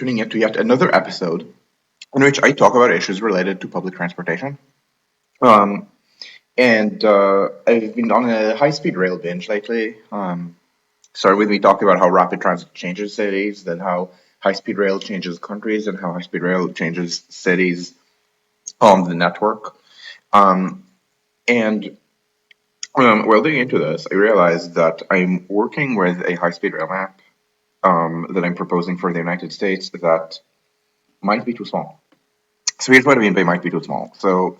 tuning in to yet another episode in which I talk about issues related to public transportation. Um, and I've been on a high-speed rail binge lately. Started with me talking about how rapid transit changes cities, then how high-speed rail changes countries, and how high-speed rail changes cities on the network. Um, and while digging into this, I realized that I'm working with a high-speed rail map that I'm proposing for the United States that might be too small. So here's what I mean by might be too small. So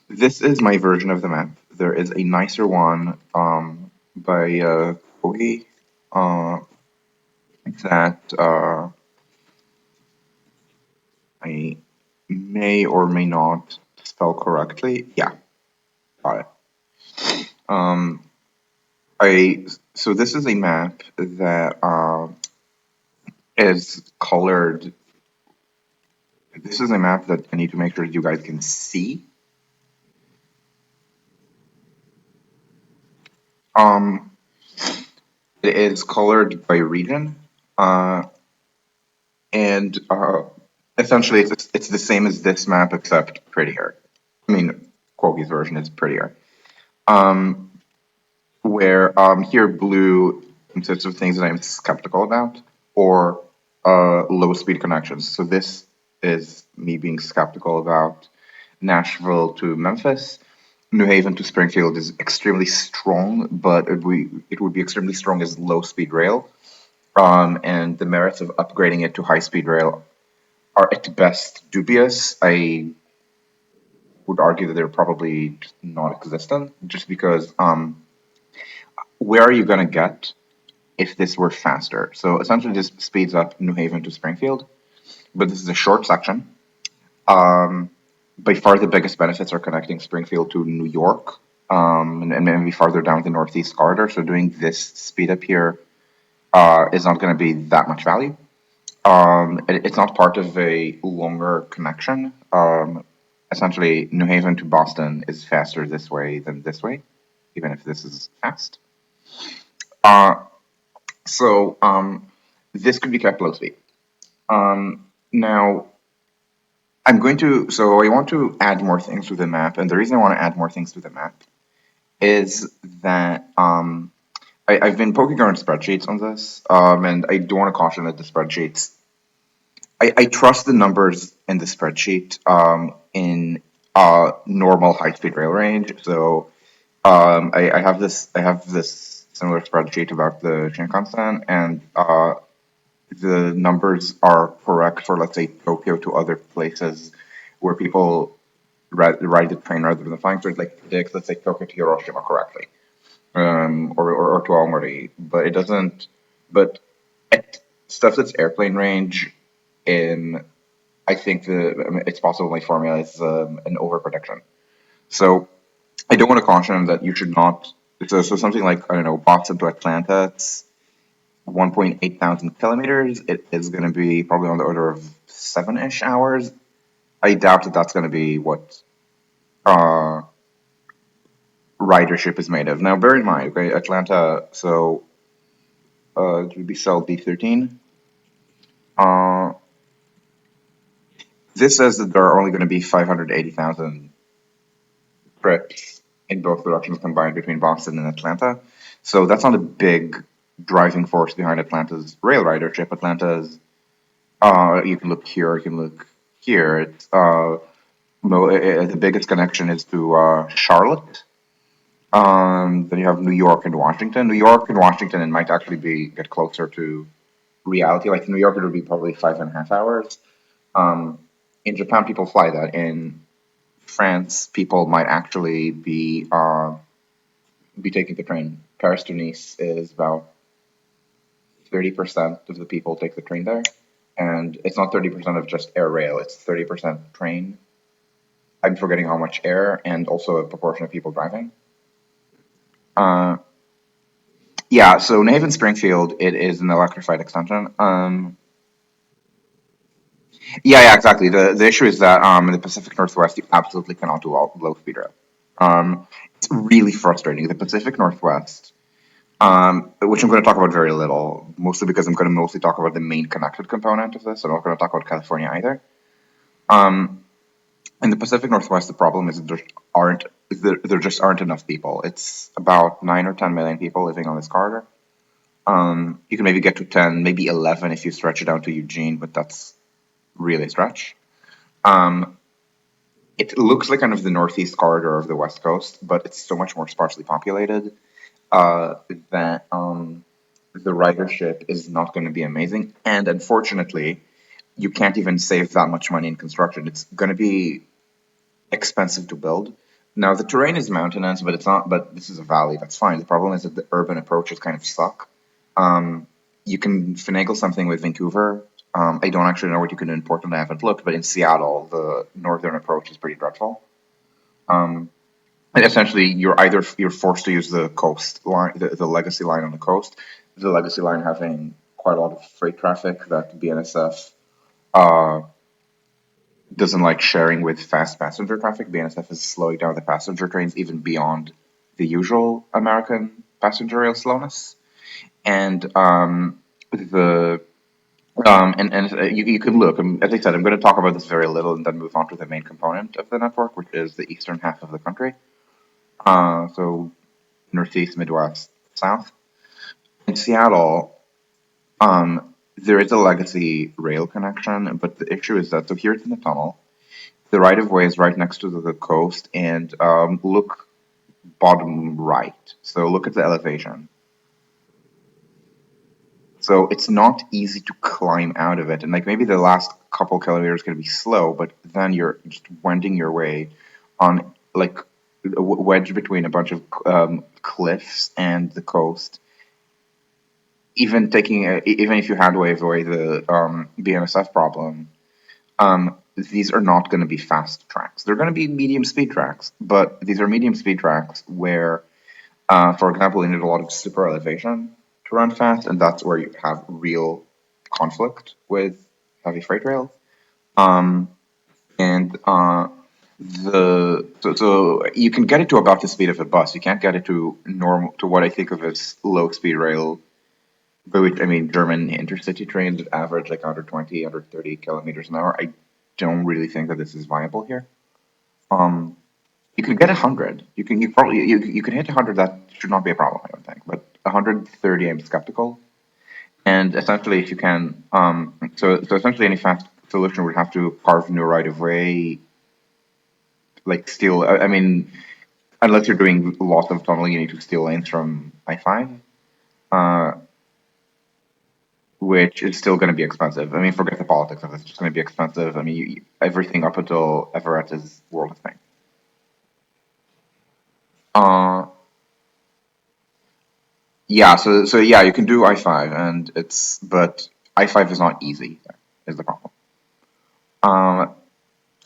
this is my version of the map. There is a nicer one by Kogi uh, that I may or may not spell correctly. Yeah, got it. Um, I so this is a map that is colored. This is a map that I need to make sure you guys can see. Um, it is colored by region. Uh, and essentially it's the same as this map except prettier. I mean, Kogi's version is prettier. Um, where here blue consists of things that I'm skeptical about, or low speed connections. So this is me being skeptical about Nashville to Memphis. New Haven to Springfield is extremely strong, but it would be extremely strong as low speed rail. And the merits of upgrading it to high speed rail are at best dubious. I would argue that they're probably non-existent, just because where are you going to get if this were faster? So essentially, this speeds up New Haven to Springfield, but this is a short section. Um, by far, the biggest benefits are connecting Springfield to New York, and maybe farther down the Northeast corridor. So doing this speed up here is not going to be that much value. It's not part of a longer connection. Essentially, New Haven to Boston is faster this way than this way, even if this is fast. Uh, so this could be kept low speed. Now, I want to add more things to the map, and the reason I want to add more things to the map is that I've been poking around spreadsheets on this, and I do want to caution that the spreadsheets I trust the numbers in the spreadsheet in normal high speed rail range. So I have this similar spreadsheet about the chain constant, and the numbers are correct for, let's say, Tokyo to other places where people ride the train rather than flying. So it like predicts, let's say, Tokyo to Hiroshima correctly, or to Aomori, but it doesn't. But at stuff that's airplane range in I think it's possible my formula is an overprediction. So I don't want to caution that you should not. So something like, I don't know, Boston to Atlanta, it's 1.8 thousand kilometers. It is going to be probably on the order of 7-ish hours. I doubt that that's going to be what uh, ridership is made of. Now, bear in mind, okay, Atlanta. So it would be cell B13. Uh, this says that there are only going to be 580,000 trips in both directions combined between Boston and Atlanta. So that's not a big driving force behind Atlanta's rail ridership. Atlanta's, you can look here, you can look here. The biggest connection is to Charlotte. Then you have New York and Washington. New York and Washington, it might actually get closer to reality. Like New York, it would be probably 5.5 hours. Um, in Japan, people fly that. In France, people might actually be taking the train. Paris to Nice is about 30% of the people take the train there. And it's not 30% of just air rail, it's 30% train. I'm forgetting how much air and also a proportion of people driving. Uh, yeah, so Naven Springfield, it is an electrified extension. Yeah, exactly. The issue is that in the Pacific Northwest, you absolutely cannot do all low speed rail. It's really frustrating. The Pacific Northwest, which I'm going to talk about very little, mostly because I'm going to mostly talk about the main connected component of this. I'm not going to talk about California either. In the Pacific Northwest, the problem is that there just aren't enough people. It's about 9 or 10 million people living on this corridor. You can maybe get to 10, maybe 11 if you stretch it down to Eugene, but that's really a stretch. It looks like kind of the northeast corridor of the West Coast, but it's so much more sparsely populated that the ridership is not going to be amazing. And unfortunately, you can't even save that much money in construction. It's going to be expensive to build. Now the terrain is mountainous, but it's not. But this is a valley. That's fine. The problem is that the urban approaches kind of suck. You can finagle something with Vancouver. I don't actually know what you can import, and I haven't looked. But in Seattle, the northern approach is pretty dreadful. And essentially, you're forced to use the coast line, the legacy line on the coast. The legacy line having quite a lot of freight traffic that BNSF doesn't like sharing with fast passenger traffic. BNSF is slowing down the passenger trains even beyond the usual American passenger rail slowness. And the you can look. As I said, I'm going to talk about this very little and then move on to the main component of the network, which is the eastern half of the country. So Northeast, Midwest, South. In Seattle, there is a legacy rail connection, but the issue is that so here it's in the tunnel. The right of way is right next to the coast, and look bottom right. So look at the elevation. So it's not easy to climb out of it, and like maybe the last couple kilometers can be slow, but then you're just wending your way on like a wedge between a bunch of cliffs and the coast. Even if you had wave away the BNSF problem, these are not going to be fast tracks. They're going to be medium speed tracks, but these are medium speed tracks where, for example, you need a lot of super elevation to run fast, and that's where you have real conflict with heavy freight rail. And so you can get it to about the speed of a bus. You can't get it to normal to what I think of as low speed rail. But which, I mean, German intercity trains that average like 120, 130 kilometers an hour. I don't really think that this is viable here. You can get 100. You can hit 100. That should not be a problem, I don't think. But 130, I'm skeptical. And essentially, if you can, so essentially, any fast solution would have to carve new right of way, like steal. I mean, unless you're doing lots of tunneling, you need to steal lanes from I-5. Which is still going to be expensive. I mean, forget the politics of it. It's just going to be expensive. I mean, everything up until Everett is world thing. Uh, yeah. So yeah, you can do I-5, and but I-5 is not easy. Is the problem. Um,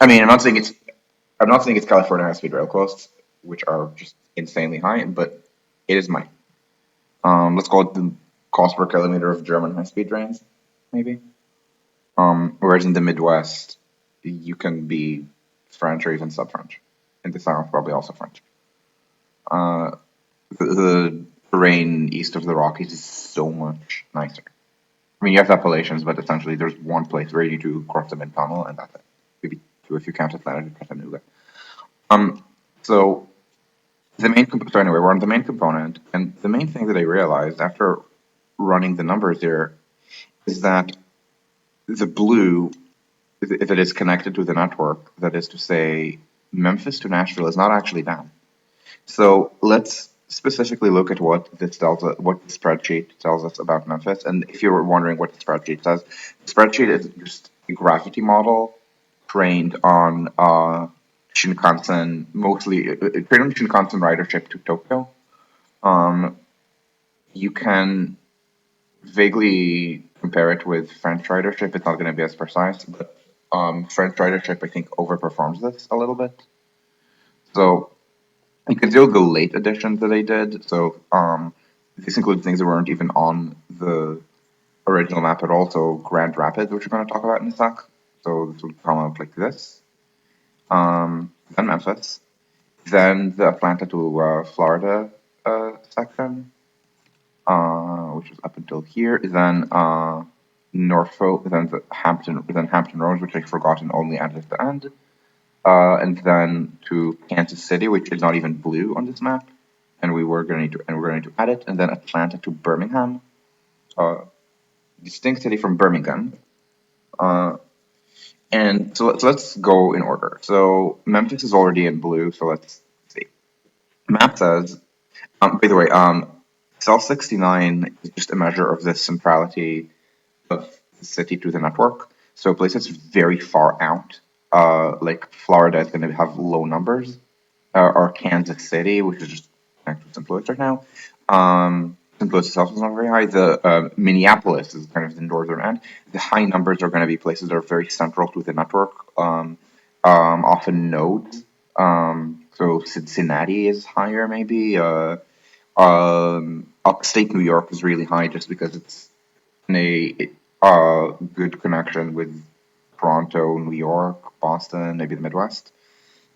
I mean, I'm not saying it's California high-speed rail costs, which are just insanely high, but it is money. Let's call it the cost per kilometer of German high-speed trains, maybe. Whereas in the Midwest, you can be French or even sub-French. In the South, probably also French. The terrain east of the Rockies is so much nicer. I mean, you have Appalachians, but essentially there's one place where you need to cross the mid-tunnel, and that's it. Maybe two if you count Atlanta and Chattanooga. So so anyway, we're on the main component, and the main thing that I realized after running the numbers here is that the blue if it is connected to the network, that is to say, Memphis to Nashville is not actually down. So let's specifically look at what this tells us, what the spreadsheet tells us about Memphis. And if you're wondering what the spreadsheet says, the spreadsheet is just a gravity model trained on Shinkansen, mostly trained on Shinkansen ridership to Tokyo. You can vaguely compare it with French ridership. It's not going to be as precise, but French ridership, I think, overperforms this a little bit. So you can still go late editions that I did. So this includes things that weren't even on the original map at all. So Grand Rapids, which we're going to talk about in a sec. So this would come out like this. Then Memphis. Then the Atlanta to Florida section. which is up until here. Then Norfolk, then Hampton Roads, which I've forgotten, only added at the end. And then to Kansas City, which is not even blue on this map, and we're going to add it. And then Atlanta to Birmingham, distinct city from Birmingham. And so let's go in order. So Memphis is already in blue, so let's see. Map says, by the way, cell 69 is just a measure of the centrality of the city to the network. So places very far out, like Florida is going to have low numbers, or Kansas City, which is just connected to St. Louis right now. St. Louis itself is not very high. The Minneapolis is kind of the northern end. The high numbers are going to be places that are very central to the network, often nodes. So Cincinnati is higher, maybe. Upstate New York is really high just because it's in a good connection with Toronto, New York, Boston, maybe the Midwest.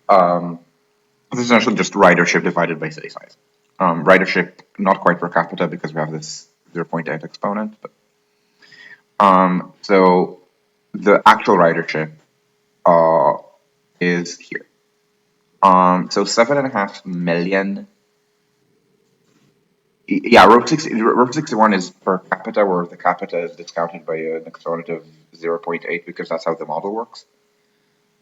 This is essentially just ridership divided by city size. Ridership not quite per capita because we have this 0.8 exponent, but so the actual ridership is here. So 7.5 million. Yeah, Road 61 is per capita, where the capita is discounted by an exponent of 0.8 because that's how the model works.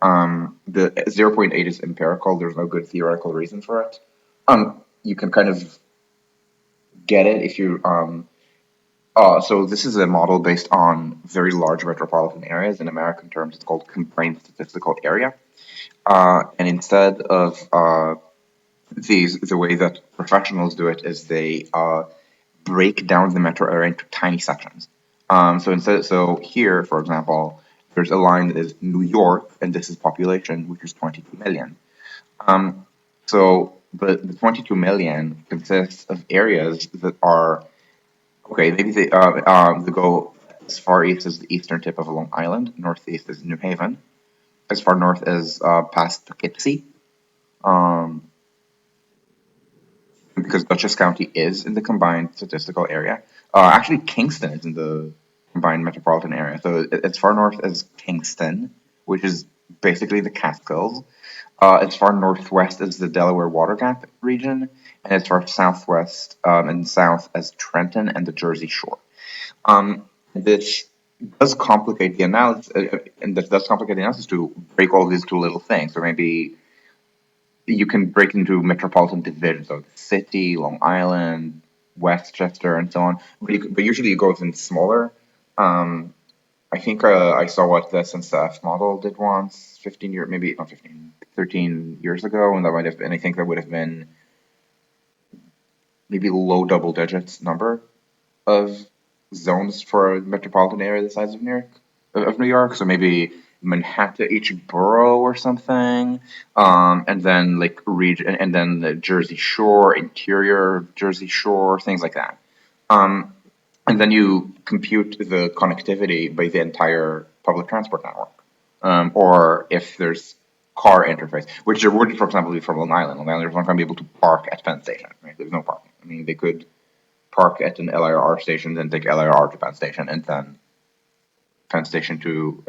The 0.8 is empirical. There's no good theoretical reason for it. You can kind of get it if you so this is a model based on very large metropolitan areas. In American terms, it's called combined statistical area. And instead of the way that professionals do it is they break down the metro area into tiny sections. So here, for example, there's a line that is New York, and this is population, which is 22 million. So the 22 million consists of areas that are okay. Maybe they go as far east as the eastern tip of Long Island, northeast is New Haven, as far north as past Poughkeepsie, because Dutchess County is in the combined statistical area. Actually, Kingston is in the combined metropolitan area. So as far north as Kingston, which is basically the Catskills. As far northwest as the Delaware Water Gap region, and as far southwest and south as Trenton and the Jersey Shore. This does complicate the analysis, and that does complicate the analysis to break all these two little things. So maybe you can break into metropolitan divisions of the city, Long Island, Westchester, and so on. But usually it goes in smaller. I think I saw what the SNCF model did once, 15 years, maybe not 15, 13 years ago, and that might have been, I think that would have been maybe low double digits number of zones for a metropolitan area the size of New York. So maybe Manhattan, each borough or something, and then like region, and then the Jersey Shore, interior Jersey Shore, things like that. And then you compute the connectivity by the entire public transport network, or if there's car interface, which there would, for example, be from Long Island. Long Islanders aren't going to be able to park at Penn Station, right? There's no parking. I mean, they could park at an LIRR station, then take LIRR to Penn Station, and then Penn Station to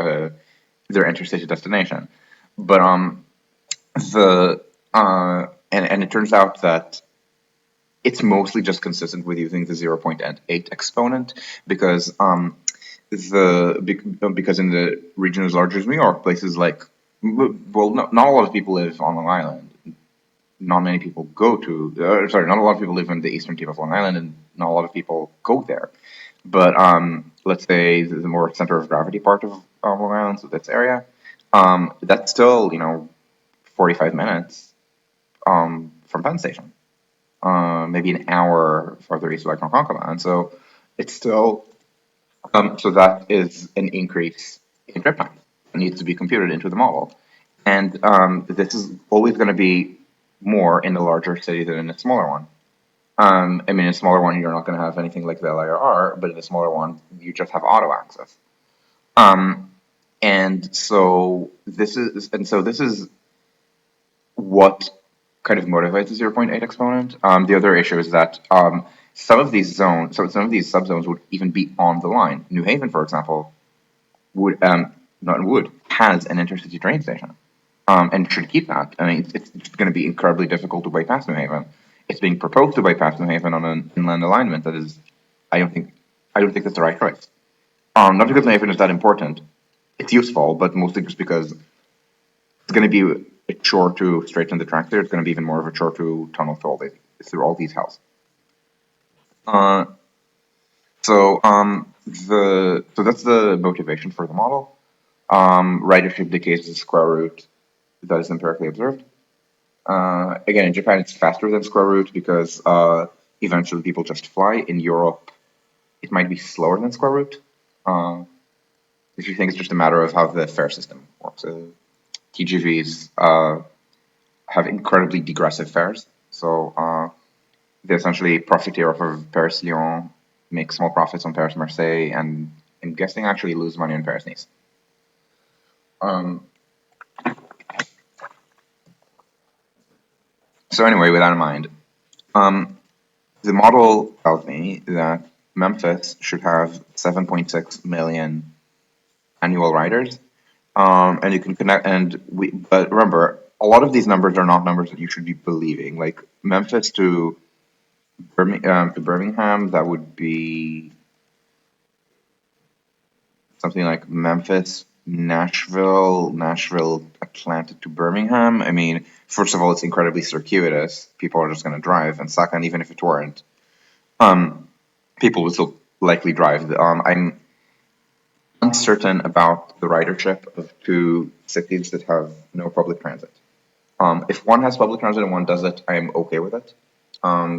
their interstate destination. But the and it turns out that it's mostly just consistent with using the 0.8 exponent because because in the region as large as New York, places like well, not a lot of people live on Long Island. Not many people go to. Not a lot of people live in the eastern tip of Long Island, and not a lot of people go there. But let's say the more center of gravity part of Long Island, so this area, that's still 45 minutes from Penn Station. Maybe an hour farther east, like Ronkonkoma. And so it's still, so that is an increase in trip time that needs to be computed into the model. And this is always going to be more in a larger city than in a smaller one. I mean, in a smaller one, you're not going to have anything like the LIRR, but in a smaller one, you just have auto access. And so this is what kind of motivates the 0.8 exponent. The other issue is that some of these subzones would even be on the line. New Haven, for example, would not would has an intercity train station, and should keep that. I mean, it's going to be incredibly difficult to bypass New Haven. It's being proposed to bypass New Haven on an inland alignment that is, I don't think, I don't think that's the right choice. Not because New Haven is that important. It's useful, but mostly just because it's going to be a chore to straighten the track there. It's going to be even more of a chore to tunnel through all these hells. Uh, so that's the motivation for the model. Ridership decays to the square root that is empirically observed. Again, in Japan, it's faster than square root because eventually people just fly. In Europe, it might be slower than square root. Uh, if you think it's just a matter of how the fare system works. TGVs have incredibly degressive fares, so they essentially profiteer off of Paris-Lyon, make small profits on Paris-Marseille, and I'm guessing actually lose money on Paris-Nice. Um, so anyway, with that in mind, um, the model tells me that Memphis should have 7.6 million annual riders, and you can connect. But remember, a lot of these numbers are not numbers that you should be believing. Like Memphis to Birmingham, that would be something like Memphis, Nashville, Atlanta to Birmingham. I mean, first of all, it's incredibly circuitous. People are just going to drive, and second, even if it weren't, um, people would still likely drive. I'm uncertain about the ridership of two cities that have no public transit. If one has public transit and one doesn't, I am okay with it.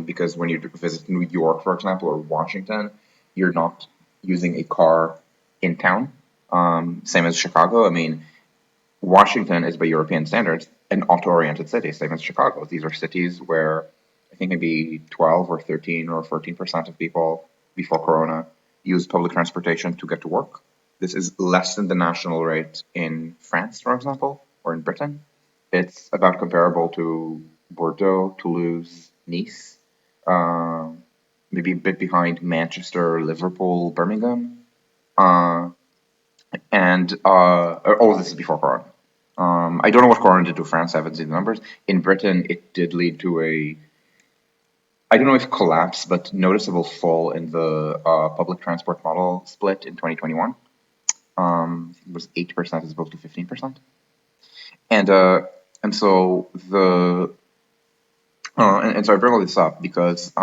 Because when you visit New York, for example, or Washington, you're not using a car in town. Same as Chicago. I mean, Washington is by European standards an auto-oriented city, same as Chicago. These are cities where I think maybe 12 or 13 or 14% of people before Corona use public transportation to get to work. This is less than the national rate in France, for example, or in Britain. It's about comparable to Bordeaux, Toulouse, Nice, maybe a bit behind Manchester, Liverpool, Birmingham, uh, and all of this is before Corona. I don't know what Corona did to France. I haven't seen the numbers. In Britain, it did lead to I don't know if collapse, but noticeable fall in the public transport model split in 2021. It was 8% as opposed to 15%. And uh, and so I bring all this up because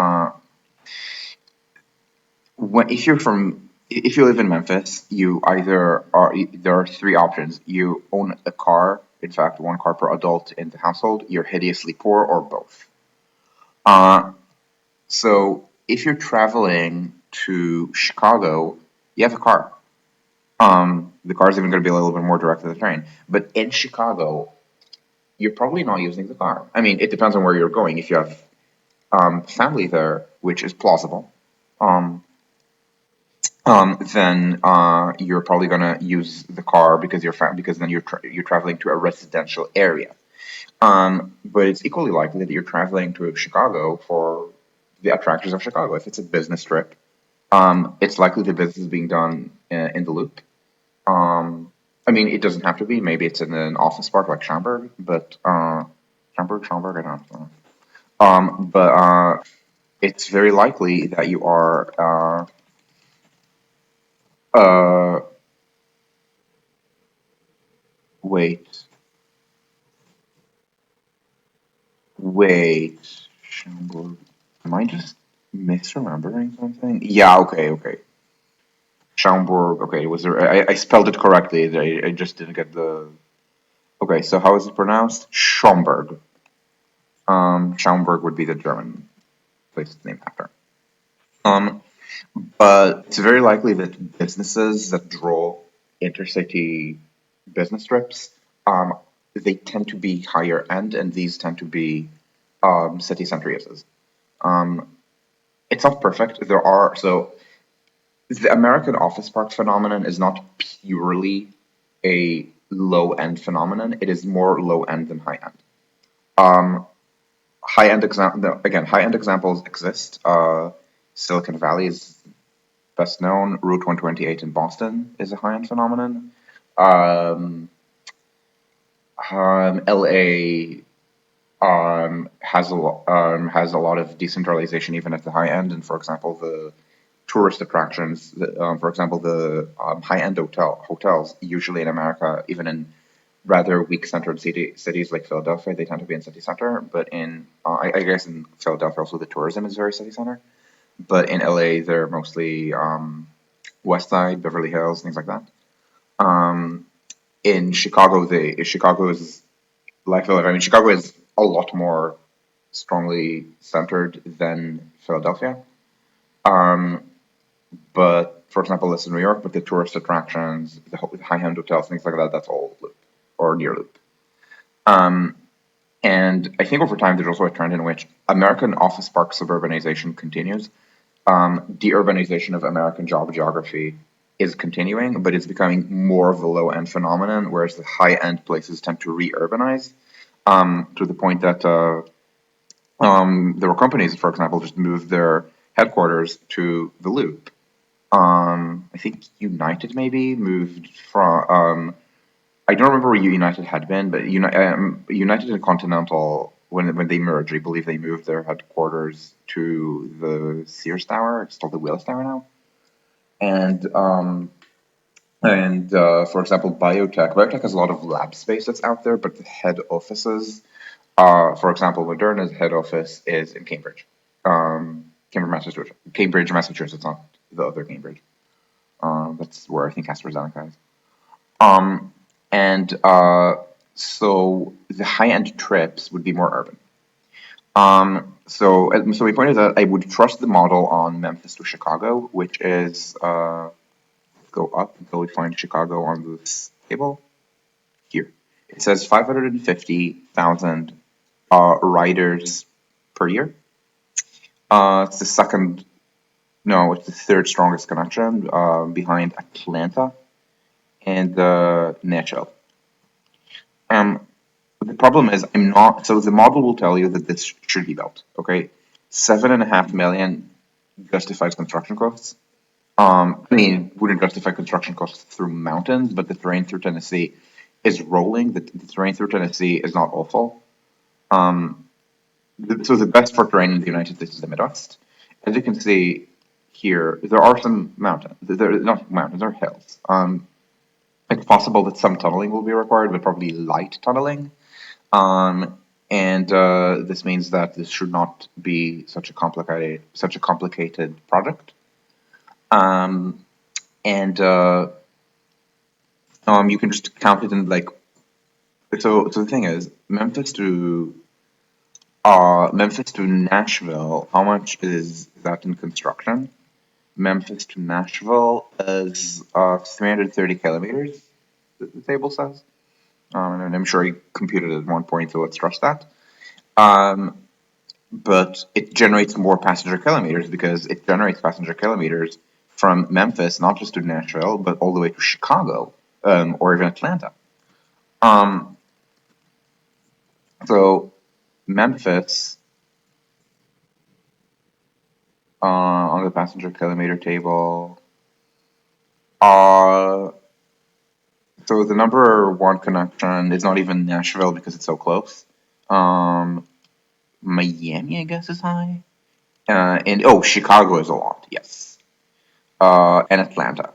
if you live in Memphis, you either are there are three options. You own a car, in fact, one car per adult in the household. You're hideously poor, or both. Uh, so if you're traveling to Chicago, you have a car. The car is even going to be a little bit more direct than the train. But in Chicago, you're probably not using the car. I mean, it depends on where you're going. If you have family there, which is plausible, um, then you're probably gonna use the car because because then you're traveling to a residential area. But it's equally likely that you're traveling to Chicago for the attractions of Chicago. If it's a business trip, it's likely the business is being done in the loop. I mean, it doesn't have to be. Maybe it's in an office park like Schaumburg, but Schaumburg, I don't know. But it's very likely that you are uh, wait, wait, Schaumburg. Am I just misremembering something? Yeah, okay. Schaumburg. Okay, it was. I spelled it correctly. I just didn't get the. Okay, so how is it pronounced? Schaumburg. Schaumburg would be the German place it's named after. Um, but it's very likely that businesses that draw intercity business trips, they tend to be higher end, and these tend to be city center uses. Um, it's not perfect. The American office park phenomenon is not purely a low end phenomenon. It is more low end than high end. Um, high end examples exist. Silicon Valley is best known. Route 128 in Boston is a high-end phenomenon. Um, LA has a lot of decentralization even at the high end, and for example, the tourist attractions, for example, the high-end hotels, usually in America, even in rather weak-centered cities like Philadelphia, they tend to be in city center. But I guess in Philadelphia also the tourism is very city center. But in LA, they're mostly West Side, Beverly Hills, things like that. In Chicago, Chicago is like Philadelphia. I mean, Chicago is a lot more strongly centered than Philadelphia. But for example, this is New York, but the tourist attractions, the high-end hotels, things like that, that's all loop or near loop. And I think over time, there's also a trend in which American office park suburbanization continues. Deurbanization of American job geography is continuing, but it's becoming more of a low-end phenomenon, whereas the high-end places tend to re-urbanize to the point that there were companies, for example, just moved their headquarters to the Loop. I think United maybe moved from. I don't remember where United had been, but United and Continental, when they merged, I believe they moved their headquarters to the Sears Tower. It's called the Willis Tower now. And for example, biotech has a lot of lab space that's out there, but the head offices, for example, Moderna's head office is in Cambridge, Cambridge, Massachusetts, not the other Cambridge. That's where I think AstraZeneca is. Um, and so the high-end trips would be more urban. So my point is that I would trust the model on Memphis to Chicago, which is go up until we find Chicago on this table here. It says 550,000 riders per year. It's the second, no, it's the third strongest connection behind Atlanta and Nashville. Um, the problem is I'm not. So the model will tell you that this should be built. Okay, 7.5 million justifies construction costs. I mean, wouldn't justify construction costs through mountains, but the terrain through Tennessee is rolling. The terrain through Tennessee is not awful. So the best for terrain in the United States is the Midwest. As you can see here, there are some mountains. There are not mountains, there are hills. It's possible that some tunneling will be required, but probably light tunneling. And this means that this should not be such a complicated project. Um, and you can just count it in like so. The thing is, Memphis to Nashville. How much is that in construction? Memphis to Nashville is 330 kilometers. The table says, and I'm sure he computed it at one point, so let's trust that. Um, but it generates more passenger kilometers because it generates passenger kilometers from Memphis, not just to Nashville, but all the way to Chicago, or even Atlanta. Um, so Memphis, on the passenger kilometer table, uh, so the number one connection is not even Nashville because it's so close. Um, Miami, I guess, is high. And Chicago is a lot, yes. And Atlanta.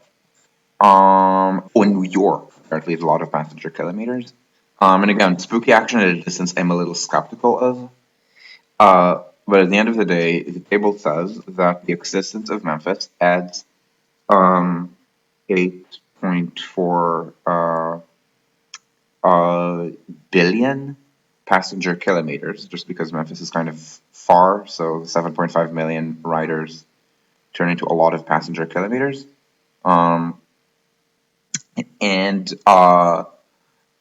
New York apparently has a lot of passenger kilometers. And again, spooky action at a distance I'm a little skeptical of. But at the end of the day, the table says that the existence of Memphis adds 8.4 billion passenger kilometers, just because Memphis is kind of far, so 7.5 million riders turn into a lot of passenger kilometers. Um, and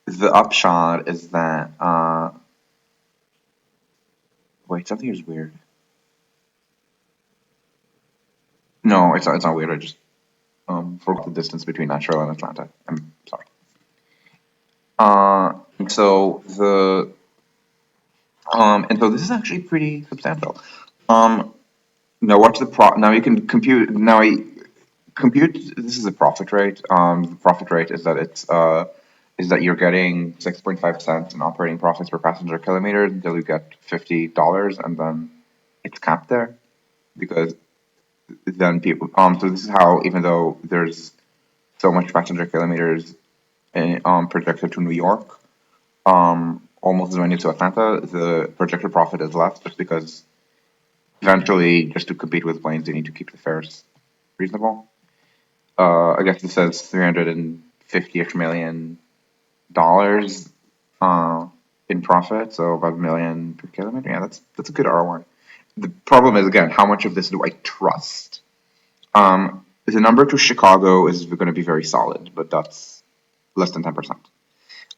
The upshot is that wait, something is weird. No, it's not weird. I just forgot the distance between Nashville and Atlanta. I'm sorry. And so this is actually pretty substantial. Um, Now now you can compute, compute, this is a profit rate. The profit rate is that is that you're getting 6.5 cents in operating profits per passenger kilometer until you get $50, and then it's capped there because then people, so this is how, even though there's so much passenger kilometers projected to New York, almost as many to Atlanta, the projected profit is less just because eventually, just to compete with planes, they need to keep the fares reasonable. I guess it says $350-ish million in profit, so about a million per kilometer. Yeah, that's a good ROI. The problem is, again, how much of this do I trust? The number to Chicago is going to be very solid, but that's less than 10%.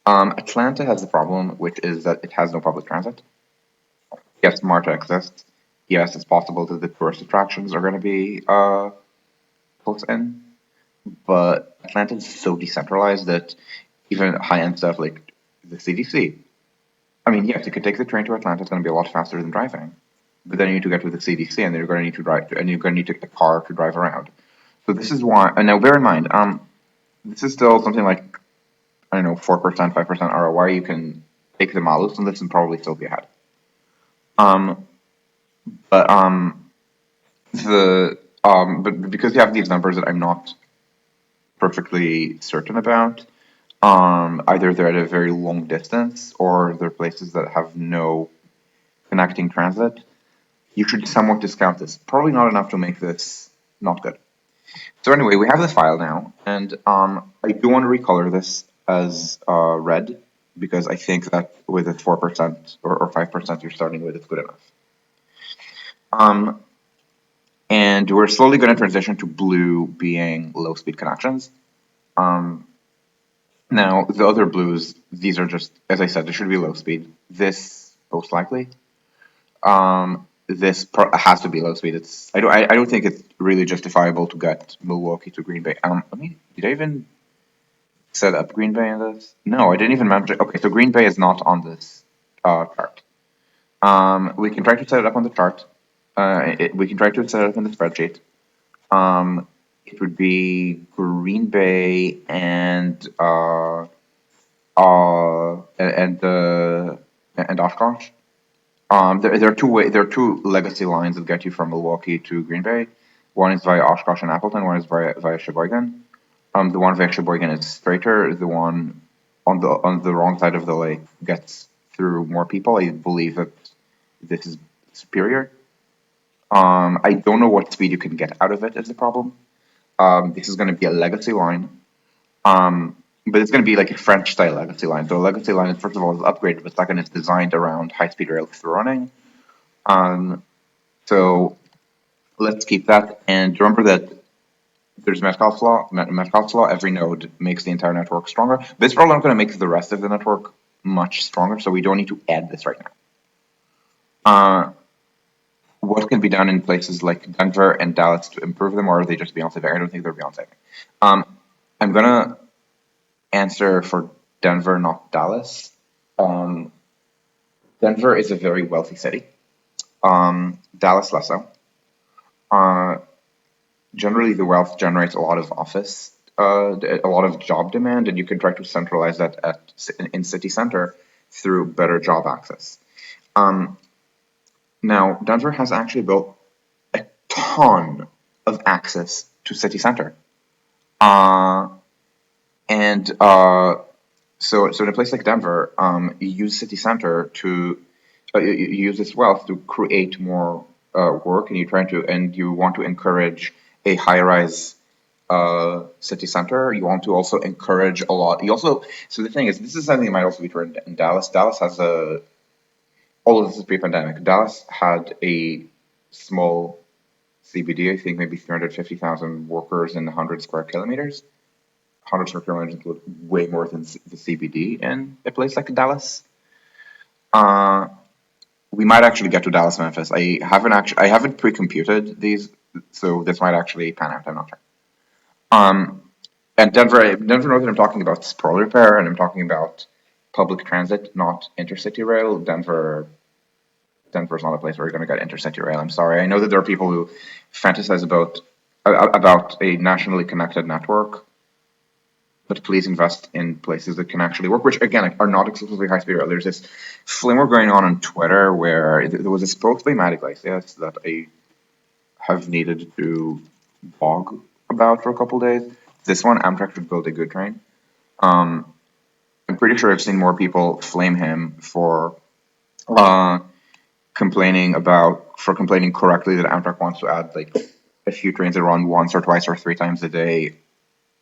Atlanta has the problem, which is that it has no public transit. Yes, MARTA exists. Yes, it's possible that the tourist attractions are going to be close in, but Atlanta is so decentralized that even high-end stuff like the CDC. I mean, yes, you can take the train to Atlanta. It's going to be a lot faster than driving, but then you need to get to the CDC, and then you're going to need to drive, and you're going to need to get a car to drive around. So this is why. And now, bear in mind, this is still something like, I don't know, 4%, 5% ROI. You can take the malus on this and probably still be ahead. Um, but but because you have these numbers that I'm not perfectly certain about, either they're at a very long distance or they're places that have no connecting transit. You should somewhat discount this. Probably not enough to make this not good. So anyway, we have the file now, and I do want to recolor this as red because I think that with a 4% or 5% you're starting with, it's good enough. Um, and we're slowly going to transition to blue being low speed connections. Um, Now, the other blues, these are just, as I said, they should be low speed. This, most likely. Has to be low speed. I don't think it's really justifiable to get Milwaukee to Green Bay. I mean, did I even set up Green Bay in this? No, I didn't even mention. Okay, so Green Bay is not on this chart. We can try to set it up on the chart. We can try to set it up in the spreadsheet. It would be Green Bay and Oshkosh. There are two legacy lines that get you from Milwaukee to Green Bay. One is via Oshkosh and Appleton. One is via Sheboygan. The one via Sheboygan is straighter. The one on the wrong side of the lake gets through more people. I believe that this is superior. I don't know what speed you can get out of it is the problem. This is going to be a legacy line. But it's going to be like a French style legacy line. So a legacy line is, first of all, is upgraded, but second, it's designed around high speed rail through running. So let's keep that. And remember that there's Metcalfe's law. Metcalfe's law, every node makes the entire network stronger. This is probably not going to make the rest of the network much stronger, so we don't need to add this right now. What can be done in places like Denver and Dallas to improve them, or are they just beyond saving? I don't think they're beyond saving. I'm going to answer for Denver, not Dallas. Denver is a very wealthy city. Dallas less so. Generally, the wealth generates a lot of a lot of job demand, and you can try to centralize that in city center through better job access. Now, Denver has actually built a ton of access to city center. And so in a place like Denver, you use city center to you use this wealth to create more work, and you want to encourage a high-rise city center. You want to also encourage a lot. So the thing is, this is something that might also be true in Dallas. Dallas has all of this is pre-pandemic. Dallas had a small CBD, I think maybe 350,000 workers in 100 square kilometers. 100 square kilometers include way more than the CBD in a place like Dallas. We might actually get to Dallas, Memphis. I haven't pre-computed these, so this might actually pan out. I'm not sure. And Denver knows that I'm talking about sprawl repair, and I'm talking about public transit, not intercity rail. Denver Denver's not a place where you're going to get intercity rail. I'm sorry. I know that there are people who fantasize about a nationally connected network, but please invest in places that can actually work, which again are not exclusively high speed rail. There's this flimmer going on Twitter where there was a supposed by Matt Iglesias that I have needed to blog about for a couple days. This one, Amtrak should build a good train. I'm pretty sure I've seen more people flame him for uh, complaining correctly that Amtrak wants to add like a few trains that run once or twice or three times a day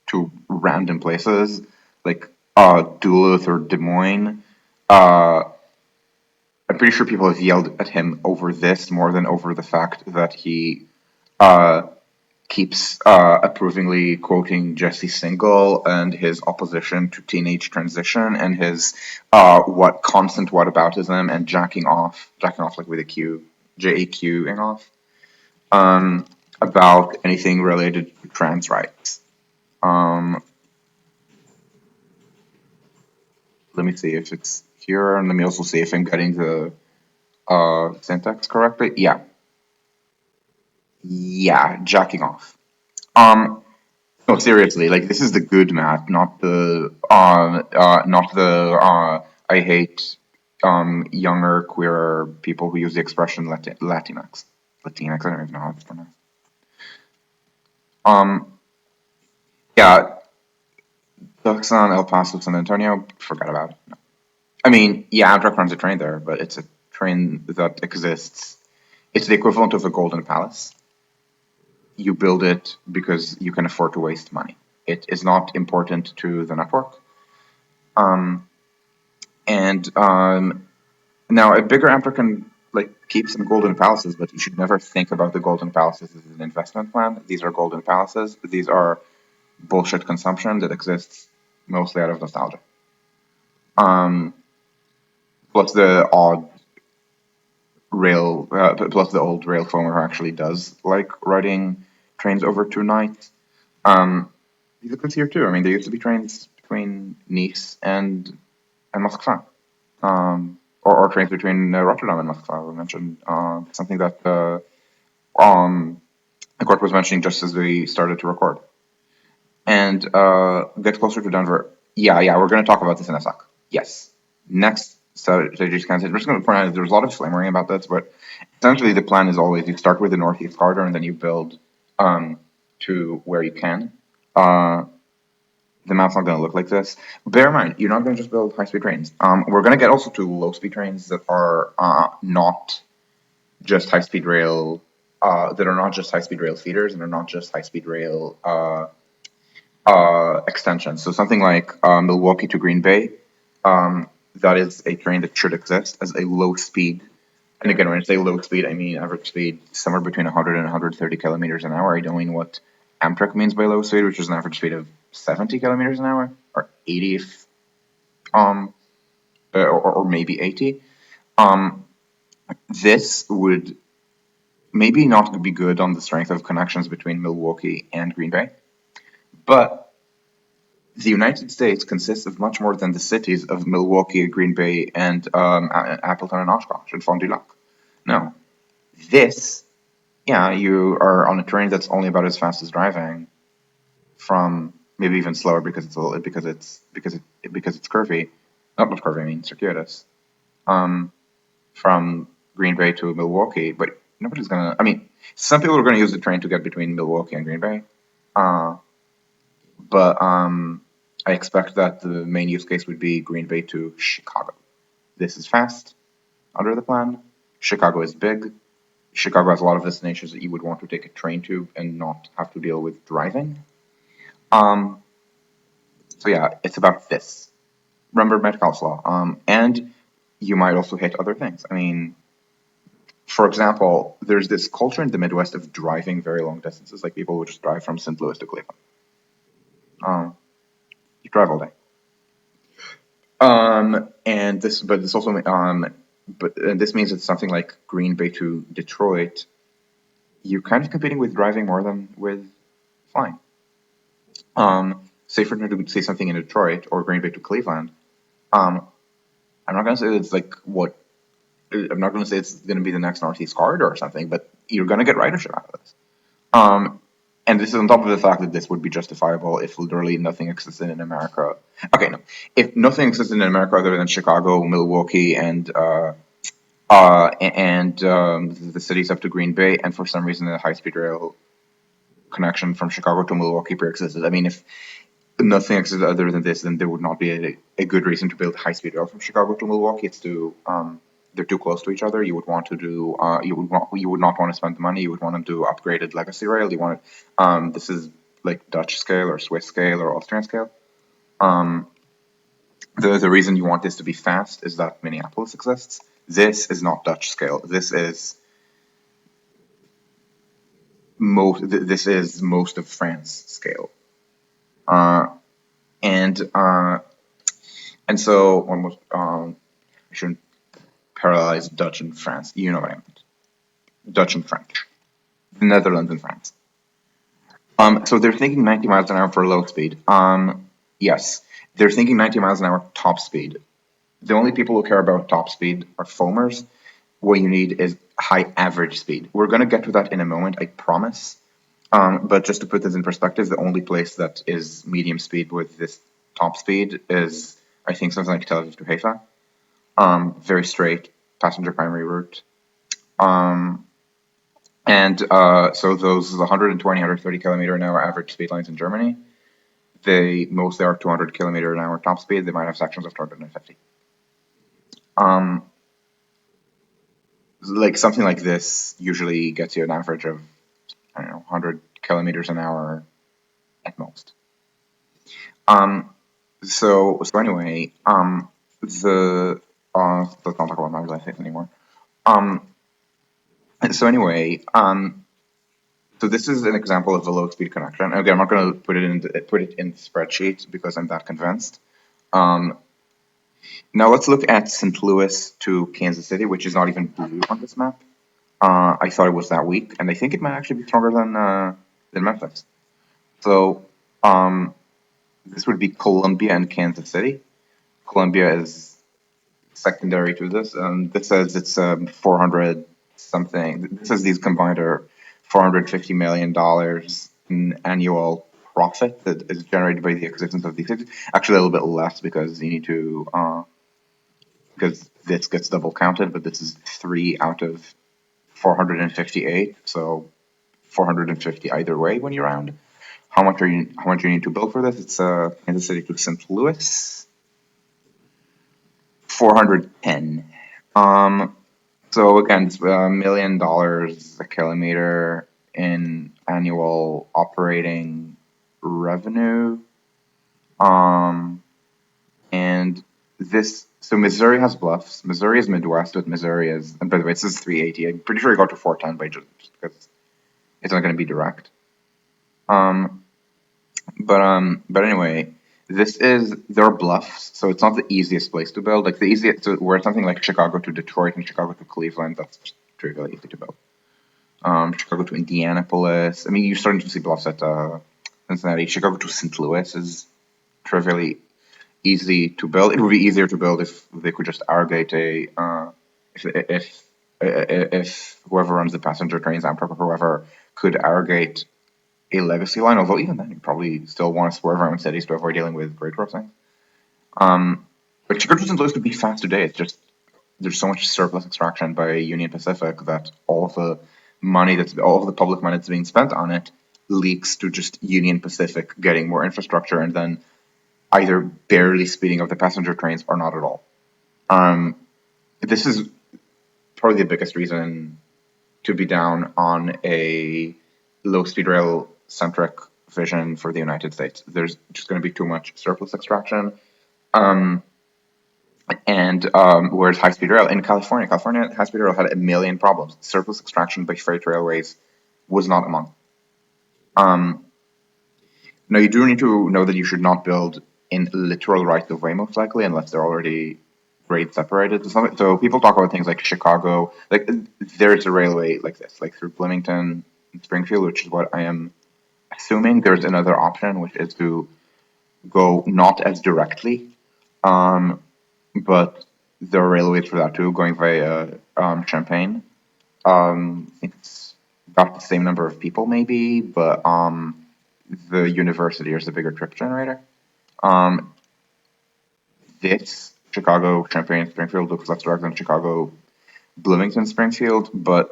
to random places like Duluth or Des Moines. Uh, I'm pretty sure people have yelled at him over this more than over the fact that he uh, keeps approvingly quoting Jesse Singal and his opposition to teenage transition and his what constant whataboutism and jacking off like with a Q, JAQing off, about anything related to trans rights. Um, Let me see if it's here, and let me also see if I'm getting the syntax correctly. Yeah, yeah, jacking off. Um, no, seriously, like this is the good math, not the I hate younger queer people who use the expression Latinx. Latinx, I don't even know how it's pronounced. Um, yeah, Tucson, El Paso, San Antonio, forget about it. No. I mean, yeah, Amtrak runs a train there, but it's a train that exists. It's the equivalent of the Golden Palace. You build it because you can afford to waste money. It is not important to the network. Um, and now a bigger Amtrak can like keep some golden palaces, but you should never think about the golden palaces as an investment plan. These are golden palaces. These are bullshit consumption that exists mostly out of nostalgia. Um, Plus the plus the old rail foamer who actually does like riding trains over 2 nights. Um, these exist here too. I mean, there used to be trains between Nice and Moskva. Or trains between Rotterdam and Moskva. We mentioned something that the court was mentioning just as we started to record. And get closer to Denver. Yeah, yeah, we're going to talk about this in a sec. Yes. Next strategic concept. I'm just going to point out that there's a lot of flammering about this, but essentially the plan is always you start with the Northeast corridor and then you build to where you can. Uh, the map's not going to look like this. Bear in mind, you're not going to just build high-speed trains. We're going to get also to low-speed trains that are not just high-speed rail, that are not just high-speed rail feeders and are not just high-speed rail extensions. So something like Milwaukee to Green Bay, that is a train that should exist as a low-speed. And again, when I say low speed, I mean average speed somewhere between 100 and 130 kilometers an hour. I don't mean what Amtrak means by low speed, which is an average speed of 70 kilometers an hour or 80 if or maybe 80. Um, this would maybe not be good on the strength of connections between Milwaukee and Green Bay, but the United States consists of much more than the cities of Milwaukee, Green Bay, and Appleton and Oshkosh and Fond du Lac. No, this, yeah, you are on a train that's only about as fast as driving, from maybe even slower because it's a little, because it's curvy, not curvy, I mean circuitous. From Green Bay to Milwaukee, but nobody's gonna. I mean, some people are gonna use the train to get between Milwaukee and Green Bay, uh, but I expect that the main use case would be Green Bay to Chicago. This is fast under the plan. Chicago is big. Chicago has a lot of destinations that you would want to take a train to and not have to deal with driving. Um, so yeah, it's about this. Remember Metcalfe's law. And you might also hit other things. I mean, for example, there's this culture in the Midwest of driving very long distances. Like people would just drive from St. Louis to Cleveland. Um, you drive all day. But this also, but this means it's something like Green Bay to Detroit. You're kind of competing with driving more than with flying. Say for instance, to say something in Detroit or Green Bay to Cleveland. Um, I'm not gonna say it's like what I'm not going to say it's going to be the next Northeast Corridor or something, but you're going to get ridership out of this. Um, and this is on top of the fact that this would be justifiable if literally nothing existed in America. Okay, no, if nothing existed in America other than Chicago, Milwaukee, and the cities up to Green Bay, and for some reason the high-speed rail connection from Chicago to Milwaukee pre-existed. I mean, if nothing existed other than this, then there would not be a good reason to build high-speed rail from Chicago to Milwaukee. It's too they're too close to each other. You would want to do you would not want to spend the money. You would want to do upgraded legacy rail. You want this is like Dutch scale or Swiss scale or Austrian scale. The reason you want this to be fast is that Minneapolis exists. This is not Dutch scale. This is most of France scale. Uh, and uh, and so almost I shouldn't parallelize Dutch and France. You know what I meant. Dutch and French. The Netherlands and France. So they're thinking 90 miles an hour for low speed. Yes, they're thinking 90 miles an hour top speed. The only people who care about top speed are foamers. What you need is high average speed. We're going to get to that in a moment, I promise. But just to put this in perspective, the only place that is medium speed with this top speed is, I think, something like Tel Aviv to Haifa. Very straight passenger primary route. So those 120, 130 kilometer an hour average speed lines in Germany, they mostly are 200 kilometer an hour top speed. They might have sections of 250. Like something like this usually gets you an average of, I don't know, 100 kilometers an hour at most. So anyway, the let's not talk about my life anymore. Um, so anyway, so this is an example of a low speed connection. Again, I'm not going to put it in the spreadsheet because I'm that convinced. Now let's look at St. Louis to Kansas City, which is not even blue on this map. I thought it was that weak, and I think it might actually be stronger than Memphis. So this would be Columbia and Kansas City. Columbia is secondary to this. This says it's 400 something. This says these combined are $450 million in annual profit that is generated by the existence of these cities. Actually, a little bit less because you need to because this gets double counted, but this is 3 out of 458, so 450 either way when you round. How much you need to build for this? It's Kansas City to St. Louis, 410. So again, it's $1 million a kilometer in annual operating revenue. And this, so Missouri has bluffs. Missouri is Midwest, but Missouri is, and by the way, this is 380. I'm pretty sure I got to 410 by just because it's not going to be direct. But anyway, there are bluffs, so it's not the easiest place to build. Like the easiest, so where something like Chicago to Detroit and Chicago to Cleveland, that's just trivially easy to build. Chicago to Indianapolis. I mean, you're starting to see bluffs at Cincinnati. Chicago to St. Louis is trivially easy to build. It would be easier to build if they could just arrogate if whoever runs the passenger trains, Amtrak or whoever, could arrogate a legacy line. Although even then, you probably still want to swerve around cities to avoid dealing with grade crossings. But Chicago to St. Louis could be fast today. It's just there's so much surplus extraction by Union Pacific that all of the public money that's being spent on it leaks to just Union Pacific getting more infrastructure and then either barely speeding up the passenger trains or not at all. This is probably the biggest reason to be down on a low speed rail centric vision for the United States. There's just going to be too much surplus extraction. Whereas high speed rail in California high speed rail had a million problems. Surplus extraction by freight railways was not among. Now you do need to know that you should not build in literal rights of way most likely unless they're already grade separated. So people talk about things like Chicago, like there's a railway like this, like through Bloomington and Springfield, which is what I am assuming. There's another option, which is to go not as directly, but there are railways for that too, going via Champagne. I think it's about the same number of people, maybe, but the university is the bigger trip generator. Um, this Chicago, Champaign, Springfield looks less direct than Chicago, Bloomington, Springfield, but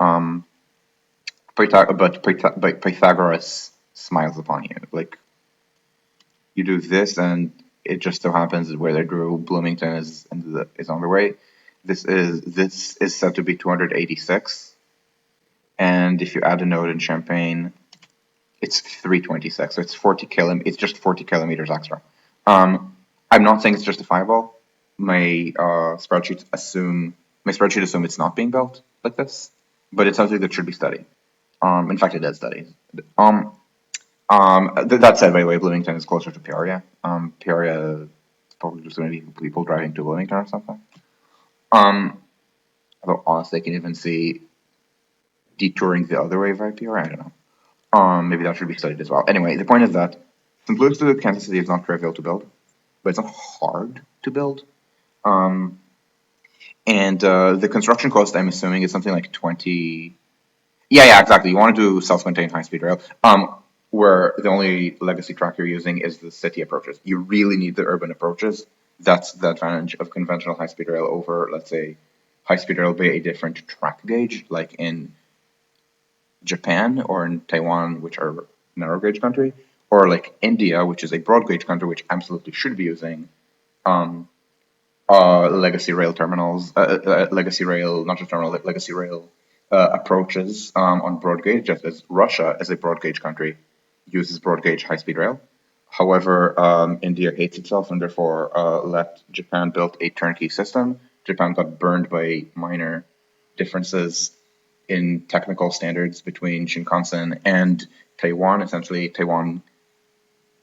Pythagoras smiles upon you. Like you do this, and it just so happens where they drew Bloomington is on the way. This is said to be 286, and if you add a node in Champaign, it's 326. So it's 40 It's just 40 kilometers extra. I'm not saying it's justifiable. My spreadsheet assume it's not being built like this, but it's something that should be studied. In fact, it is studied. That said, by the way, Bloomington is closer to Peoria. Peoria is probably just going to be people driving to Bloomington or something. Um, Although honestly, I can even see detouring the other way via Peoria. I don't know. Maybe that should be studied as well. Anyway, the point is that St. Louis to Kansas City is not trivial to build, but it's not hard to build. Um, and the construction cost, I'm assuming, is something like 20. Yeah, exactly. You want to do self-contained high-speed rail, where the only legacy track you're using is the city approaches. You really need the urban approaches. That's the advantage of conventional high-speed rail over, let's say, high-speed rail by a different track gauge, like in Japan or in Taiwan, which are narrow gauge country, or like India, which is a broad gauge country, which absolutely should be using um, legacy rail terminals, legacy rail, not just terminal, legacy rail approaches on broad gauge, just as Russia, as a broad gauge country, uses broad gauge high speed rail. However, India hates itself and therefore let Japan build a turnkey system. Japan got burned by minor differences in technical standards between Shinkansen and Taiwan. Essentially, Taiwan,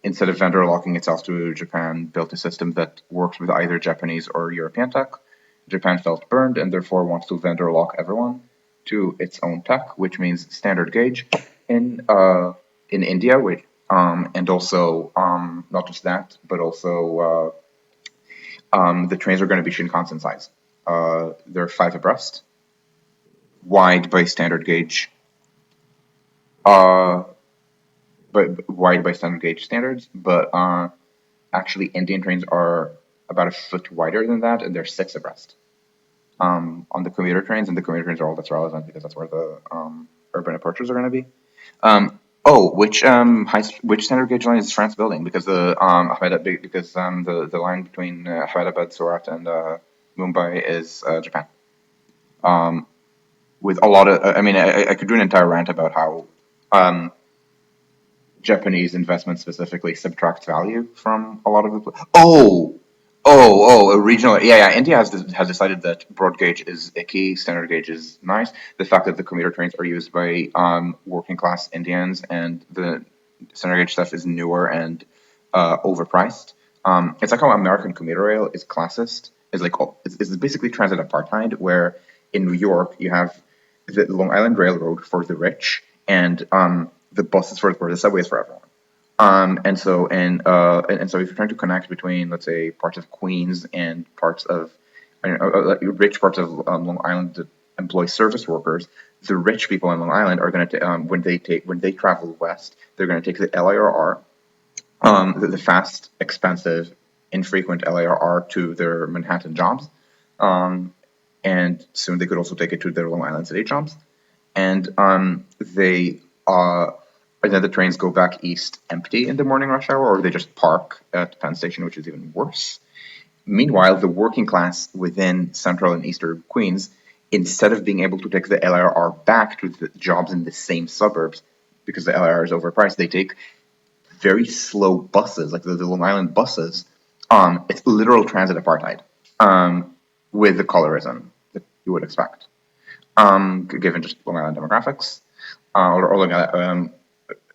instead of vendor locking itself to Japan, built a system that works with either Japanese or European tech. Japan felt burned and therefore wants to vendor lock everyone to its own tech, which means standard gauge in India, and also not just that, but also the trains are going to be Shinkansen size. They're 5 abreast, wide by standard gauge, uh, but wide by standard gauge standards. But actually, Indian trains are about a foot wider than that, and they're 6 abreast on the commuter trains, and the commuter trains are all that's relevant because that's where the urban approaches are going to be. Which standard gauge line is France building? Because the line between Ahmedabad, Surat, and Mumbai is Japan. With a lot of, I mean, I could do an entire rant about how um, Japanese investment specifically subtracts value from a lot of the. A regional. Yeah. India has decided that broad gauge is icky, standard gauge is nice. The fact that the commuter trains are used by working class Indians and the standard gauge stuff is newer and overpriced. It's like how American commuter rail is classist. It's basically transit apartheid, where in New York you have the Long Island Railroad for the rich and the buses for the poor, the subways for everyone. And so if you're trying to connect between, let's say, parts of Queens and parts of rich parts of Long Island that employ service workers, the rich people on Long Island are going to when they travel west, they're going to take the LIRR, the fast, expensive, infrequent LIRR to their Manhattan jobs, and soon they could also take it to their Long Island City jobs. And and then the trains go back east empty in the morning rush hour, or they just park at Penn Station, which is even worse. Meanwhile, the working class within central and eastern Queens, instead of being able to take the LIRR back to the jobs in the same suburbs, because the LIRR is overpriced, they take very slow buses, like the Long Island buses. It's literal transit apartheid, with the colorism that you would expect, given just Long Island demographics.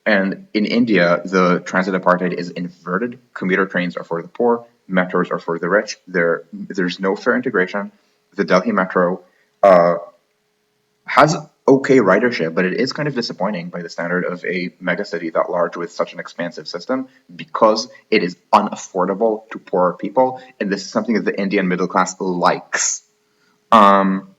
And in India, the transit apartheid is inverted. Commuter trains are for the poor, metros are for the rich. There's no fair integration. The Delhi metro has okay ridership, but it is kind of disappointing by the standard of a megacity that large with such an expansive system because it is unaffordable to poorer people, and this is something that the Indian middle class likes. Um,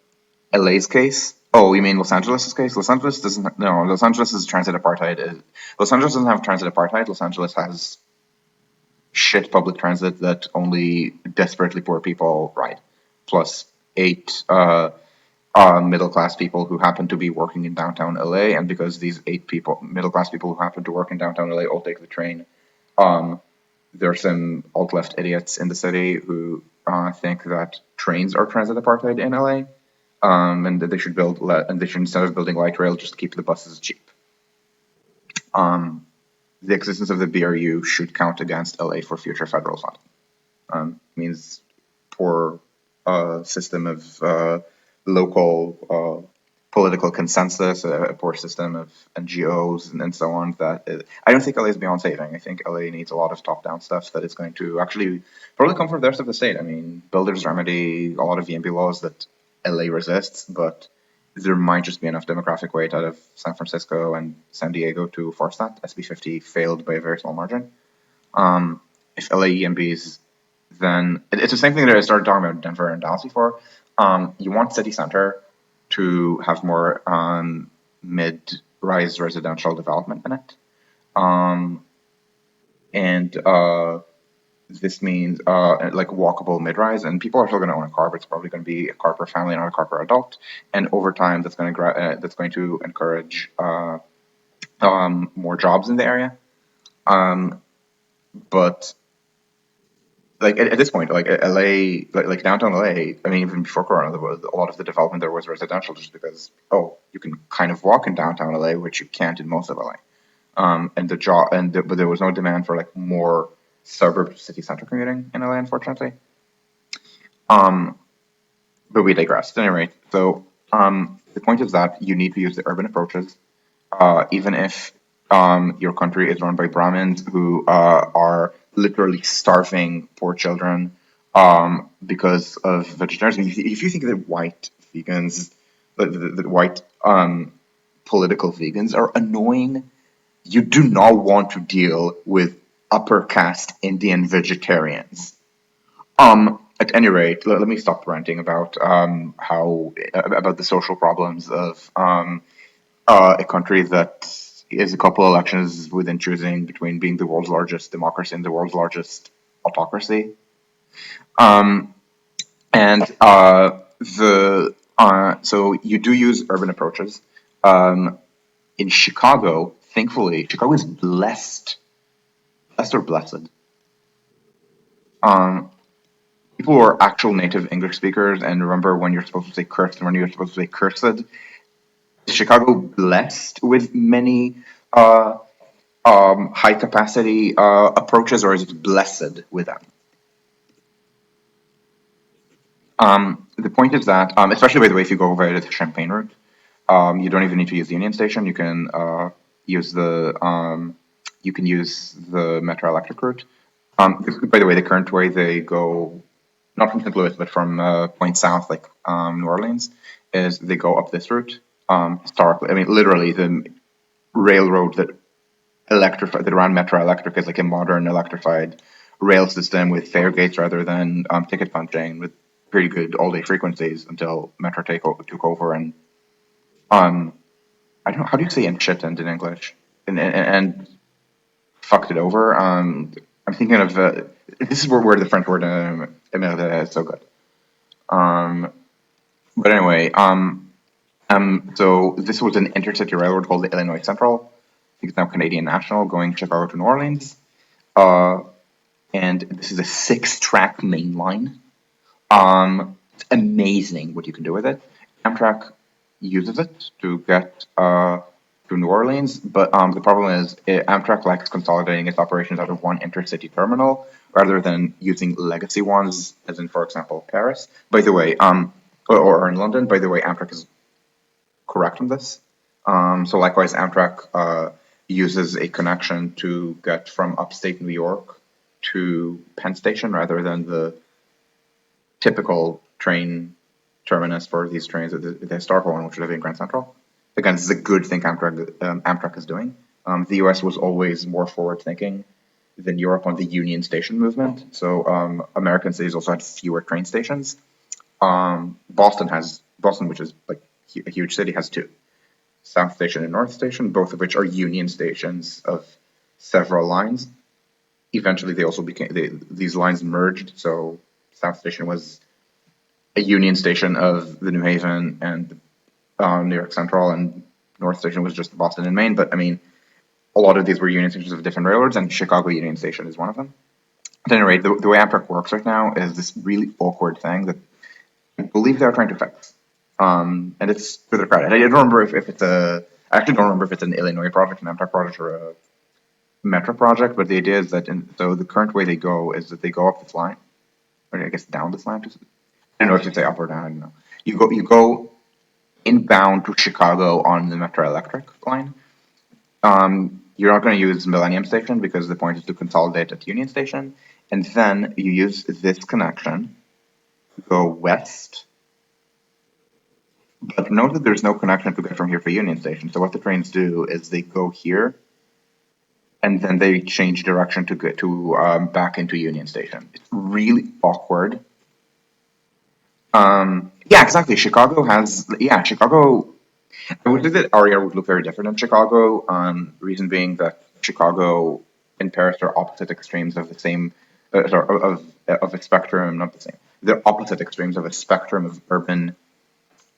LA's case? Oh, you mean Los Angeles' case? Los Angeles doesn't. No, Los Angeles is transit apartheid. Los Angeles doesn't have transit apartheid. Los Angeles has shit public transit that only desperately poor people ride, plus eight middle class people who happen to be working in downtown LA. And because these eight people, middle class people who happen to work in downtown LA, all take the train, there are some alt left idiots in the city who think that trains are transit apartheid in LA. And that they should and they should, instead of building light rail, just keep the buses cheap. The existence of the BRU should count against LA for future federal funding. Means poor system of local political consensus, a poor system of NGOs and so on. I don't think LA is beyond saving. I think LA needs a lot of top-down stuff that is going to actually probably come from the rest of the state. I mean, builders remedy, a lot of VMB laws that LA resists, but there might just be enough demographic weight out of San Francisco and San Diego to force that. SB50 failed by a very small margin. If LA EMBs, then it's the same thing that I started talking about Denver and Dallas before. You want city center to have more mid-rise residential development in it. And this means like walkable mid-rise, and people are still going to own a car, but it's probably going to be a car per family, not a car per adult. And over time, that's going to encourage more jobs in the area. But like at this point, like LA, like downtown LA, I mean, even before Corona, there was a lot of the development there was residential, just because you can kind of walk in downtown LA, which you can't in most of LA. But there was no demand for like more suburb city center commuting in LA, unfortunately. But we digress. At any rate, so the point is that you need to use the urban approaches, even if your country is run by Brahmins who are literally starving poor children because of vegetarianism. If you think that white vegans, that white political vegans are annoying, you do not want to deal with upper caste Indian vegetarians. At any rate, let me stop ranting about how about the social problems of a country that is a couple elections within choosing between being the world's largest democracy and the world's largest autocracy. And the So you do use urban approaches. In Chicago, thankfully, Chicago is blessed or blessed. People who are actual native English speakers and remember when you're supposed to say cursed and when you're supposed to say cursed. Chicago blessed with many high capacity approaches, or is it blessed with them? The point is that, especially by the way, if you go via the Champaign route, you don't even need to use the Union Station. You can use the Metro Electric route. By the way, the current way they go, not from St. Louis, but from Point South, like New Orleans, is they go up this route. Historically, I mean, literally, the railroad that ran Metro Electric is like a modern electrified rail system with fare gates rather than ticket punching, with pretty good all-day frequencies until Metro took over. And I don't know, how do you say enshittened in English? And fucked it over. I'm thinking of this is where the French word emerde is so good. But anyway, so this was an intercity railroad called the Illinois Central. I think it's now Canadian National, going Chicago to New Orleans. And this is a 6-track main line. It's amazing what you can do with it. Amtrak uses it to get to New Orleans, but the problem is Amtrak likes consolidating its operations out of one intercity terminal rather than using legacy ones, as in, for example, Paris. By the way, or in London. By the way, Amtrak is correct on this. So likewise, Amtrak uses a connection to get from upstate New York to Penn Station rather than the typical train terminus for these trains, the historical one, which would have been Grand Central. Again, this is a good thing Amtrak is doing. The US was always more forward-thinking than Europe on the Union Station movement. So American cities also had fewer train stations. Boston has Boston, which is like a huge city, has two: South Station and North Station, both of which are union stations of several lines. Eventually, they also these lines merged. So South Station was a union station of the New Haven and New York Central, and North Station was just Boston and Maine. But I mean, a lot of these were union stations of different railroads, and Chicago Union Station is one of them. At any rate, the way Amtrak works right now is this really awkward thing that I believe they're trying to fix. And it's to their credit. I don't remember if it's a. I actually don't remember if it's an Illinois project, an Amtrak project, or a Metro project. But the idea is that, so the current way they go is that they go up this line, or I guess down this line. I don't know if you say up or down. I don't know. You go inbound to Chicago on the Metro Electric line. You're not going to use Millennium Station because the point is to consolidate at Union Station, and then you use this connection, go west. But note that there's no connection to get from here to Union Station. So what the trains do is they go here, and then they change direction to get to back into Union Station. It's really awkward. Yeah, exactly. Chicago. I would say that Aria would look very different in Chicago. Reason being that Chicago and Paris are opposite extremes of the same, sorry, of a spectrum, not the same. They're opposite extremes of a spectrum of urban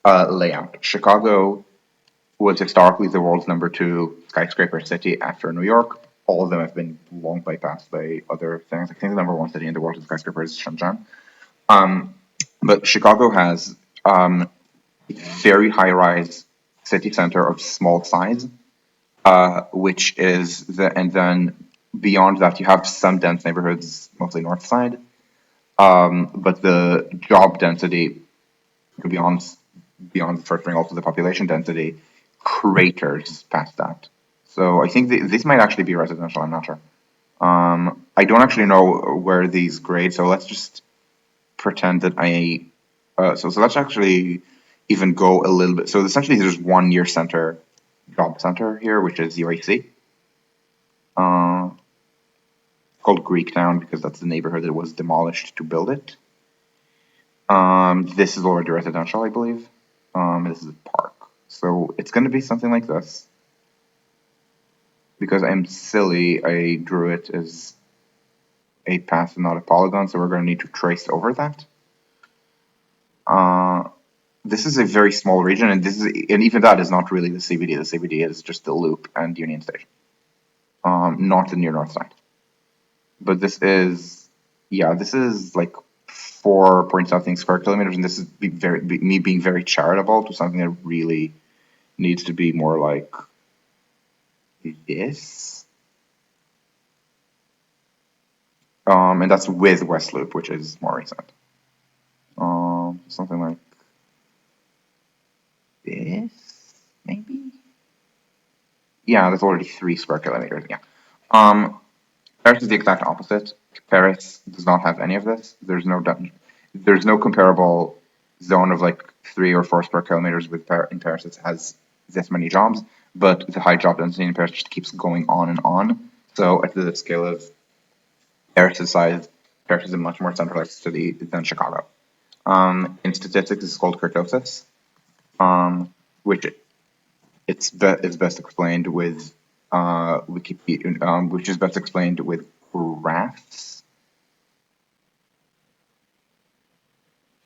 layout. Chicago was historically the world's number two skyscraper city after New York. All of them have been long bypassed by other things. I think the number one city in the world of skyscrapers is Shenzhen. But Chicago has a very high-rise city center of small size, which is and then beyond that you have some dense neighborhoods, mostly north side. But the job density beyond the first ring, also the population density craters past that. So I think this might actually be residential. I'm not sure. I don't actually know where these grade, so let's just pretend that I. So let's actually even go a little bit. So essentially, there's one near center job center here, which is UAC. Called Greektown because that's the neighborhood that was demolished to build it. This is already residential, I believe. This is a park. So it's going to be something like this. Because I'm silly, I drew it as a path and not a polygon, so we're going to need to trace over that. This is a very small region, and even that is not really the CBD. The CBD is just the loop and Union Station, not the near north side. But this is like 4 point something square kilometers, and this is me being very charitable to something that really needs to be more like this. And that's with West Loop, which is more recent. Something like this, maybe? Yeah, that's already 3 square kilometers, yeah. Paris is the exact opposite. Paris does not have any of this. There's no comparable zone of like 3 or 4 square kilometers in Paris that has this many jobs, but the high job density in Paris just keeps going on and on. So at the scale of Paris' size, Paris is a much more centralized city than Chicago. In statistics, it's called kurtosis, which is best explained with Wikipedia, which is best explained with graphs.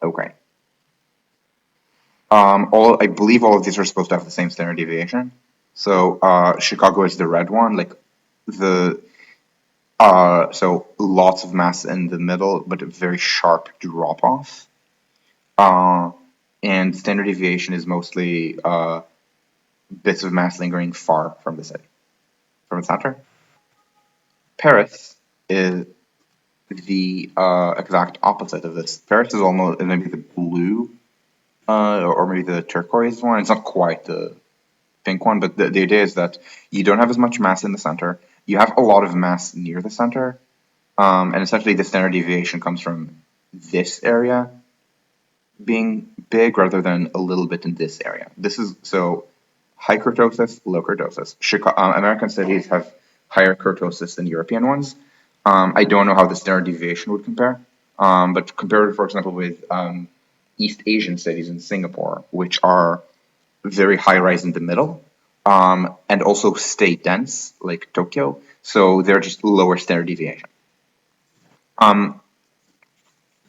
Okay. I believe all of these are supposed to have the same standard deviation. So Chicago is the red one, like so lots of mass in the middle, but a very sharp drop off. And standard deviation is mostly bits of mass lingering far from the city, from the center. Paris is the exact opposite of this. Paris is almost maybe the blue or maybe the turquoise one. It's not quite the pink one, but the idea is that you don't have as much mass in the center. You have a lot of mass near the center, and essentially the standard deviation comes from this area being big rather than a little bit in this area. This is so high kurtosis, low kurtosis. American cities have higher kurtosis than European ones. I don't know how the standard deviation would compare, but compared, for example, with East Asian cities in Singapore, which are very high rise in the middle, and also stay dense, like Tokyo. So they're just lower standard deviation. Um,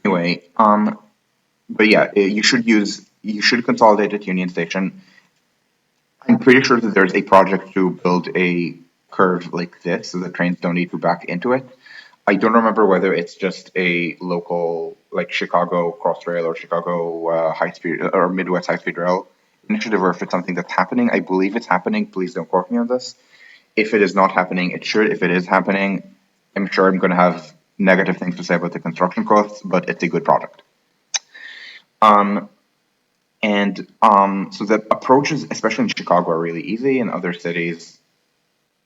anyway, but yeah, you should consolidate at Union Station. I'm pretty sure that there's a project to build a curve like this, so the trains don't need to back into it. I don't remember whether it's just a local, like Chicago Crossrail or Chicago High Speed or Midwest High Speed Rail initiative, or if it's something that's happening. I believe it's happening. Please don't quote me on this. If it is not happening, it should. If it is happening, I'm sure I'm going to have negative things to say about the construction costs, but it's a good project. Um, so the approaches, especially in Chicago, are really easy. In other cities,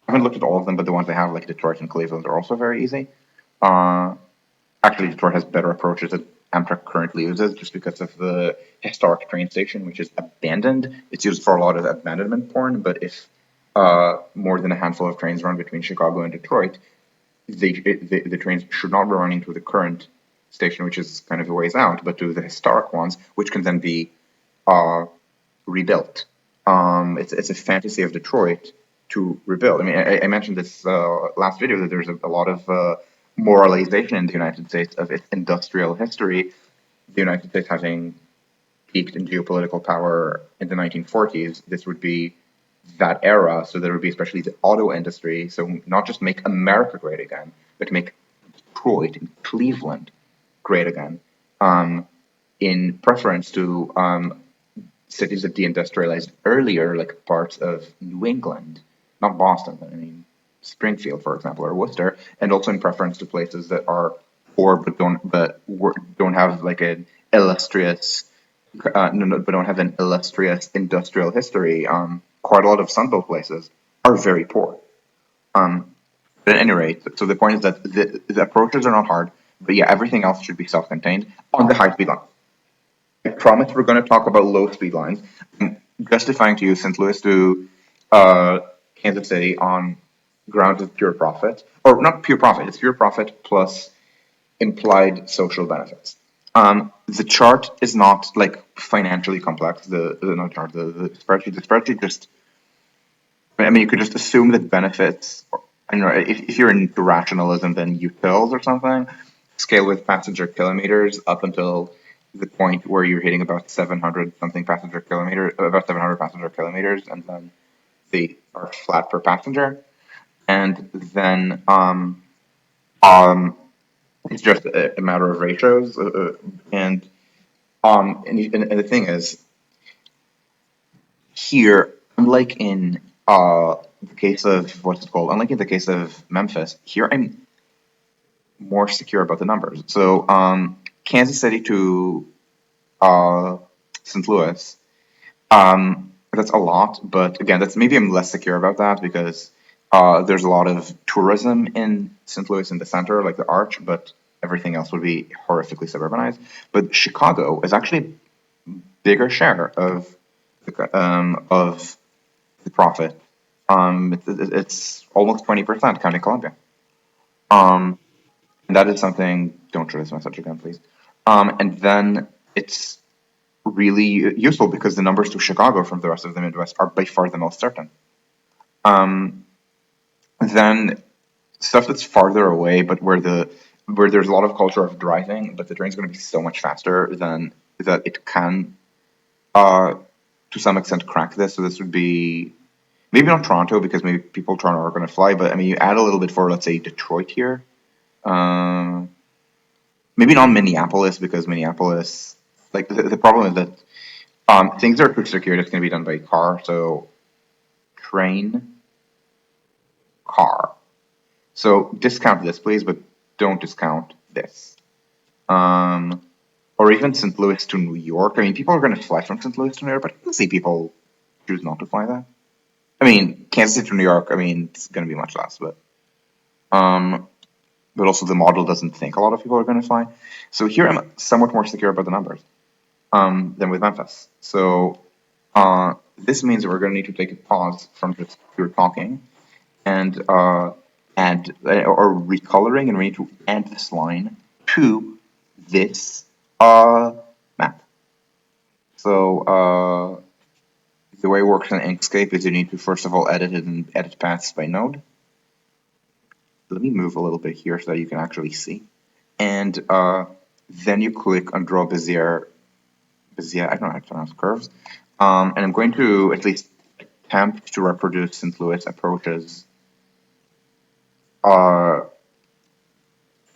I haven't looked at all of them, but the ones I have, like Detroit and Cleveland, are also very easy. Uh, Actually, Detroit has better approaches that Amtrak currently uses just because of the historic train station, which is abandoned. It's used for a lot of abandonment porn, but if more than a handful of trains run between Chicago and Detroit, the trains should not be running to the current station, which is kind of a ways out, but to the historic ones, which can then be uh, rebuilt. It's a fantasy of Detroit to rebuild. I mean, I mentioned this last video that there's a lot of moralization in the United States of its industrial history. The United States having peaked in geopolitical power in the 1940s, this would be that era. So there would be especially the auto industry. So not just make America great again, but make Detroit and Cleveland great again. In preference to cities that deindustrialized earlier, like parts of New England, not Boston, but I mean Springfield, for example, or Worcester, and also in preference to places that are poor but don't have like an illustrious no, but don't have an illustrious industrial history. Quite a lot of Sunbelt places are very poor. But at any rate, so the point is that the approaches are not hard, but yeah, everything else should be self-contained on the high-speed line. I promise we're going to talk about low speed lines. I'm justifying to you St. Louis to uh, Kansas City on grounds of pure profit, or not pure profit. It's pure profit plus implied social benefits. The chart is not like financially complex. The not chart, the spreadsheet just. I mean, you could just assume that benefits. I don't know if you're into rationalism, then utils or something. Scale with passenger kilometers up until the point where you're hitting about 700 something passenger kilometers, about 700 passenger kilometers, and then they are flat per passenger. And then it's just a matter of ratios. And the thing is, here, unlike in the case of what's it called, unlike in the case of Memphis, here I'm more secure about the numbers. So Kansas City to uh, St. Louis, that's a lot, but again, that's maybe I'm less secure about that because there's a lot of tourism in St. Louis in the center, like the Arch, but everything else would be horrifically suburbanized. But Chicago is actually a bigger share of the profit. It's almost 20% counting Columbia. Um, and that is something. Don't show this message again, please. And then it's really useful because the numbers to Chicago from the rest of the Midwest are by far the most certain. Um, then stuff that's farther away, but where there's a lot of culture of driving, but the train's going to be so much faster than that it can, uh, to some extent, crack this. So this would be maybe not Toronto because maybe people in Toronto are going to fly, but I mean, you add a little bit for let's say Detroit here. Um, Maybe not Minneapolis because Minneapolis, like the problem is that things are too secure. It's going to be done by car. So train, car. So discount this, please, but don't discount this. Um, or even St. Louis to New York. I mean, people are going to fly from St. Louis to New York, but I can see people choose not to fly that. I mean, Kansas City to New York. I mean, it's going to be much less, um, but also the model doesn't think a lot of people are going to fly. So here I'm somewhat more secure about the numbers than with Memphis. So this means we're going to need to take a pause from just pure talking and add or recoloring, and we need to add this line to this map. So the way it works in Inkscape is you need to first of all edit it and edit paths by node. Let me move a little bit here so that you can actually see. And then you click on draw Bezier, I don't know how to pronounce curves. And I'm going to at least attempt to reproduce St. Louis approaches. So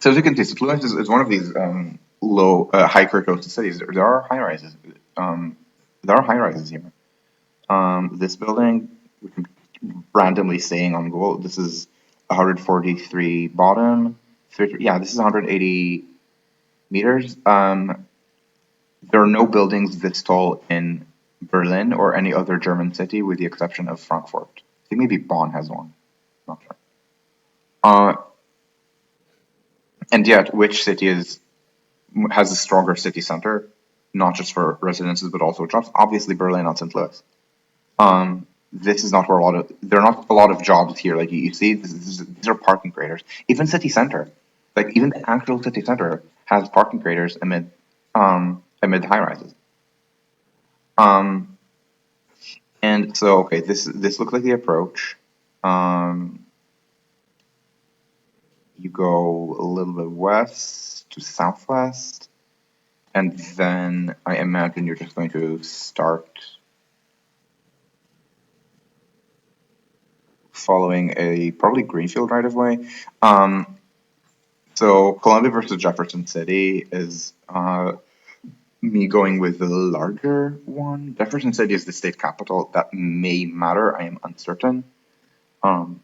as you can see, St. Louis is one of these high coastal cities. There are high rises. There are high rises here. This building, which I'm randomly saying on Google, this is 143 bottom. Yeah, this is 180 meters. There are no buildings this tall in Berlin or any other German city, with the exception of Frankfurt. I think maybe Bonn has one. Not sure. Uh, and yet, which city has a stronger city center, not just for residences but also jobs? Obviously, Berlin, not St. Louis. This is not where there are not a lot of jobs here. Like you see, these are parking craters. Even city center, like even the actual city center has parking craters amid high rises. Um, and so okay, this looks like the approach. Um, you go a little bit west to southwest, and then I imagine you're just going to start following a probably greenfield right of way. So Columbia versus Jefferson City is me going with the larger one. Jefferson City is the state capital. That may matter. I am uncertain. Um,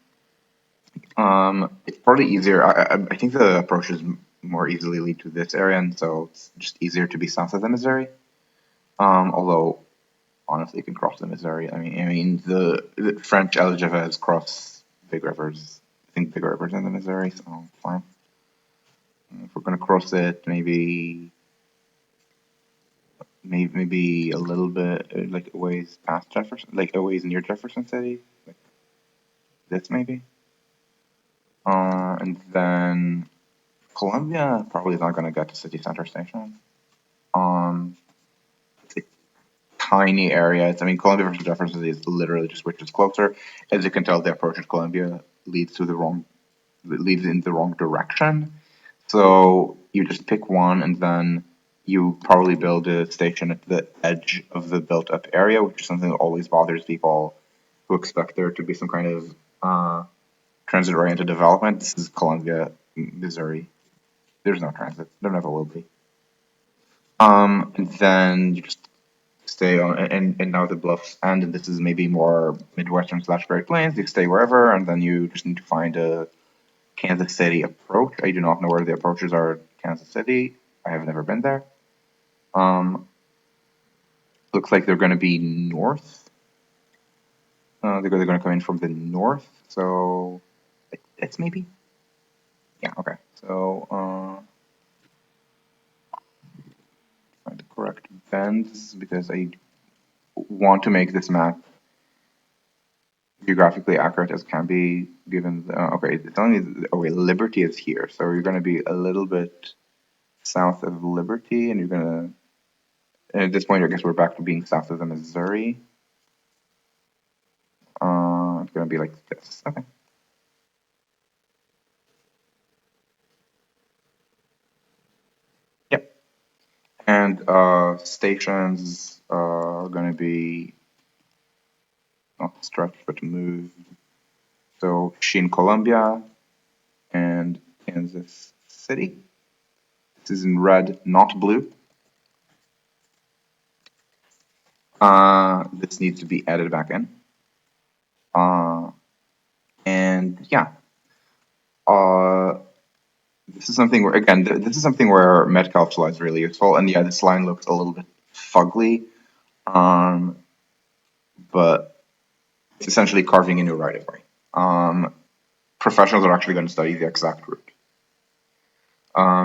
it's probably easier. I think the approaches more easily lead to this area, and so it's just easier to be south of the Missouri. Although honestly, you can cross the Missouri. I mean, the French Algeves cross big rivers. I think bigger rivers in the Missouri, so fine. If we're gonna cross it, maybe a little bit like a ways past Jefferson, like a ways near Jefferson City, like this maybe. And then Columbia probably is not gonna get to City Center Station. It's a tiny area. Columbia versus Jefferson City is literally just which is closer. As you can tell, the approach to Columbia leads in the wrong direction. So you just pick one, and then you probably build a station at the edge of the built-up area, which is something that always bothers people who expect there to be some kind of transit-oriented development. This is Columbia, Missouri. There's no transit. There never will be. And then you just stay on, and now the bluffs end, and this is maybe more Midwestern / Great Plains. You stay wherever, and then you just need to find a Kansas City approach. I do not know where the approaches are in Kansas City. I have never been there. Looks like they're going to be north. They're going to come in from the north. So it's maybe. Yeah. Okay. So find the correct bends because I want to make this map geographically accurate as can be given. Okay, it's telling me. Okay, Liberty is here, so you're going to be a little bit south of Liberty, and you're going to. And at this point, I guess we're back to being south of the Missouri. It's going to be like this. Okay. Yep. And stations are going to be not stretched but moved. So Shin Columbia and Kansas City. This is in red, not blue. This needs to be added back in. And yeah, this is something where, again, this is something where Metcalfe's is really useful. And yeah, this line looks a little bit fugly, but it's essentially carving a new right of way. Professionals are actually going to study the exact route.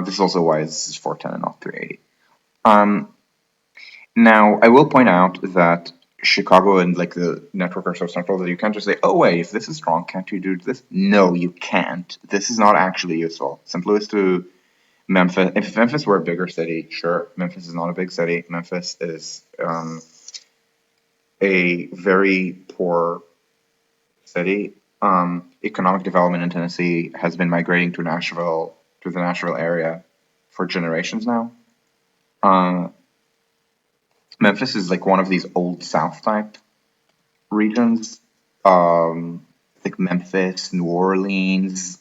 This is also why this is 410 and not 380. Now, I will point out that Chicago and like the network are so central that you can't just say, oh wait, if this is strong, can't you do this? No, you can't. This is not actually useful. St. Louis to Memphis, if Memphis were a bigger city, sure. Memphis is not a big city. Memphis is a very poor city. Economic development in Tennessee has been migrating to the Nashville area for generations now. Uh, Memphis is like one of these old South type regions, like Memphis, New Orleans.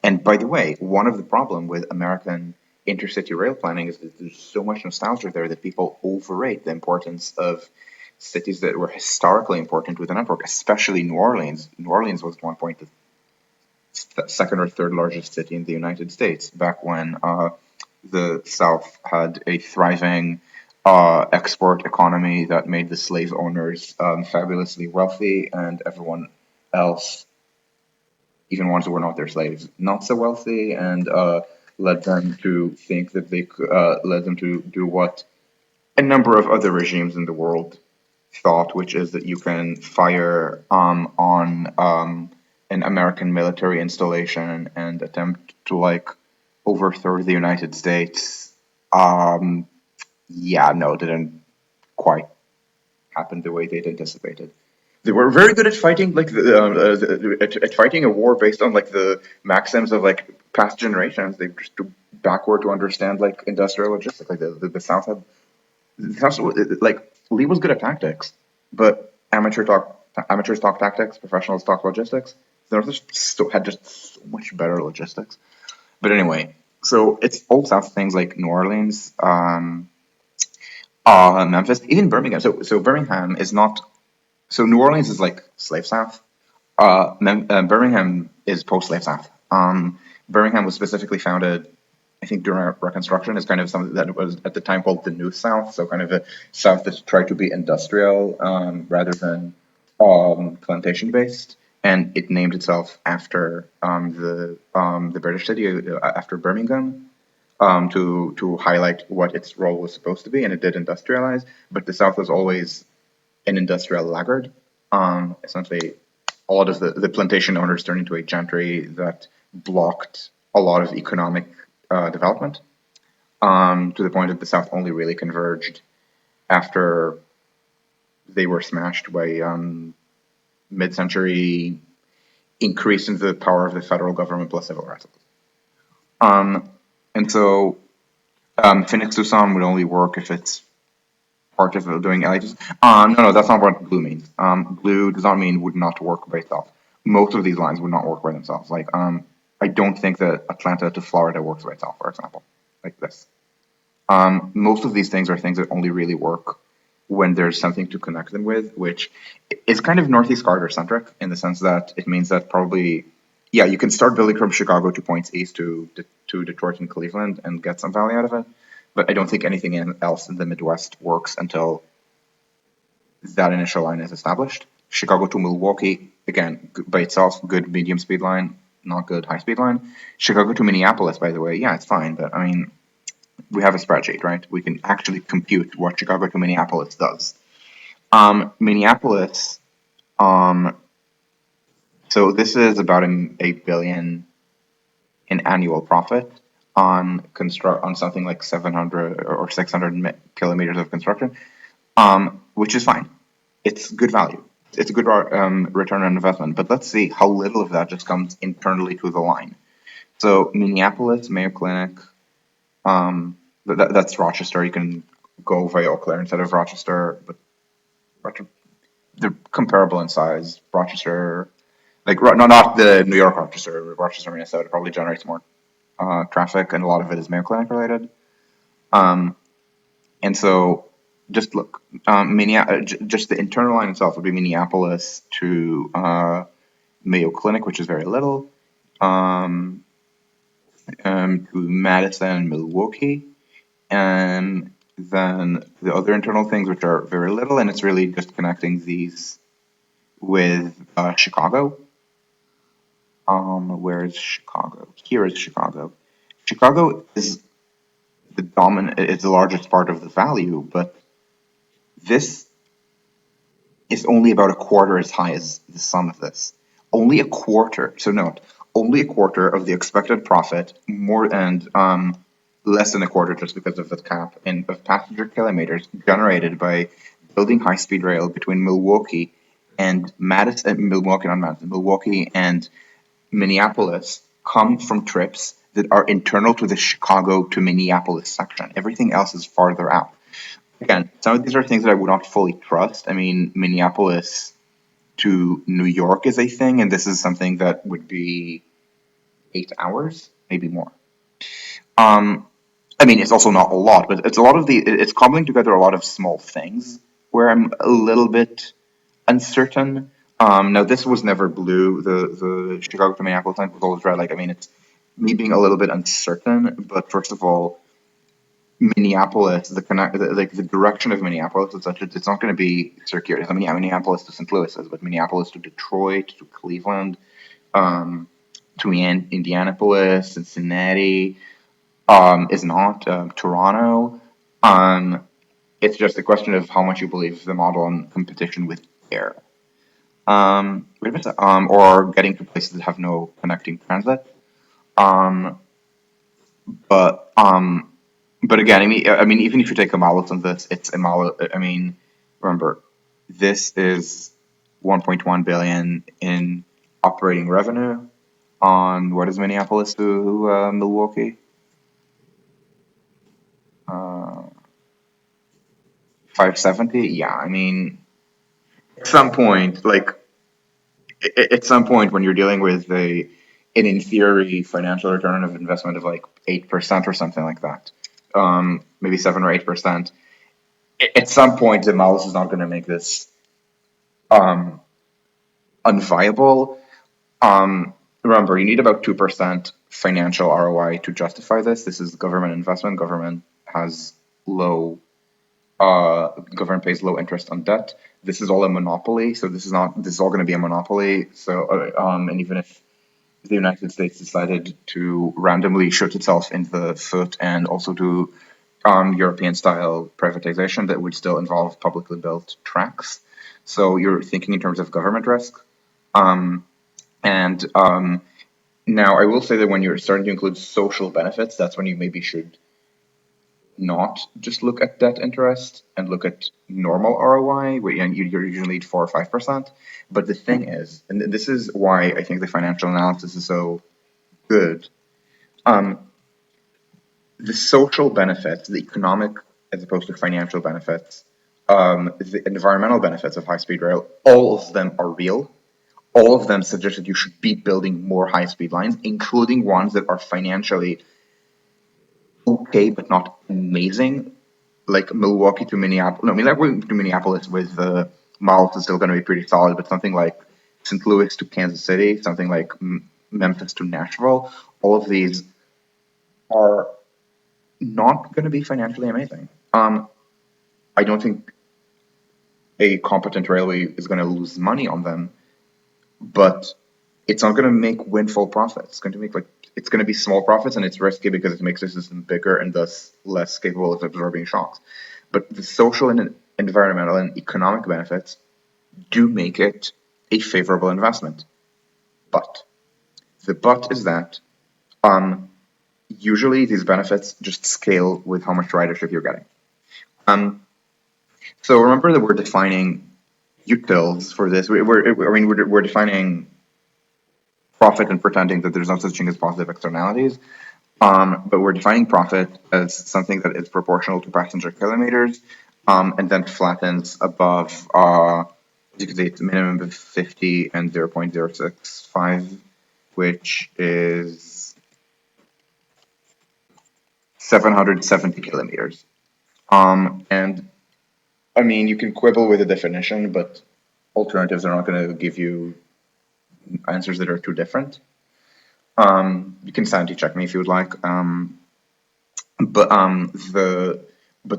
And by the way, one of the problem with American intercity rail planning is that there's so much nostalgia there that people overrate the importance of cities that were historically important with the network, especially New Orleans. New Orleans was at one point the second or third largest city in the United States back when the South had a thriving export economy that made the slave owners fabulously wealthy, and everyone else, even ones who were not their slaves, not so wealthy, and led them to think that led them to do what a number of other regimes in the world thought, which is that you can fire on an American military installation and attempt to like overthrow the United States. Um, yeah, no, it didn't quite happen the way they'd anticipated. They were very good at fighting, like at fighting a war based on like the maxims of like past generations. They just do backward to understand like industrial logistics. Like the South had that's like Lee was good at tactics, but amateurs talk tactics, professionals talk logistics. The North still had just so much better logistics. But anyway, so it's old South things like New Orleans, Memphis, even Birmingham. So Birmingham is not. So New Orleans is like slave South. Birmingham is post-slave South. Birmingham was specifically founded, I think, during Reconstruction as kind of something that was at the time called the New South, so kind of a South that tried to be industrial rather than plantation based, and it named itself after the British city after Birmingham to highlight what its role was supposed to be, and it did industrialize, but the South was always an industrial laggard. Essentially, a lot of the plantation owners turned into a gentry that blocked a lot of economic development to the point that the South only really converged after they were smashed by mid-century increase in the power of the federal government plus civil rights. Um, and so Phoenix Tucson would only work if it's part of doing LHS. No, that's not what blue means. Blue does not mean would not work by itself. Most of these lines would not work by themselves. Like, I don't think that Atlanta to Florida works by itself, for example, like this. Most of these things are things that only really work when there's something to connect them with, which is kind of Northeast corridor centric in the sense that it means that probably, yeah, you can start building from Chicago to points east to Detroit and Cleveland and get some value out of it. But I don't think anything else in the Midwest works until that initial line is established. Chicago to Milwaukee, again, by itself, good medium speed line, not good high speed line. Chicago to Minneapolis, by the way, yeah, it's fine, but I mean, we have a spreadsheet, right? We can actually compute what Chicago to Minneapolis does. Minneapolis, um, so this is about a billion in annual profit on something like 700 or 600 kilometers of construction, which is fine. It's good value. It's a good return on investment. But let's see how little of that just comes internally to the line. So Minneapolis, Mayo Clinic, that's Rochester. You can go via Eau Claire instead of Rochester, but they're comparable in size. Rochester, like not the New York Rochester, Rochester, Minnesota probably generates more traffic, and a lot of it is Mayo Clinic related. Um, and so just look, just the internal line itself would be Minneapolis to Mayo Clinic, which is very little, um, to Madison, Milwaukee, and then the other internal things, which are very little, and it's really just connecting these with Chicago. Where is Chicago? Here is Chicago. Chicago is the dominant, it's the largest part of the value, but this is only about a quarter as high as the sum of this. Only a quarter. So note, only a quarter of the expected profit. More and less than a quarter just because of the cap of passenger kilometers generated by building high-speed rail between Milwaukee and Madison, Milwaukee, not Madison, Milwaukee and Minneapolis come from trips that are internal to the Chicago to Minneapolis section. Everything else is farther out. Again, some of these are things that I would not fully trust. I mean, Minneapolis to New York is a thing, and this is something that would be 8 hours, maybe more. Um, I mean, it's also not a lot, but it's a lot of it's cobbling together a lot of small things where I'm a little bit uncertain. Now this was never blue. The Chicago to Minneapolis line was always red. Like, I mean, it's me being a little bit uncertain. But first of all, Minneapolis, like the direction of Minneapolis is such it's not going to be circular. I mean, yeah, Minneapolis to St. Louis is, but Minneapolis to Detroit to Cleveland, um, to Indianapolis, Cincinnati, is not Toronto. Um, it's just a question of how much you believe the model in competition with air. Wait a minute, or getting to places that have no connecting transit. Um, but um, but again, I mean, even if you take a mallet on this, it's a mallet. I mean, remember, this is 1.1 billion in operating revenue on what is Minneapolis to Milwaukee? Uh, 570. Yeah, I mean, at some point, like at some point when you're dealing with an in theory financial return of investment of like 8% or something like that, maybe 7 or 8%. At some point, the mouse is not going to make this um, unviable. Remember, you need about 2% financial ROI to justify this. This is government investment. Has low government pays low interest on debt. This is all a monopoly, so this is all going to be a monopoly. So and even if the United States decided to randomly shoot itself in the foot and also do European style privatization, that would still involve publicly built tracks. So you're thinking in terms of government risk. And Now I will say that when you're starting to include social benefits, that's when you maybe should not just look at debt interest and look at normal ROI, where you usually need 4 or 5%. But the thing is, and this is why I think the financial analysis is so good, um, the social benefits, the economic as opposed to financial benefits, the environmental benefits of high speed rail, all of them are real. All of them suggest that you should be building more high speed lines, including ones that are financially okay but not amazing, like Milwaukee to Minneapolis. No, Milwaukee to Minneapolis with the miles is still going to be pretty solid, but something like St. Louis to Kansas City, something like Memphis to Nashville, all of these are not going to be financially amazing. I don't think a competent railway is going to lose money on them, but it's not going to make windfall profits. It's going to make it's going to be small profits, and it's risky because it makes the system bigger and thus less capable of absorbing shocks. But the social and environmental and economic benefits do make it a favorable investment. But the but is that usually these benefits just scale with how much ridership you're getting. Um, so remember that we're defining utils for this. We're defining profit and pretending that there's no such thing as positive externalities. But we're defining profit as something that is proportional to passenger kilometers, and then flattens above, you could say it's a minimum of 50 and 0.065, which is 770 kilometers. And I mean, you can quibble with the definition, but alternatives are not going to give you answers that are too different. You can sanity check me if you would like. But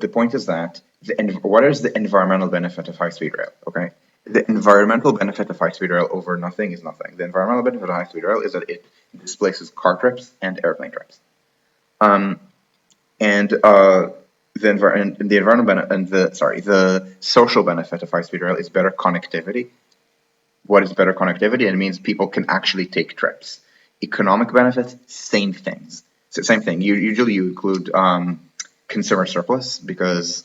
the point is that what is the environmental benefit of high speed rail? Okay, the environmental benefit of high speed rail over nothing is nothing. The environmental benefit of high speed rail is that it displaces car trips and airplane trips. Um, and the environmental benefit and the social benefit of high speed rail is better connectivity. What is better connectivity? It means people can actually take trips. Economic benefits, same things. same thing. Usually you include consumer surplus because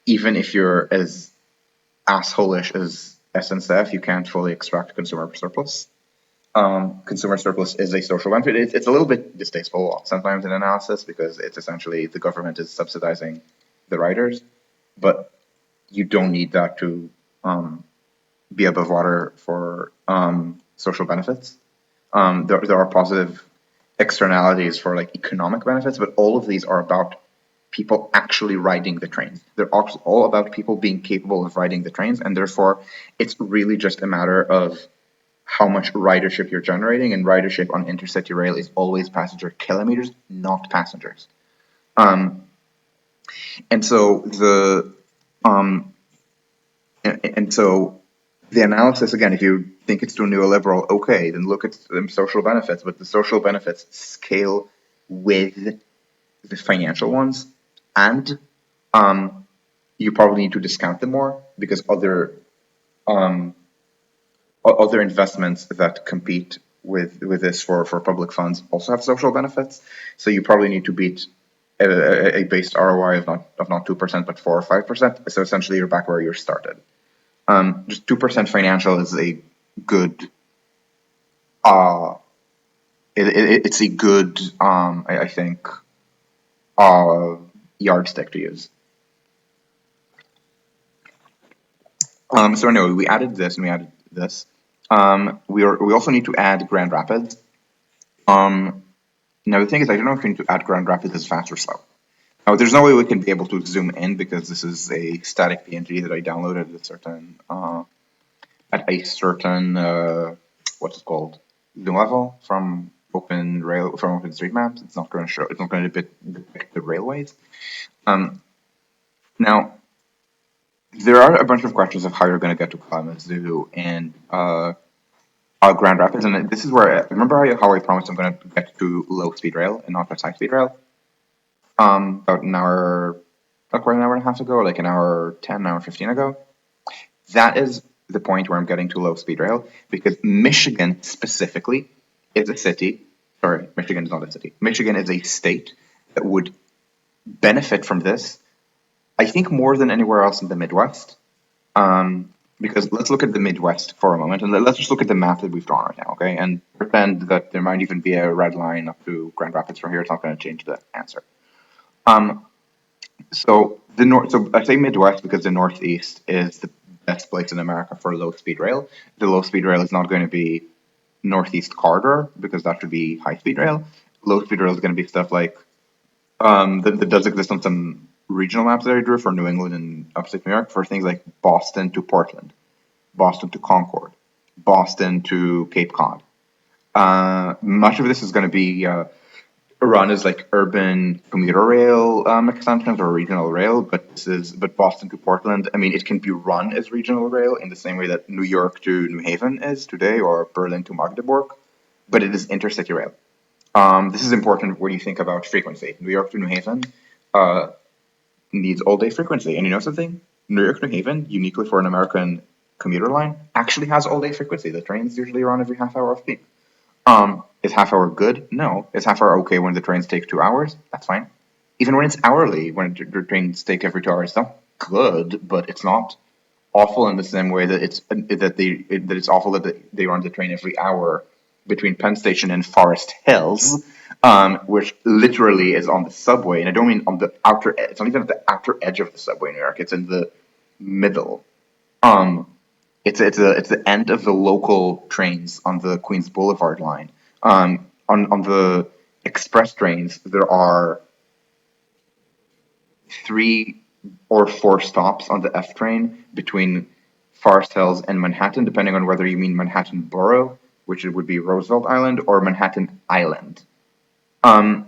even if you're as asshole-ish as SNCF, you can't fully extract consumer surplus. Consumer surplus is a social benefit. It's a little bit distasteful sometimes in analysis because it's essentially the government is subsidizing the riders, but you don't need that to be above water for social benefits. There are positive externalities for like economic benefits, but all of these are about people actually riding the trains. They're all about people being capable of riding the trains, and therefore it's really just a matter of how much ridership you're generating, and ridership on intercity rail is always passenger kilometers, not passengers. And so um, the analysis again, if you think it's too neoliberal, okay, then look at the social benefits, but the social benefits scale with the financial ones, and you probably need to discount them more because other investments that compete with this for public funds also have social benefits. So you probably need to beat a based ROI of not 2% but 4 or 5%. So essentially you're back where you started. Just 2% financial is a good it's a good I think yardstick to use. So anyway, we added this and we added this. We also need to add Grand Rapids. Now the thing is, I don't know if we need to add Grand Rapids as fast or slow. Now there's no way we can be able to zoom in because this is a static PNG that I downloaded at a certain what's it called, zoom level from OpenStreetMaps. It's not going to show. It's not going to depict the railways. Now there are a bunch of questions of how you're going to get to Kalamazoo and Grand Rapids, and this is where remember how I promised I'm going to get to low speed rail and not just high speed rail. About an hour, like an hour and a half ago, like an hour 10, an hour 15 ago. That is the point where I'm getting to low speed rail because Michigan specifically is a city. Sorry, Michigan is not a city. Michigan is a state that would benefit from this, I think, more than anywhere else in the Midwest. Because let's look at the Midwest for a moment, and let's just look at the map that we've drawn right now, okay? And pretend that there might even be a red line up to Grand Rapids from here. It's not going to change the answer. So I say Midwest because the Northeast is the best place in America for low speed rail. The low speed rail is not going to be Northeast Corridor because that should be high speed rail. Low speed rail is going to be stuff like that does exist on some regional maps that I drew for New England and upstate New York for things like Boston to Portland, Boston to Concord, Boston to Cape Cod. Much of this is going to be run as like urban commuter rail extensions or regional rail, but Boston to Portland, I mean, it can be run as regional rail in the same way that New York to New Haven is today, or Berlin to Magdeburg, but it is intercity rail. This is important when you think about frequency. New York to New Haven needs all-day frequency, and you know something? New York to New Haven, uniquely for an American commuter line, actually has all-day frequency. The trains usually run every half hour of peak. Is half hour good? No. Is half hour okay when the trains take 2 hours? That's fine. Even when it's hourly, when the trains take every 2 hours, it's not good, but it's not awful in the same way that it's awful that they run the train every hour between Penn Station and Forest Hills, which literally is on the subway, and I don't mean on the outer. It's not even at the outer edge of the subway in New York. It's in the middle. It's the end of the local trains on the Queens Boulevard line. On the express trains, there are 3 or 4 stops on the F train between Forest Hills and Manhattan, depending on whether you mean Manhattan Borough, which would be Roosevelt Island, or Manhattan Island. And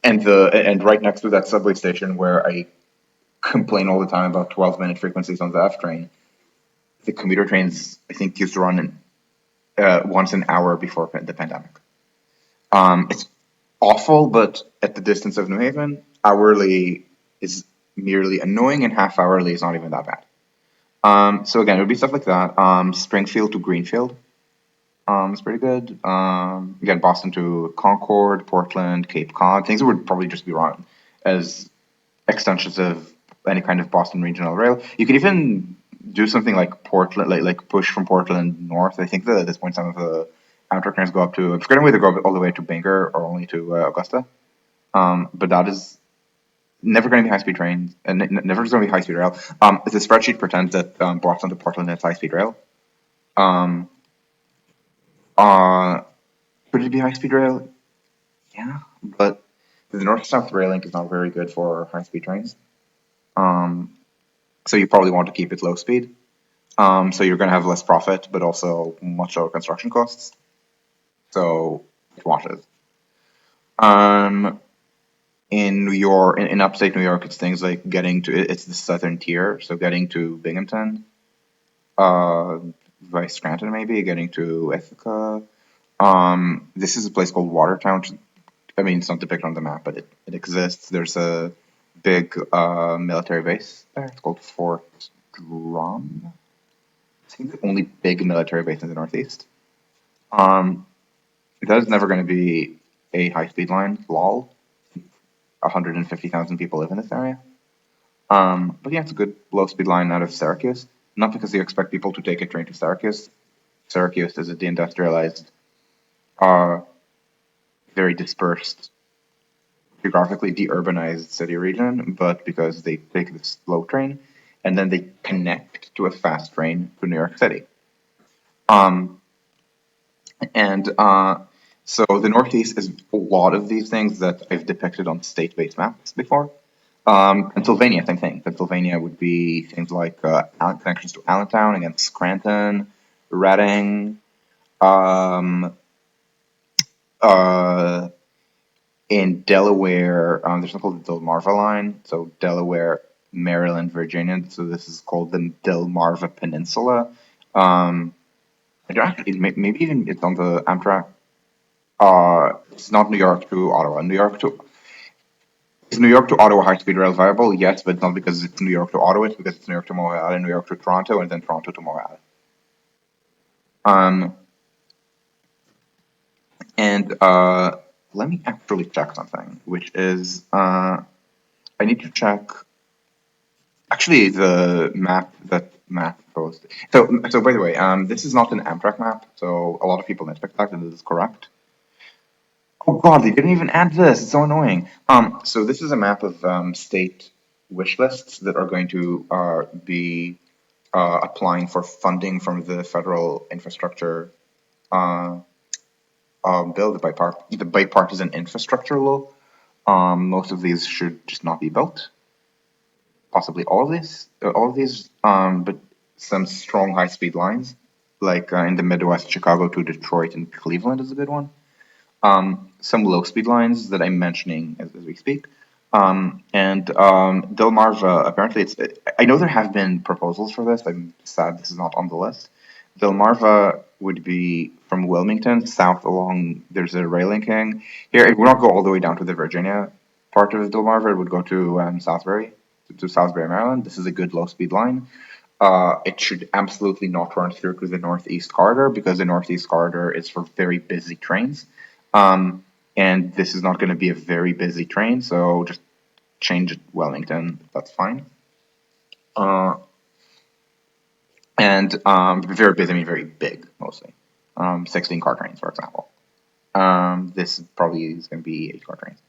right next to that subway station where I complain all the time about 12-minute frequencies on the F train, the commuter trains, I think, used to run once an hour before the pandemic. It's awful, but at the distance of New Haven, hourly is merely annoying, and half hourly is not even that bad. So again, it would be stuff like that. Springfield to Greenfield. It's pretty good. Again, Boston to Concord, Portland, Cape Cod, things that would probably just be run as extensions of any kind of Boston regional rail. You could even do something like Portland, like push from Portland north. I think that at this point some of the Amtrak trains go up to, I'm forgetting whether they go all the way to Bangor or only to Augusta. But that is never going to be high speed trains, and never is going to be high speed rail. The spreadsheet pretends that Boston to Portland is high speed rail. Um, uh, could it be high speed rail? Yeah, but the north south rail link is not very good for high speed trains. Um, so you probably want to keep it low speed. So you're going to have less profit, but also much lower construction costs. So it washes. Um, in New York, in upstate New York, it's things like getting to, it's the southern tier. So getting to Binghamton, uh, by Scranton maybe, getting to Ithaca. This is a place called Watertown. I mean, it's not depicted on the map, but it exists. There's a big military base there. It's called Fort Drum. I think the only big military base in the Northeast. Um, that is never going to be a high speed line. Lol. 150,000 people live in this area. But yeah, it's a good low speed line out of Syracuse. Not because you expect people to take a train to Syracuse. Syracuse is a deindustrialized, uh, very dispersed, geographically deurbanized city region, but because they take the slow train and then they connect to a fast train to New York City. Um, and so the Northeast is a lot of these things that I've depicted on state-based maps before. Pennsylvania, same thing. Pennsylvania would be things like connections to Allentown against Scranton, Reading. Um, uh, in Delaware, there's something called the Delmarva line. So Delaware, Maryland, Virginia. So this is called the Delmarva Peninsula. Um, I don't actually, maybe even it's on the Amtrak. It's not New York to Ottawa. New York to Ottawa high speed rail viable? Yes, but not because it's New York to Ottawa. It's because it's New York to Montreal and New York to Toronto, and then Toronto to Montreal. Um, and let me actually check something, which is I need to check. Actually, the map that Matt posted. So by the way, this is not an Amtrak map, so a lot of people nitpick that, and this is correct. Oh God, they didn't even add this. It's so annoying. So this is a map of state wish lists that are going to be applying for funding from the federal infrastructure uh, bill, the bipartisan infrastructure law. Most of these should just not be built. Possibly all of these, but some strong high-speed lines, like in the Midwest, Chicago to Detroit and Cleveland is a good one. Some low-speed lines that I'm mentioning as we speak. And Delmarva, apparently I know there have been proposals for this. I'm sad this is not on the list. Delmarva would be from Wilmington south along, there's a rail linking. Here, it would not go all the way down to the Virginia part of Delmarva. It would go to Southbury, to Salisbury, Maryland. This is a good low-speed line. It should absolutely not run through to the Northeast Corridor because the Northeast Corridor is for very busy trains. And this is not going to be a very busy train, so just change it Wellington. That's fine. Uh, and very busy, I mean very big, mostly. 16 car trains, for example. This probably is going to be 8 car trains.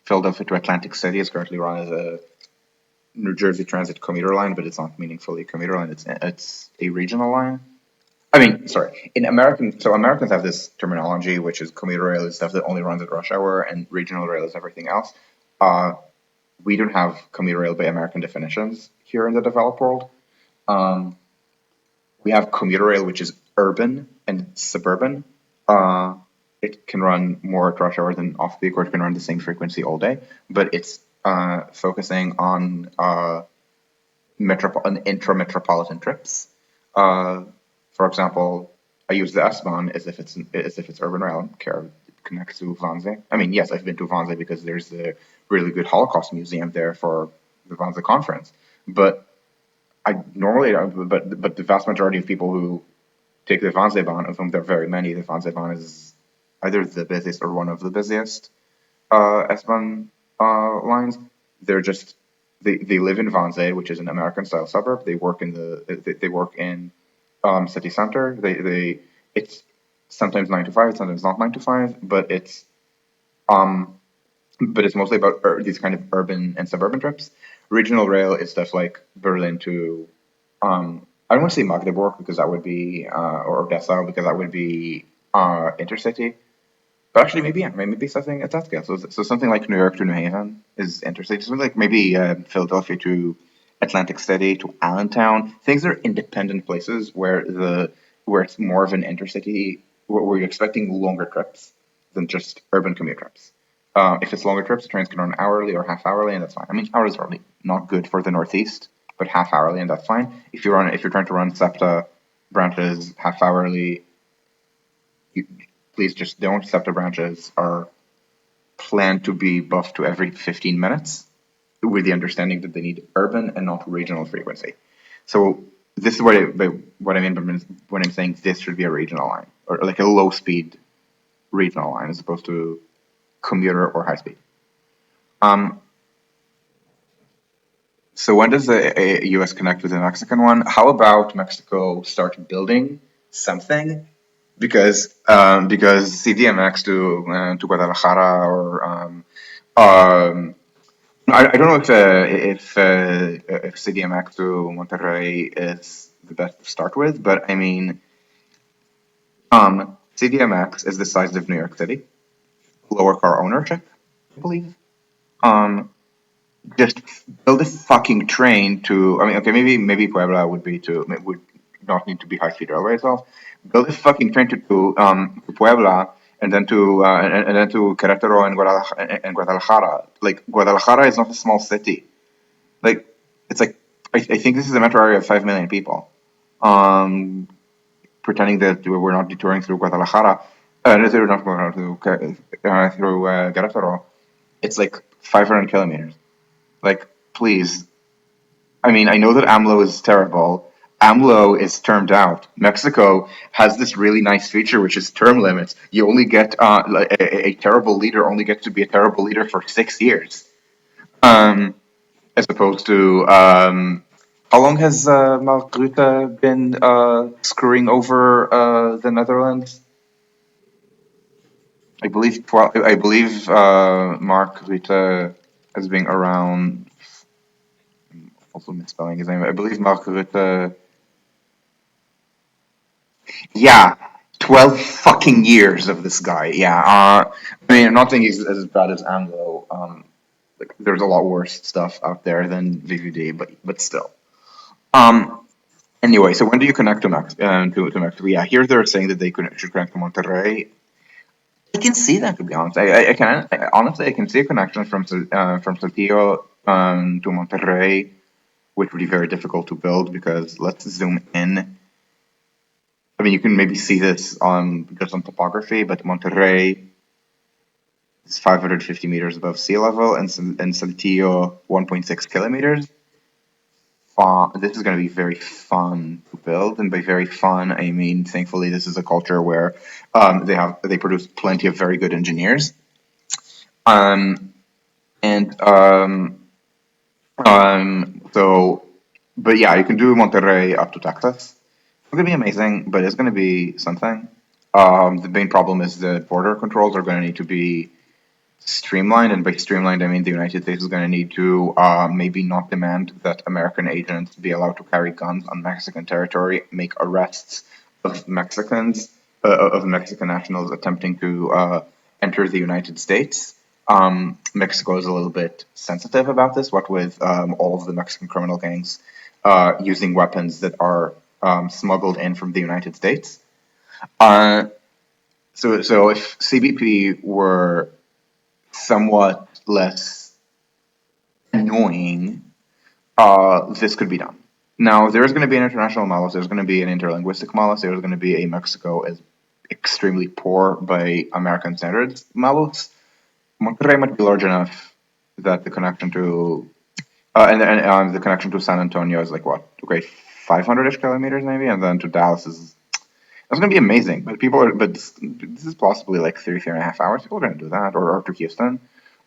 Philadelphia to Atlantic City is currently run as a New Jersey Transit commuter line, but it's not meaningfully a commuter line. It's a regional line. I mean, sorry. In American, so Americans have this terminology, which is commuter rail is stuff that only runs at rush hour, and regional rail is everything else. Uh, we don't have commuter rail by American definitions here in the developed world. Um, we have commuter rail, which is urban and suburban. Uh, it can run more at rush hour than off peak, or it can run the same frequency all day. But it's focusing on intra-metropolitan trips. Uh, for example, I use the S-Bahn as if it's urban rail. I don't care. It connects to Wannsee. I mean, yes, I've been to Wannsee because there's a really good Holocaust museum there for the Wannsee conference. But I normally, but the vast majority of people who take the Vanzebahn, of whom there are very many. The Vanzebahn is either the busiest or one of the busiest S-Bahn lines. They're just they live in Vanze, which is an American style suburb. They work in they work in city center. They it's sometimes 9 to 5, sometimes not 9 to 5, um but it's mostly about these kind of urban and suburban trips. Regional rail is stuff like Berlin to I don't want to say Magdeburg because that would be or Dessau because that would be intercity. But actually, maybe yeah, maybe something at that scale. So something like New York to New Haven is interstate. Something like maybe Philadelphia to Atlantic City to Allentown. Things are independent places where it's more of an intercity where you're expecting longer trips than just urban commute trips. If it's longer trips, the trains can run hourly or half hourly, and that's fine. I mean, hourly is probably not good for the Northeast, but half hourly, and that's fine. If you're trying to run SEPTA branches half hourly, you, please just don't. SEPTA branches are planned to be buffed to every 15 minutes with the understanding that they need urban and not regional frequency. So this is what I mean when I'm saying this should be a regional line or like a low speed regional line as opposed to commuter or high speed. Um, so when does the US connect with the Mexican one? How about Mexico start building something because CDMX to Guadalajara or I don't know if CDMX to Monterrey is the best to start with, but I mean CDMX is the size of New York City, lower car ownership, I believe. Um, just build a fucking train to. I mean, okay, maybe Puebla would not need to be high speed railway as well. Build a fucking train to Puebla and then to Querétaro and Guadalajara. Like Guadalajara is not a small city. Like it's like I think this is a metro area of 5 million people. Um, Pretending that we're not detouring through Guadalajara, through not Guadalajara, through Querétaro. It's like 500 kilometers. Like, please. I mean, I know that AMLO is terrible. AMLO is termed out. Mexico has this really nice feature, which is term limits. You only get like, a terrible leader only gets to be a terrible leader for 6 years, um, as opposed to how long has Mark Rutte been screwing over the Netherlands? I believe 12. I believe Mark Rutte has been around. Also misspelling his name. I believe Mark Rutte. Yeah, 12 fucking years of this guy. Yeah. I mean, I'm not saying he's as bad as Anglo. Like, there's a lot worse stuff out there than VVD, but still. Um. Anyway, so when do you connect to Mexico? Yeah, here they're saying that should connect to Monterrey. I can see that, to be honest. Honestly I can see a connection from Saltillo to Monterrey, which would be very difficult to build because let's zoom in. I mean, you can maybe see this on just on topography, but Monterrey is 550 meters above sea level, and Saltillo 1.6 kilometers. This is going to be very fun to build, and by very fun, I mean thankfully this is a culture where they produce plenty of very good engineers. Um, and so, but yeah, you can do Monterrey up to Texas. It's going to be amazing, but it's going to be something. The main problem is that border controls are going to need to be streamlined, and by streamlined, I mean the United States is going to need to maybe not demand that American agents be allowed to carry guns on Mexican territory, make arrests of of Mexican nationals attempting to enter the United States. Mexico is a little bit sensitive about this, what with all of the Mexican criminal gangs using weapons that are smuggled in from the United States. Uh, so if CBP were somewhat less annoying, this could be done. Now, there's going to be an international malus, there's going to be an interlinguistic malus, there's going to be a Mexico is extremely poor by American standards malus. Monterrey might be large enough that the connection to the connection to San Antonio is like what? Okay, 500-ish kilometers maybe, and then to Dallas is It's going to be amazing, but this is possibly like 3.5 hours. People are going to do that, or to Houston.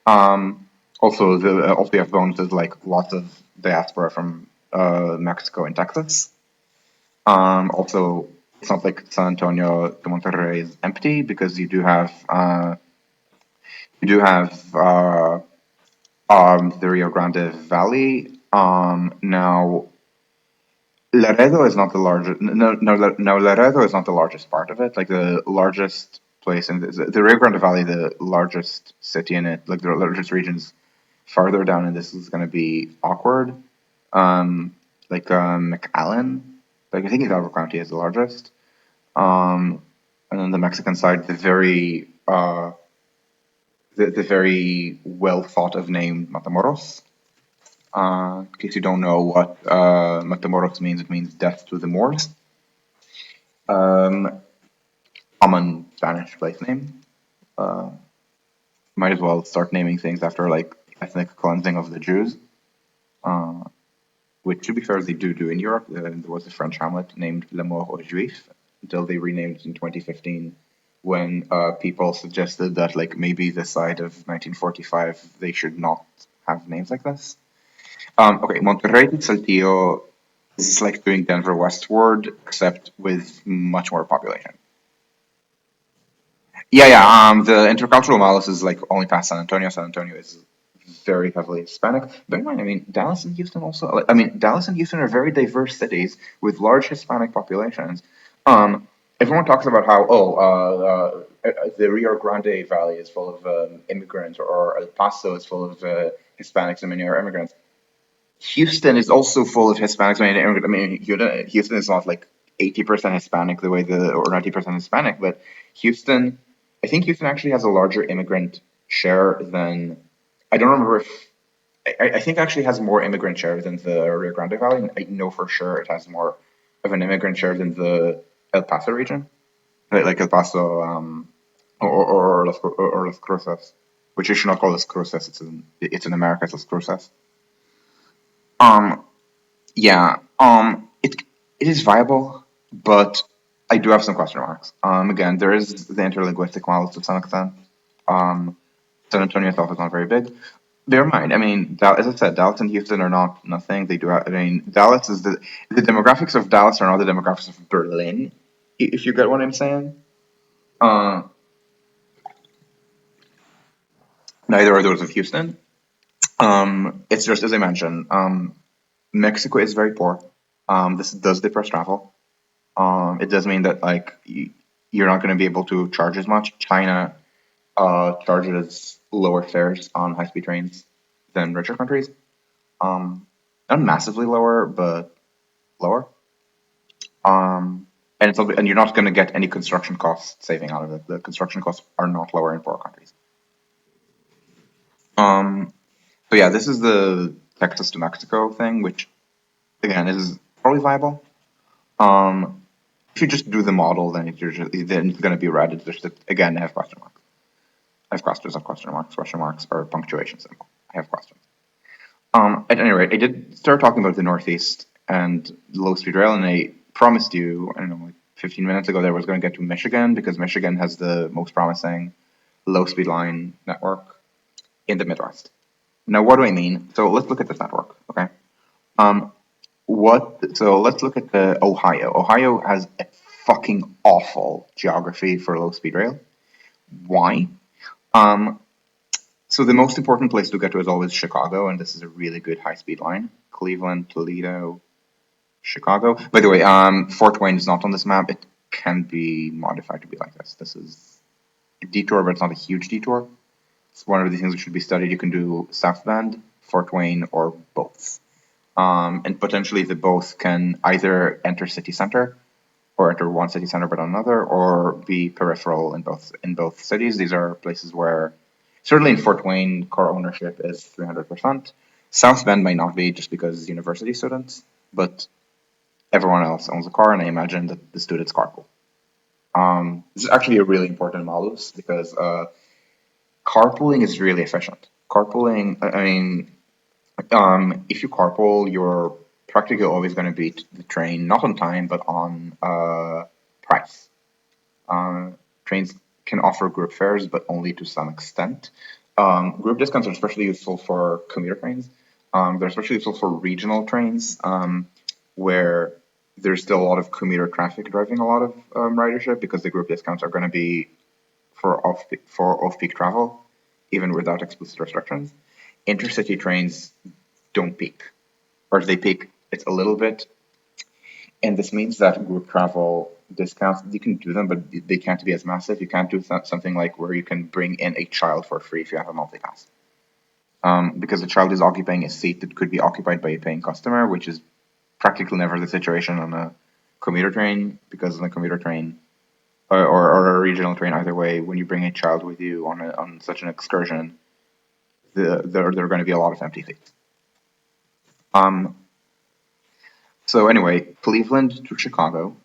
Also you have bonuses like lots of diaspora from Mexico and Texas. Also, it's not like San Antonio to Monterrey is empty because you do have the Rio Grande Valley. Now Laredo is not the largest. No, Laredo is not the largest part of it. Like the largest place in the Rio Grande Valley, the largest city in it, like the largest regions farther down in this is going to be awkward. McAllen, like I think Hidalgo County is the largest. And then the Mexican side, the very well thought of name Matamoros. In case you don't know what Matamoros means, it means death to the Moors. Um, Common Spanish place name. Might as well start naming things after like ethnic cleansing of the Jews, which to be fair they do in Europe. There was a French hamlet named Le Mort aux Juifs until they renamed it in 2015 when people suggested that like maybe the side of 1945 they should not have names like this. Okay, Monterrey to Saltillo is like doing Denver westward, except with much more population. Yeah. The intercultural malice is like only past San Antonio. San Antonio is very heavily Hispanic. Bear in mind, I mean, Dallas and Houston also. Like, I mean, Dallas and Houston are very diverse cities with large Hispanic populations. Everyone talks about how the Rio Grande Valley is full of immigrants, or El Paso is full of Hispanics and many are immigrants. Houston is also full of Hispanics. I mean, Houston is not like 80% Hispanic the way the or 90% Hispanic, but Houston, I think Houston actually has a larger immigrant share than I don't remember if I think actually has more immigrant share than the Rio Grande Valley. I know for sure it has more of an immigrant share than the El Paso region, like El Paso or Las Cruces, which you should not call Las Cruces. It's in America. It's Las Cruces. Um, Yeah, it is viable, but I do have some question marks. Again, there is the interlinguistic model to some extent. Um, San Antonio itself is not very big. Bear in mind, I mean, as I said, Dallas and Houston are not nothing. They do have, I mean, Dallas is the demographics of Dallas are not the demographics of Berlin, if you get what I'm saying. Uh, Neither are those of Houston. It's just as I mentioned, Mexico is very poor. This does depress travel. It does mean that like you're not going to be able to charge as much. China charges lower fares on high-speed trains than richer countries. Not massively lower, but lower. And you're not going to get any construction cost saving out of it. The construction costs are not lower in poor countries. Um, so yeah, this is the Texas to Mexico thing, which again is probably viable. Um, if you just do the model, then it's going to be red. It's just that, again, I have question marks. I have questions of question marks, or punctuation symbol. I have questions. At any rate, I did start talking about the Northeast and low speed rail, and I promised you, I don't know, like 15 minutes ago, that I was going to get to Michigan because Michigan has the most promising low speed line network in the Midwest. Now, what do I mean? So let's look at this network, okay? Um, so let's look at the Ohio. Ohio has a fucking awful geography for low speed rail. Why? Um, So the most important place to get to is always Chicago, and this is a really good high-speed line. Cleveland, Toledo, Chicago. By the way, Fort Wayne is not on this map. It can be modified to be like this. This is a detour, but it's not a huge detour. It's one of the things that should be studied. You can do South Bend, Fort Wayne, or both. And potentially the both can either enter city center or enter one city center but another, or be peripheral in both cities. These are places where certainly in Fort Wayne, car ownership is 300%. South Bend might not be just because university students, but everyone else owns a car, and I imagine that the students carpool. This is actually a really important malus because carpooling is really efficient. Carpooling, I mean, if you carpool, you're practically always going to beat the train, not on time, but on price. Uh, Trains can offer group fares, but only to some extent. Group discounts are especially useful for commuter trains. They're especially useful for regional trains, where there's still a lot of commuter traffic driving a lot of ridership, because the group discounts are going to be for off-peak travel, even without explicit restrictions. Intercity trains don't peak, or if they peak, it's a little bit, and this means that group travel discounts, you can do them, but they can't be as massive. You can't do something like where you can bring in a child for free if you have a multi-pass. Because the child is occupying a seat that could be occupied by a paying customer, which is practically never the situation on a commuter train, because on a commuter train or a regional train, either way, when you bring a child with you on such an excursion, there are going to be a lot of empty seats. Um, so anyway, Cleveland to Chicago,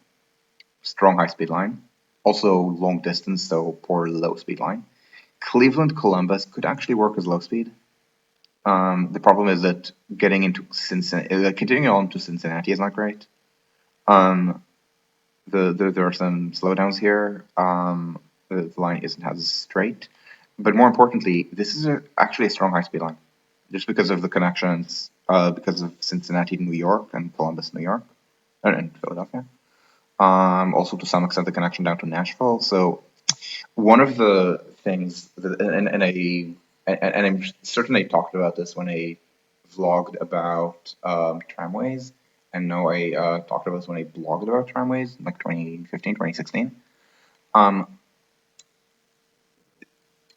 strong high speed line. Also long distance, so poor low speed line. Cleveland Columbus could actually work as low speed. The problem is that getting into Cincinnati, continuing on to Cincinnati is not great. Um, there are some slowdowns here. The line isn't as straight, but more importantly, this is actually a strong high speed line, just because of the connections, because of Cincinnati, New York, and Columbus, New York, and Philadelphia. Also to some extent the connection down to Nashville. So one of the things that, and I'm certain I talked about this when I vlogged about tramways, and no, I talked about this when I blogged about tramways, like 2015, 2016. Um,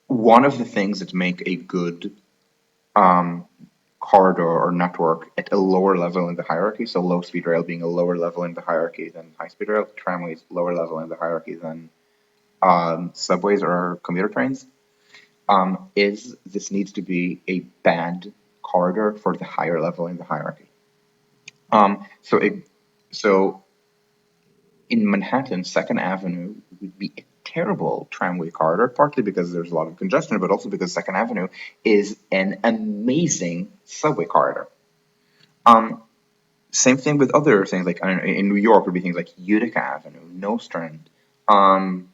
One of the things that make a good um, corridor or network at a lower level in the hierarchy, so low speed rail being a lower level in the hierarchy than high speed rail, tramways lower level in the hierarchy than subways or commuter trains, is this needs to be a band corridor for the higher level in the hierarchy. Um, so it, so in Manhattan, Second Avenue would be a terrible tramway corridor, partly because there's a lot of congestion, but also because Second Avenue is an amazing subway corridor. Um, Same thing with other things like in New York would be things like Utica Avenue, Nostrand, um,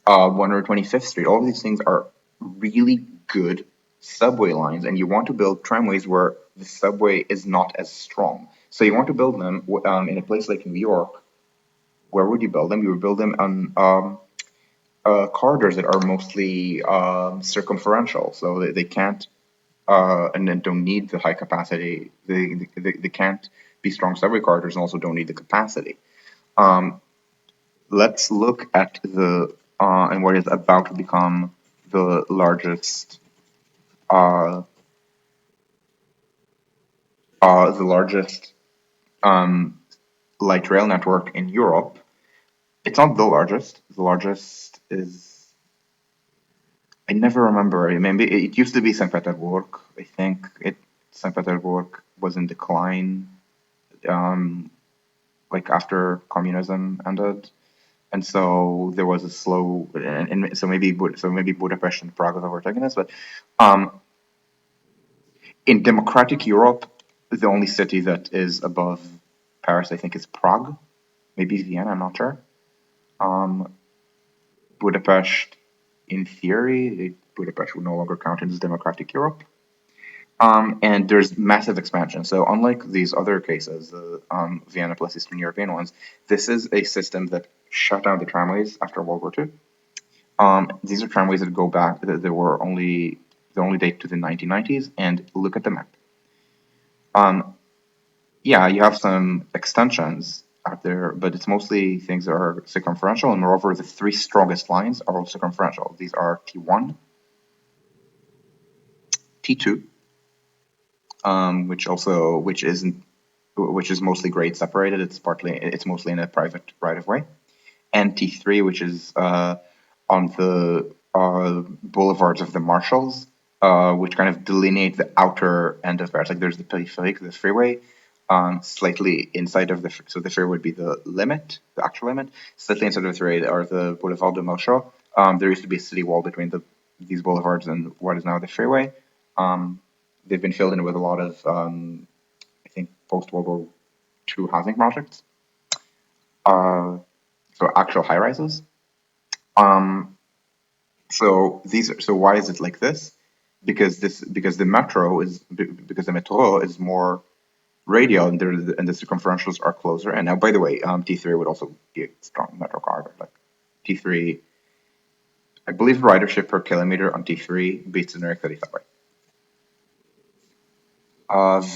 125th Street. All of these things are really good subway lines, and you want to build tramways where the subway is not as strong. So you want to build them in a place like New York. Where would you build them? You would build them on corridors that are mostly circumferential, so they can't and then don't need the high capacity. They can't be strong subway corridors, and also don't need the capacity. Um, let's look at the and what is about to become the largest uh, the largest um, light rail network in Europe. It's not the largest. The largest is I never remember. Maybe it used to be St. Petersburg. I think it St. Petersburg was in decline, um, like after communism ended, and so there was a slow, and so maybe Budapest and Prague have overtaken this, but um, in democratic Europe, the only city that is above Paris, I think, is Prague. Maybe Vienna, I'm not sure. Um, Budapest, in theory, Budapest would no longer count as democratic Europe. And there's massive expansion. So unlike these other cases, the Vienna plus Eastern European ones, this is a system that shut down the tramways after World War II. These are tramways that go back. There were only the only date to the 1990s. And look at the map. Um, yeah, you have some extensions out there, but it's mostly things that are circumferential. And moreover, the three strongest lines are all circumferential. These are T1, T2, which is mostly grade separated. It's mostly in a private right of way, and T3, which is on the boulevards of the Marshalls, which kind of delineate the outer end of Paris. Like there's the périphérique, the freeway, slightly inside of so the freeway would be the limit, the actual limit. Slightly inside of the freeway are the Boulevard de Marchal. There used to be a city wall between these boulevards and what is now the freeway. Um, they've been filled in with a lot of, I think, post World War II housing projects. Uh, so actual high rises. Um, so why is it like this? Because the metro is because the metro is more radial and and the circumferentials are closer. And now, by the way, T3 would also be a strong metro corridor. Like T3, I believe ridership per kilometer on T3 beats the New York City subway.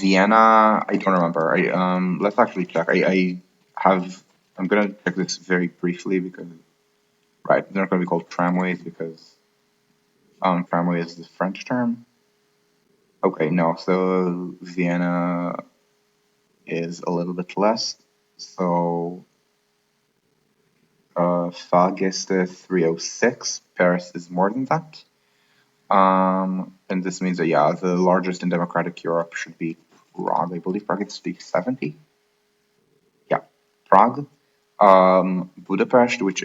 Vienna, I don't remember. Let's actually check. I have. I'm gonna check this very briefly because right, they're not gonna be called tramways because tramway is the French term. Okay, no. So Vienna is a little bit less. So Fag is the 306. Paris is more than that. And this means that yeah, the largest in democratic Europe should be Prague. I believe Prague is 370. Yeah, Prague. Budapest, which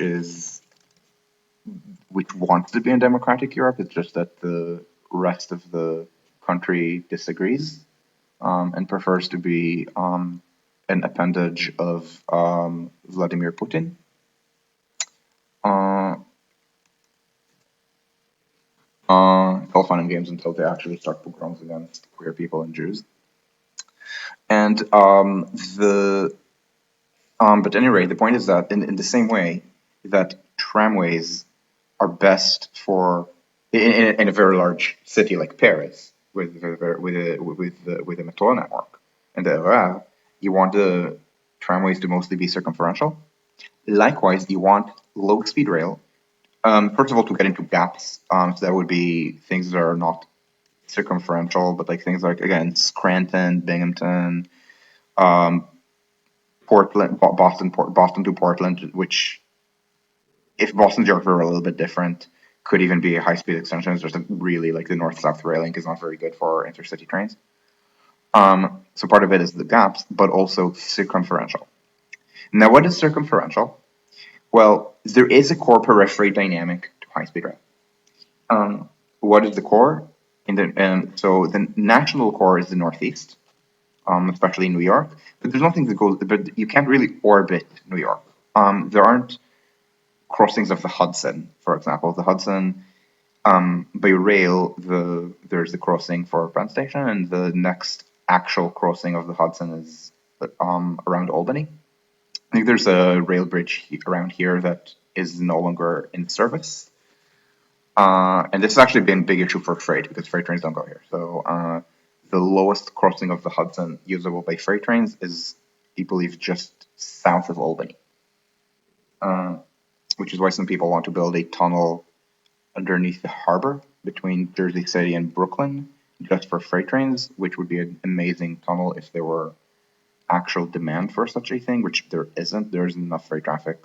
wants to be in democratic Europe, it's just that the rest of the country disagrees and prefers to be an appendage of Vladimir Putin. Uh, it's all fun and games until they actually start pogroms against queer people and Jews. And but anyway, the point is that in the same way that tramways are best for in a very large city like Paris with a metro network and the RER, you want the tramways to mostly be circumferential. Likewise, you want low speed rail. First of all, to get into gaps, so that would be things that are not circumferential, but like things like again Scranton, Binghamton, um, Portland, Boston to Portland, which if Boston geography were a little bit different, could even be a high speed extension. It's just really like the north south rail link is not very good for intercity trains. So part of it is the gaps, but also circumferential. Now, what is circumferential? Well, there is a core periphery dynamic to high speed rail. What is the core? So the national core is the northeast, especially in New York. But there's nothing that goes. But you can't really orbit New York. There aren't crossings of the Hudson, for example. The Hudson by rail, there's the crossing for Penn Station, and the next actual crossing of the Hudson is around Albany. I think there's a rail bridge around here that is no longer in service. And this has actually been a big issue for freight because freight trains don't go here. So the lowest crossing of the Hudson usable by freight trains is, I believe, just south of Albany, which is why some people want to build a tunnel underneath the harbor between Jersey City and Brooklyn just for freight trains, which would be an amazing tunnel if there were actual demand for such a thing, which there isn't. There isn't enough freight traffic,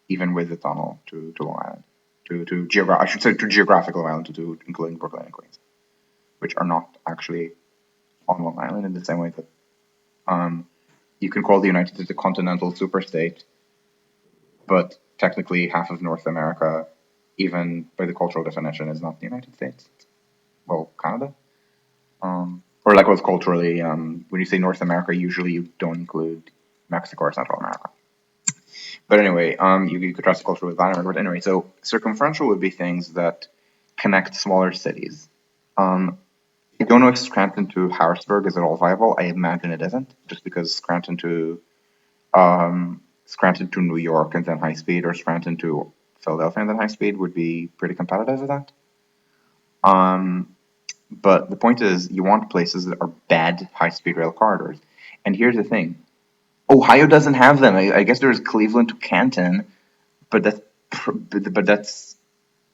even with the tunnel to Long Island, I should say to geographic Long Island, to including Brooklyn and Queens, which are not actually on Long Island in the same way that you can call the United States a continental superstate, but technically half of North America, even by the cultural definition, is not the United States. Well, Canada. Or like was culturally, when you say North America, usually you don't include Mexico or Central America. But anyway, you could trust culture with Latin America. But anyway, so circumferential would be things that connect smaller cities. I don't know if Scranton to Harrisburg is at all viable. I imagine it isn't, just because Scranton to New York and then high speed, or Scranton to Philadelphia and then high speed would be pretty competitive with that. But the point is, you want places that are bad high speed rail corridors. And here's the thing: Ohio doesn't have them. I guess there's Cleveland to Canton, but that's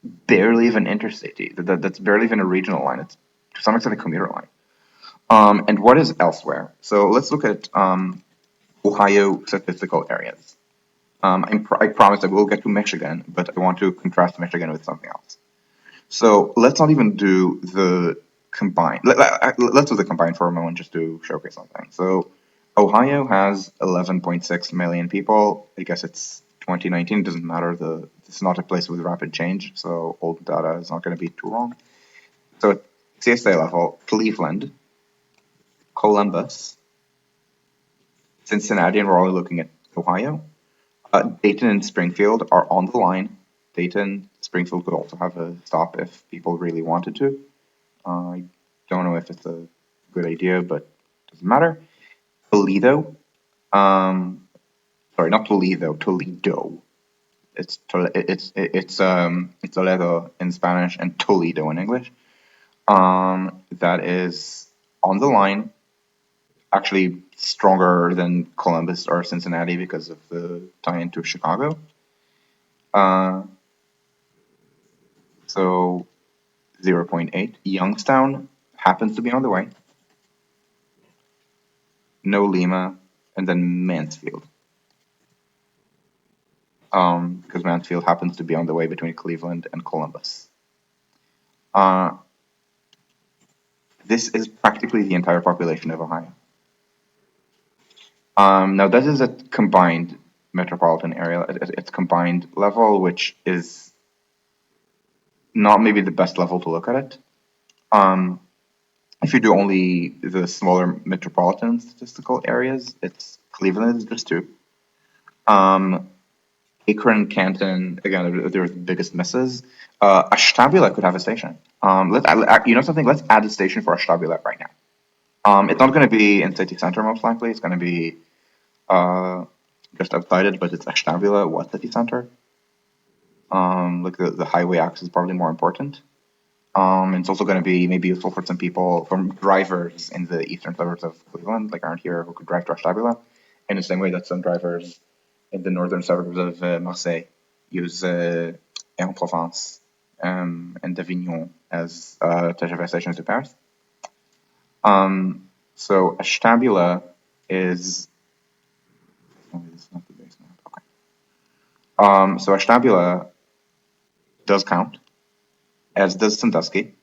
barely even interstate. That's barely even a regional line. It's to some extent a commuter line. And what is elsewhere? So let's look at Ohio statistical areas. I promise I will get to Michigan, but I want to contrast Michigan with something else. So let's not even do the combined. Let's do the combined for a moment just to showcase something. So Ohio has 11.6 million people. I guess it's 2019. It doesn't matter. It's not a place with rapid change, so old data is not going to be too wrong. So at CSA level, Cleveland, Columbus, Cincinnati, and we're only looking at Ohio. Dayton and Springfield are on the line. Dayton, Springfield could also have a stop if people really wanted to. I don't know if it's a good idea, but doesn't matter. Toledo, sorry, not Toledo, Toledo. It's Toledo in Spanish and Toledo in English. That is on the line, actually stronger than Columbus or Cincinnati because of the tie into Chicago. Uh, so 0.8. Youngstown happens to be on the way. No Lima, and then Mansfield. Because Mansfield happens to be on the way between Cleveland and Columbus. Uh, this is practically the entire population of Ohio. Now, this is a combined metropolitan area. It's combined level, which is not maybe the best level to look at it. Um, if you do only the smaller metropolitan statistical areas, it's Cleveland is just two. Akron, Canton, again, they're the biggest misses. Ashtabula could have a station. You know something? Let's add a station for Ashtabula right now. It's not going to be in city center most likely. It's going to be just outside it, but it's Ashtabula, what city center? Like the highway access is probably more important. It's also going to be maybe useful for some people, from drivers in the eastern suburbs of Cleveland, like aren't here, who could drive to Ashtabula, in the same way that some drivers in the northern suburbs of Marseille use Aix-en-Provence and Avignon as TGV stations to Paris. So Ashtabula is. Oh, this is not the base map. Okay. So Ashtabula does count, as does Sandusky.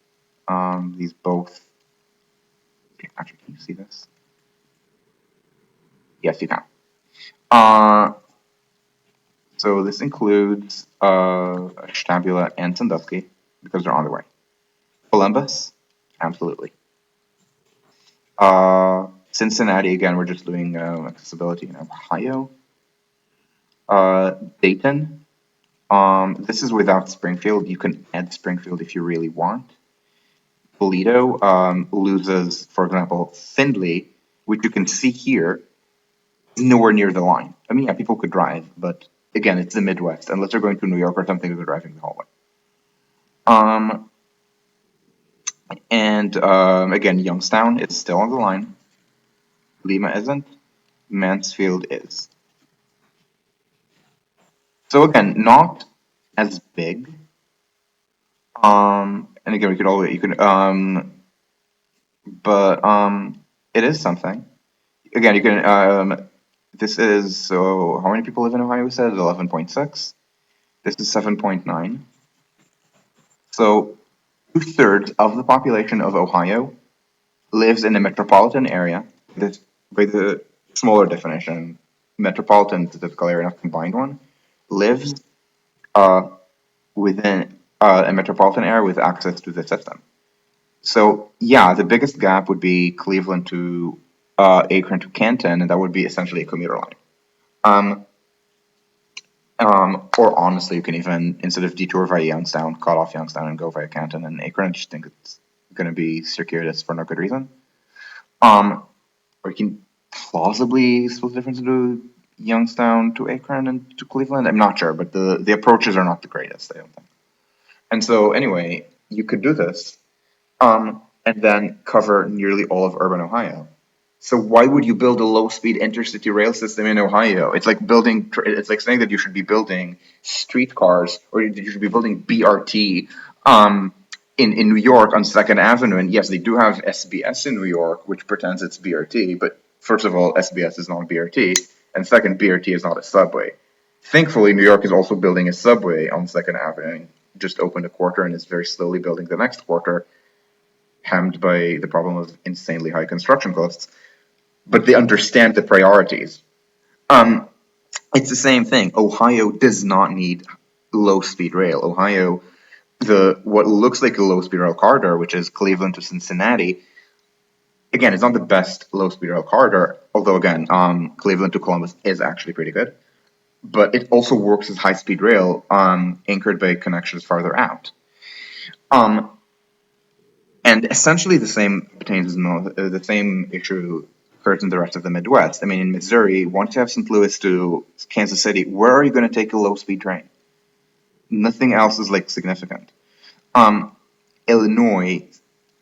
These both. Actually, can you see this? Yes, you can. Uh, so this includes Ashtabula and Sandusky because they're on the way. Columbus, absolutely. Cincinnati, again, we're just doing accessibility in Ohio. Dayton, this is without Springfield. You can add Springfield if you really want. Toledo loses, for example, Findlay, which you can see here, nowhere near the line. I mean, yeah, people could drive, but again, it's the Midwest. Unless they're going to New York or something, they're driving the whole way. And again, Youngstown is still on the line. Lima isn't. Mansfield is. So again, not as big. And again, we could always you can but it is something. Again, you can this is so how many people live in Ohio? We said 11.6. This is 7.9. So 2/3 of the population of Ohio lives in a metropolitan area. This by the smaller definition, metropolitan statistical area, not combined one, lives uh, within a metropolitan area with access to the system. So yeah, the biggest gap would be Cleveland to Akron to Canton, and that would be essentially a commuter line. Um, or honestly, you can even instead of detour via Youngstown, cut off Youngstown and go via Canton and Akron. I just think it's going to be circuitous for no good reason. Or you can plausibly split the difference into Youngstown to Akron and to Cleveland. I'm not sure, but the approaches are not the greatest, I don't think. And so anyway, you could do this, and then cover nearly all of urban Ohio. So why would you build a low-speed intercity rail system in Ohio? It's like building. It's like saying that you should be building streetcars or that you should be building BRT in New York on Second Avenue. And yes, they do have SBS in New York, which pretends it's BRT. But first of all, SBS is not BRT, and second, BRT is not a subway. Thankfully, New York is also building a subway on Second Avenue. Just opened a quarter and is very slowly building the next quarter, hammed by the problem of insanely high construction costs. But they understand the priorities. It's the same thing. Ohio does not need low speed rail. Ohio, the what looks like a low speed rail corridor, which is Cleveland to Cincinnati, again, it's not the best low speed rail corridor. Although again, Cleveland to Columbus is actually pretty good. but it also works as high-speed rail, anchored by connections farther out. Um, and essentially the same issue occurs in the rest of the Midwest. I mean, in Missouri, once you have St. Louis to Kansas City, where are you going to take a low-speed train? Nothing else is like significant. Um, Illinois,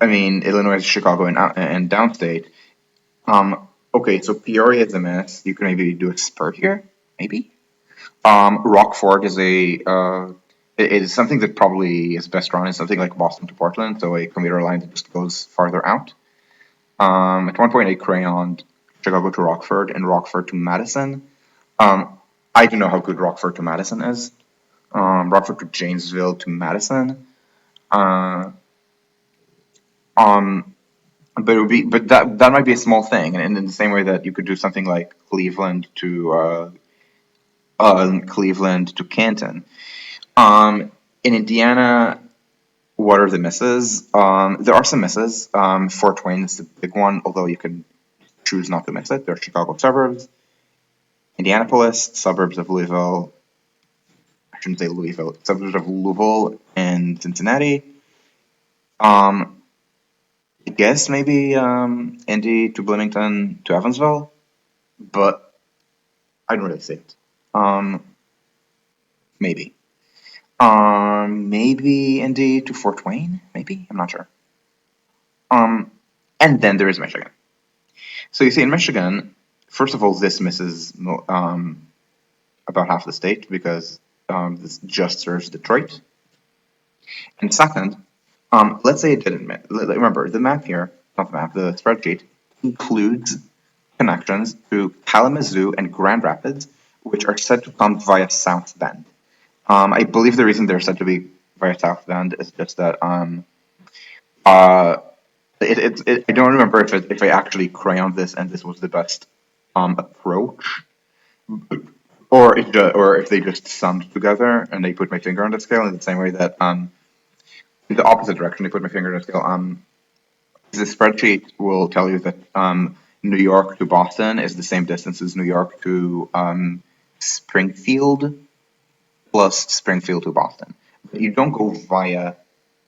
Illinois is Chicago and downstate. Okay, so Peoria is a mess. You can maybe do a spur here, maybe. Rockford is it is something that probably is best run in something like Boston to Portland, so a commuter line that just goes farther out. At one point, I crayoned Chicago to Rockford and Rockford to Madison. Um, I don't know how good Rockford to Madison is. Rockford to Janesville to Madison. Uh, um, but that might be a small thing, and in the same way that you could do something like Cleveland to Canton. In Indiana, what are the misses? There are some misses. Fort Wayne is the big one, although you can choose not to miss it. There are Chicago suburbs, Indianapolis, suburbs of Louisville. I shouldn't say Louisville, suburbs of Louisville and Cincinnati. Um, I guess maybe Indy to Bloomington to Evansville, but I don't really see it. Um, maybe. Maybe Indy to Fort Wayne. Maybe I'm not sure. Um, and then there is Michigan. So you see, in Michigan, first of all, this misses about half the state because this just serves Detroit. And second, let's say it didn't miss. Remember, the map here, not the map, the spreadsheet includes connections to Kalamazoo and Grand Rapids, which are said to come via South Bend. I believe the reason they're said to be via South Bend is just that uh, I don't remember if I actually crayoned this and this was the best approach, or if they just summed together and they put my finger on the scale in the same way that in the opposite direction they put my finger on the scale. The spreadsheet will tell you that New York to Boston is the same distance as New York to Springfield plus Springfield to Boston. But you don't go via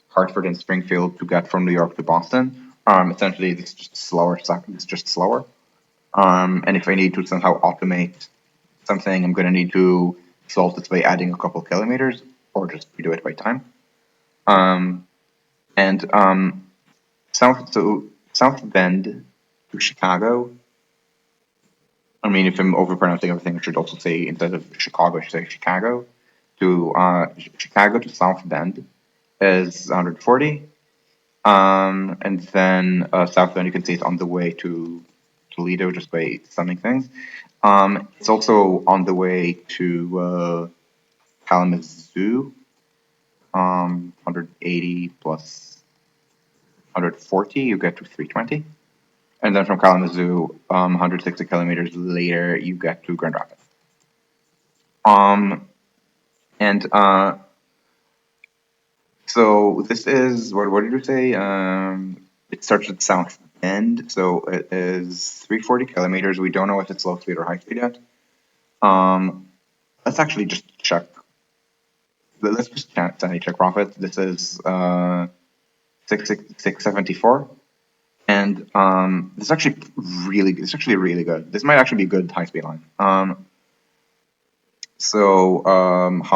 Hartford and Springfield to get from New York to Boston. Essentially, it's just slower. It's just slower. And if I need to somehow automate something, I'm going to need to solve this by adding a couple kilometers or just redo it by time. And South Bend to Chicago. I mean, if I'm overpronouncing everything, I should also say instead of Chicago, I should say Chicago. To Chicago to South Bend is 140. And then South Bend, you can see it's on the way to Toledo just by summing things. It's also on the way to Kalamazoo, 180 plus 140, you get to 320. And then from Kalamazoo, 160 kilometers later, you get to Grand Rapids. Um, and So this is what did you say? It starts at South Bend, so it is 340 kilometers. We don't know if it's low speed or high speed yet. Um, let's actually just check. Let's just sanity check profit. This is 674, and this is actually really good. This might actually be a good high speed line. How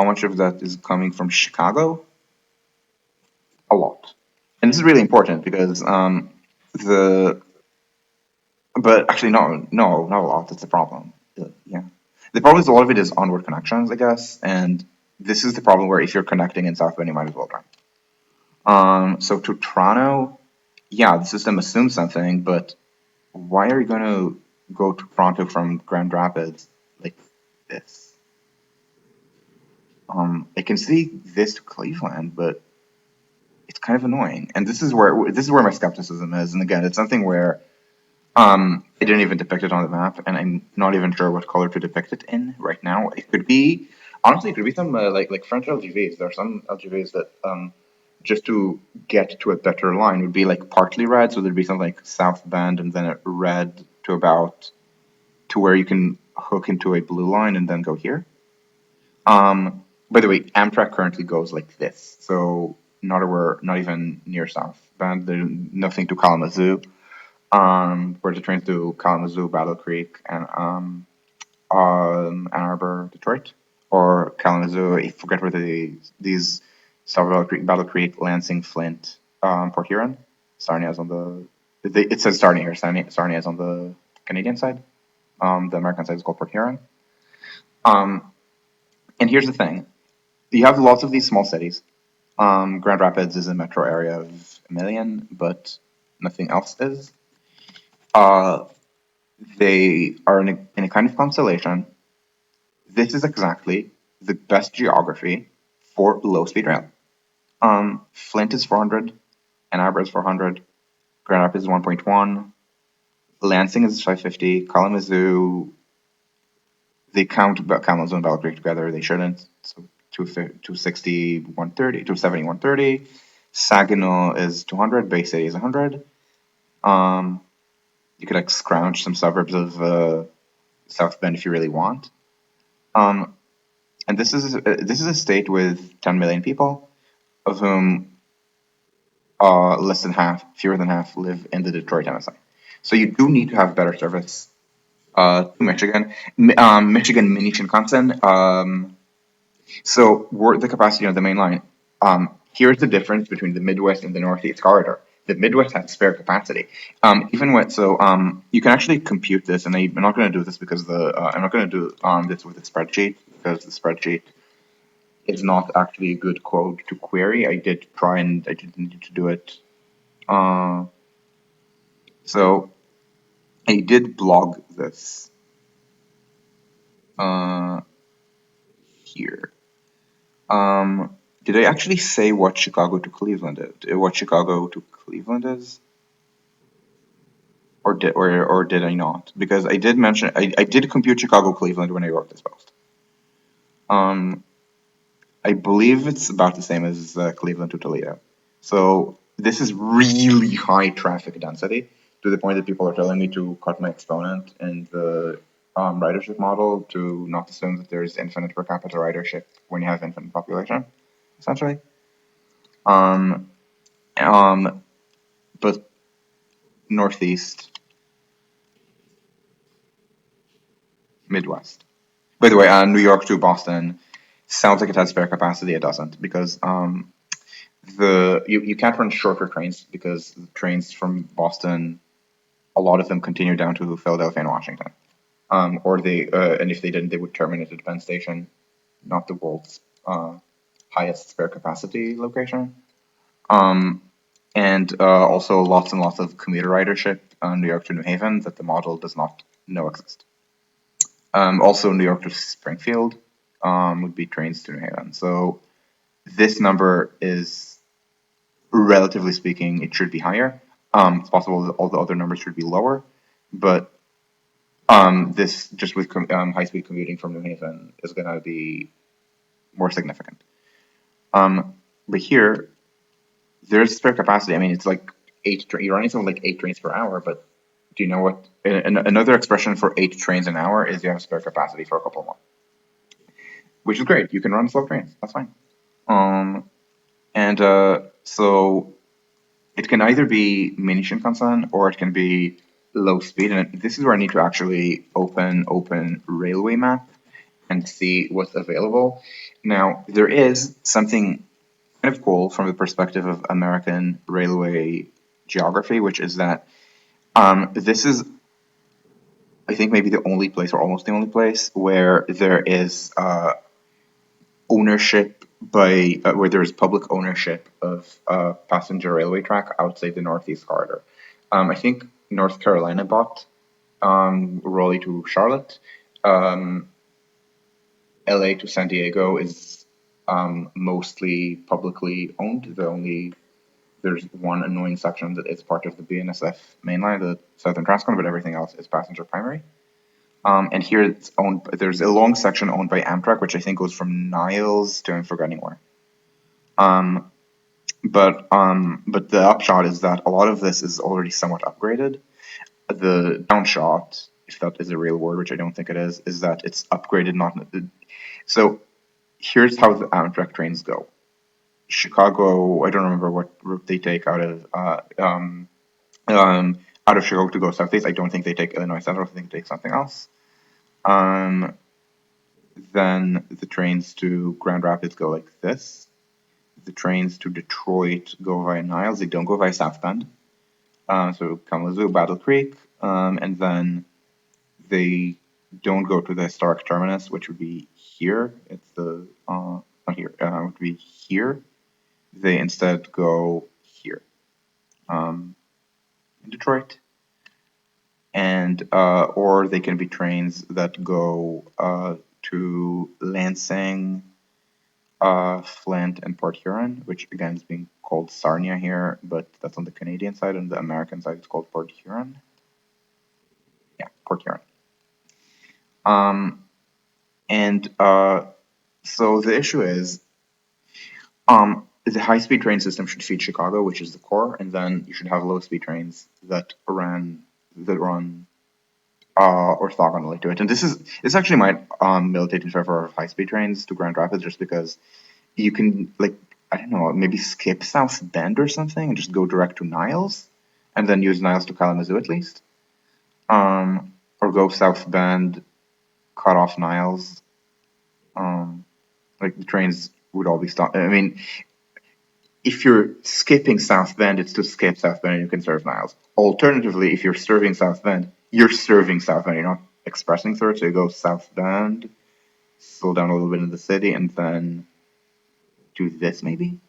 much of that is coming from Chicago? A lot. And this is really important because the but actually no, not a lot. That's the problem. Yeah, the problem is a lot of it is onward connections, I guess, and this is the problem where if you're connecting in South Bend, you might as well drive. So to Toronto, yeah, the system assumes something, but why are you going to go to Toronto from Grand Rapids like this? I can see this to Cleveland, but it's kind of annoying, and this is where my skepticism is. And again, it's something where I didn't even depict it on the map, and I'm not even sure what color to depict it in right now. It could be, honestly, it could be some like French LGVs. There are some LGVs that just to get to a better line would be like partly red, so there'd be something like South Bend and then a red to about to where you can hook into a blue line and then go here. By the way, Amtrak currently goes like this, so not even near South Bend. There's nothing to Kalamazoo. Where the trains to Kalamazoo, Battle Creek, and Ann Arbor, Detroit, or Kalamazoo. I forget where these stop. Battle Creek, Lansing, Flint, Port Huron. Sarnia is on it says Sarnia here. Sarnia is on the Canadian side. The American side is called Port Huron. Um, and here's the thing: you have lots of these small cities. Grand Rapids is a metro area of 1 million, but nothing else is. Uh, they are in a kind of constellation. This is exactly the best geography for low speed rail. Flint is 400, Ann Arbor is 400, Grand Rapids is 1.1, Lansing is 550, Kalamazoo, they count Kalamazoo and Battle Creek together, they shouldn't. So 260, 130, 270, 130. Saginaw is 200, Bay City is 100. Um, you could like scrounge some suburbs of South Bend if you really want. Um, and this is a state with 10 million people, of whom less than half, fewer than half, live in the Detroit MSI. So you do need to have better service to Michigan. Michigan Mini Shinkansen. So we're the capacity of the main line. Here's the difference between the Midwest and the Northeast corridor. The Midwest has spare capacity. Even with you can actually compute this, and I'm not going to do this because I'm not going to do this with a spreadsheet because the spreadsheet is not actually a good code to query. I did try and I didn't need to do it. Uh, so I did blog this uh, here. Did I actually say what Chicago to Cleveland is? What Chicago to Cleveland is, or did I not? Because I did mention I did compute Chicago Cleveland when I wrote this post. Um, I believe it's about the same as Cleveland to Toledo. So this is really high traffic density to the point that people are telling me to cut my exponent in the ridership model to not assume that there's infinite per capita ridership when you have infinite population, essentially. Um, um, but Northeast, Midwest. By the way, New York to Boston sounds like it has spare capacity. It doesn't because you can't run shorter trains because the trains from Boston, a lot of them continue down to Philadelphia and Washington. Or and if they didn't, they would terminate at Penn Station, not the world's highest spare capacity location. Um, and also lots and lots of commuter ridership, New York to New Haven, that the model does not know exist. Also, New York to Springfield would be trains to New Haven. So this number is, relatively speaking, it should be higher. It's possible that all the other numbers should be lower, but this just with high-speed commuting from New Haven is going to be more significant. But here, there's spare capacity. I mean, it's like you're running something like 8 trains per hour, but do you know what? Another expression for 8 trains an hour is you have spare capacity for a couple more, which is great. You can run slow trains. That's fine. Um, and so it can either be mini Shinkansen or it can be low speed. And this is where I need to actually open railway map and see what's available. Now, there is something kind of cool from the perspective of American railway geography, which is that this is, I think, maybe the only place, or almost the only place, where there is ownership where there is public ownership of passenger railway track outside the Northeast corridor. I think North Carolina bought Raleigh to Charlotte. Um, LA to San Diego is mostly publicly owned. There's one annoying section that is part of the BNSF mainline, the Southern Transcon, but everything else is passenger primary. And here it's owned. There's a long section owned by Amtrak, which I think goes from Niles to I forget anywhere. But the upshot is that a lot of this is already somewhat upgraded. The downshot, if that is a real word, which I don't think it is that it's upgraded. Not so. here's how the Amtrak trains go. Chicago, I don't remember what route they take out of Chicago to go southeast. I don't think they take Illinois Central. I think they take something else. Um, then the trains to Grand Rapids go like this. The trains to Detroit go via Niles. They don't go via South Bend. So Kalamazoo, Battle Creek, and then they don't go to the historic terminus, which would be here. It's the not here. Would be here. They instead go here in Detroit, and or they can be trains that go to Lansing, Flint, and Port Huron, which again is being called Sarnia here, but that's on the Canadian side. On the American side, it's called Port Huron. Yeah, Port Huron. Um, and so the issue is, the high-speed train system should feed Chicago, which is the core, and then you should have low-speed trains that run orthogonally to it. And this actually might militate in favor of high-speed trains to Grand Rapids, just because you can, like, I don't know, maybe skip South Bend or something and just go direct to Niles, and then use Niles to Kalamazoo at least, or go South Bend, cut off Niles. Like the trains would all be stopped. I mean, if you're skipping South Bend, it's to skip South Bend and you can serve Niles. Alternatively, if you're serving South Bend, you're serving South Bend. You're not expressing through it. So you go South Bend, slow down a little bit in the city, and then do this maybe,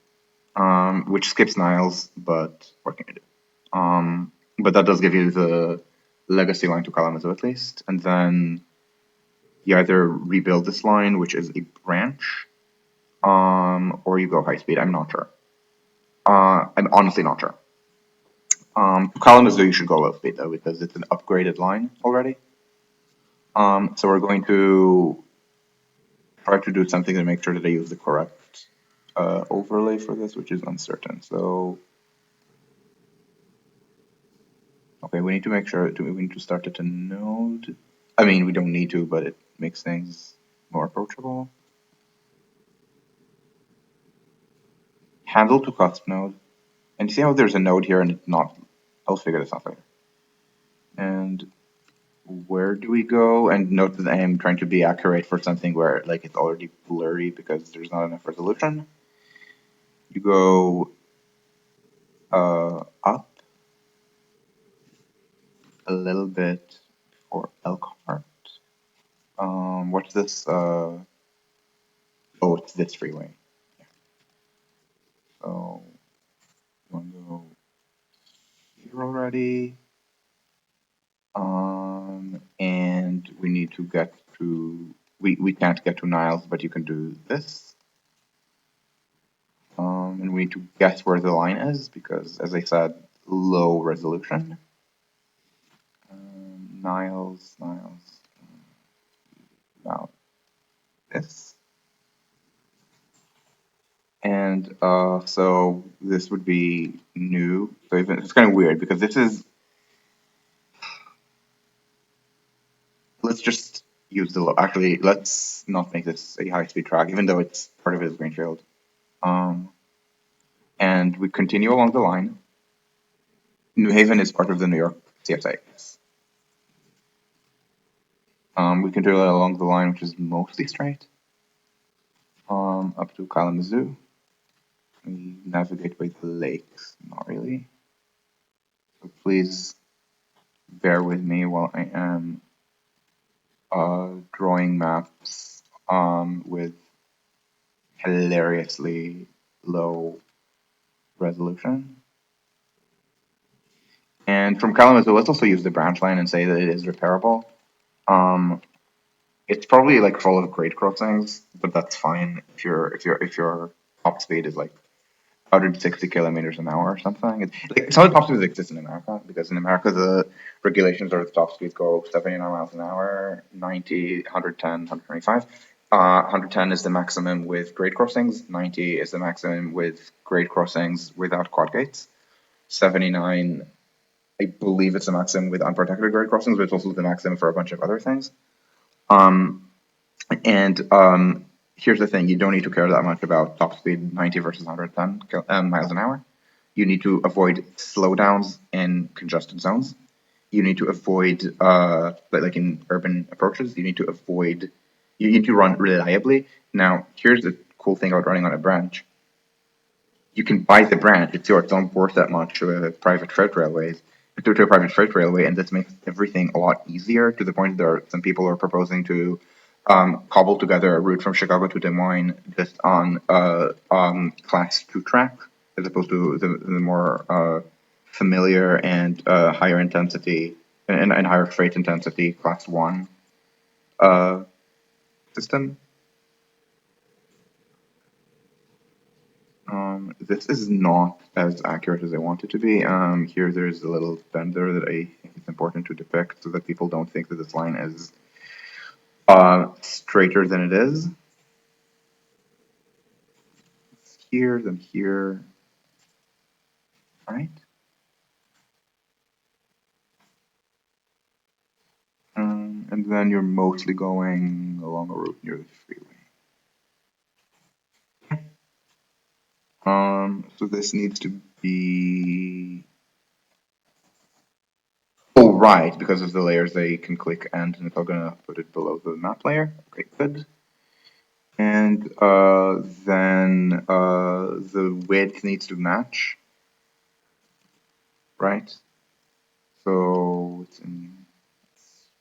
which skips Niles, but what can you do? But that does give you the legacy line to Kalamazoo at least, and then you either rebuild this line, which is a branch, or you go high speed. I'm not sure. I'm honestly not sure. Kalamazoo, you should go low speed though, because it's an upgraded line already. So we're going to try to do something to make sure that I use the correct overlay for this, which is uncertain. So, okay, we need to make sure, we need to start at a node. I mean, we don't need to, but it makes things more approachable. Handle to cusp node. And see how there's a node here and it's not, I'll figure this out later. And where do we go? And note that I am trying to be accurate for something where like it's already blurry because there's not enough resolution. You go up a little bit for Elkhart. What's this? Oh, it's this freeway. Yeah. So you want to go here already. And we need to get to, we can't get to Niles, but you can do this. And we need to guess where the line is because, as I said, low resolution. Niles, now this. And so this would be new. So it's kind of weird because this is, let's just use the low. Actually, let's not make this a high-speed track, even though it's part of it is Greenfield. And we continue along the line. New Haven is part of the New York CSA. We continue along the line, which is mostly straight, up to Kalamazoo. We navigate by the lakes, not really. So please bear with me while I am drawing maps with hilariously low resolution. And from Kalamazoo, let's also use the branch line and say that it is repairable. It's probably like full of grade crossings, but that's fine if your top speed is like 160 kilometers an hour or something. It's how the top speeds exist in America, because in America the regulations are the top speeds go 79 miles an hour, 90, 110, 125. 110 is the maximum with grade crossings. 90 is the maximum with grade crossings without quad gates. 79, I believe it's the maximum with unprotected grade crossings, but it's also the maximum for a bunch of other things. And here's the thing: you don't need to care that much about top speed 90 versus 110 miles an hour. You need to avoid slowdowns in congested zones. You need to avoid, like in urban approaches, you need to run reliably. Now, here's the cool thing about running on a branch. You can buy the branch. It's yours. Don't worth that much to a private freight railways, to a private freight railway, and this makes everything a lot easier to the point that there are some people are proposing to cobble together a route from Chicago to Des Moines just on class two track as opposed to the more familiar and higher intensity and higher freight intensity class one uh, system. This is not as accurate as I want it to be. Here there's a little bend there that I think it's important to depict so that people don't think that this line is straighter than it is. It's here, then here, right? And then you're mostly going along a route near the freeway. So this needs to be. Oh, right, because of the layers, they can click and it's all gonna put it below the map layer. Okay, good. And then the width needs to match, right? So it's in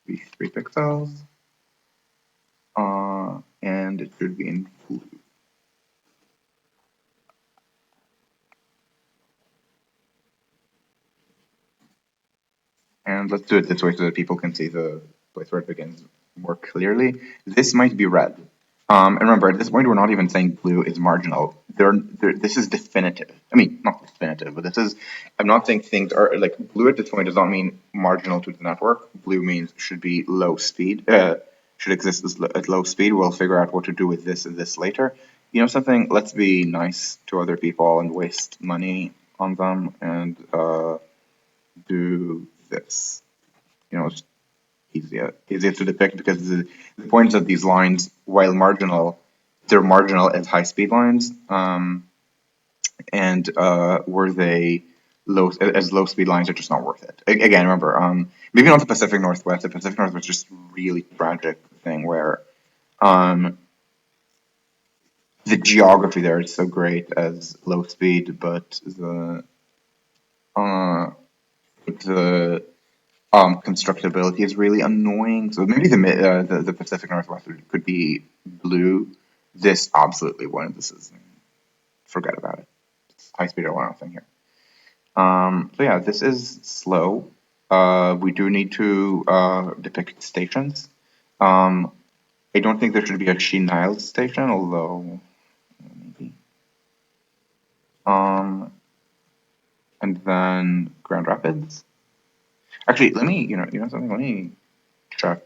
3 pixels, and it should be in blue. And let's do it this way so that people can see the place where it begins more clearly. This might be red. And remember, at this point, we're not even saying blue is marginal. This is definitive. I mean, not definitive, but this is. I'm not saying things are like blue at this point does not mean marginal to the network. Blue means should be low speed. Should exist at low speed. We'll figure out what to do with this and this later. You know something? Let's be nice to other people and waste money on them and do this. It's easier to depict because the point is that these lines, while marginal, they're marginal as high speed lines, and were they low speed lines are just not worth it. Again, remember, maybe not the Pacific Northwest. The Pacific Northwest is just really tragic thing where um, the geography there is so great as low speed, but uh, the constructability is really annoying. So maybe the Pacific Northwest could be blue. This absolutely won't. This is forget about it. It's high speed or one thing here. So yeah, this is slow. We do need to depict stations. Um, I don't think there should be a She Niles station, although maybe. Um, and then Grand Rapids. Actually, let me something. Let me check.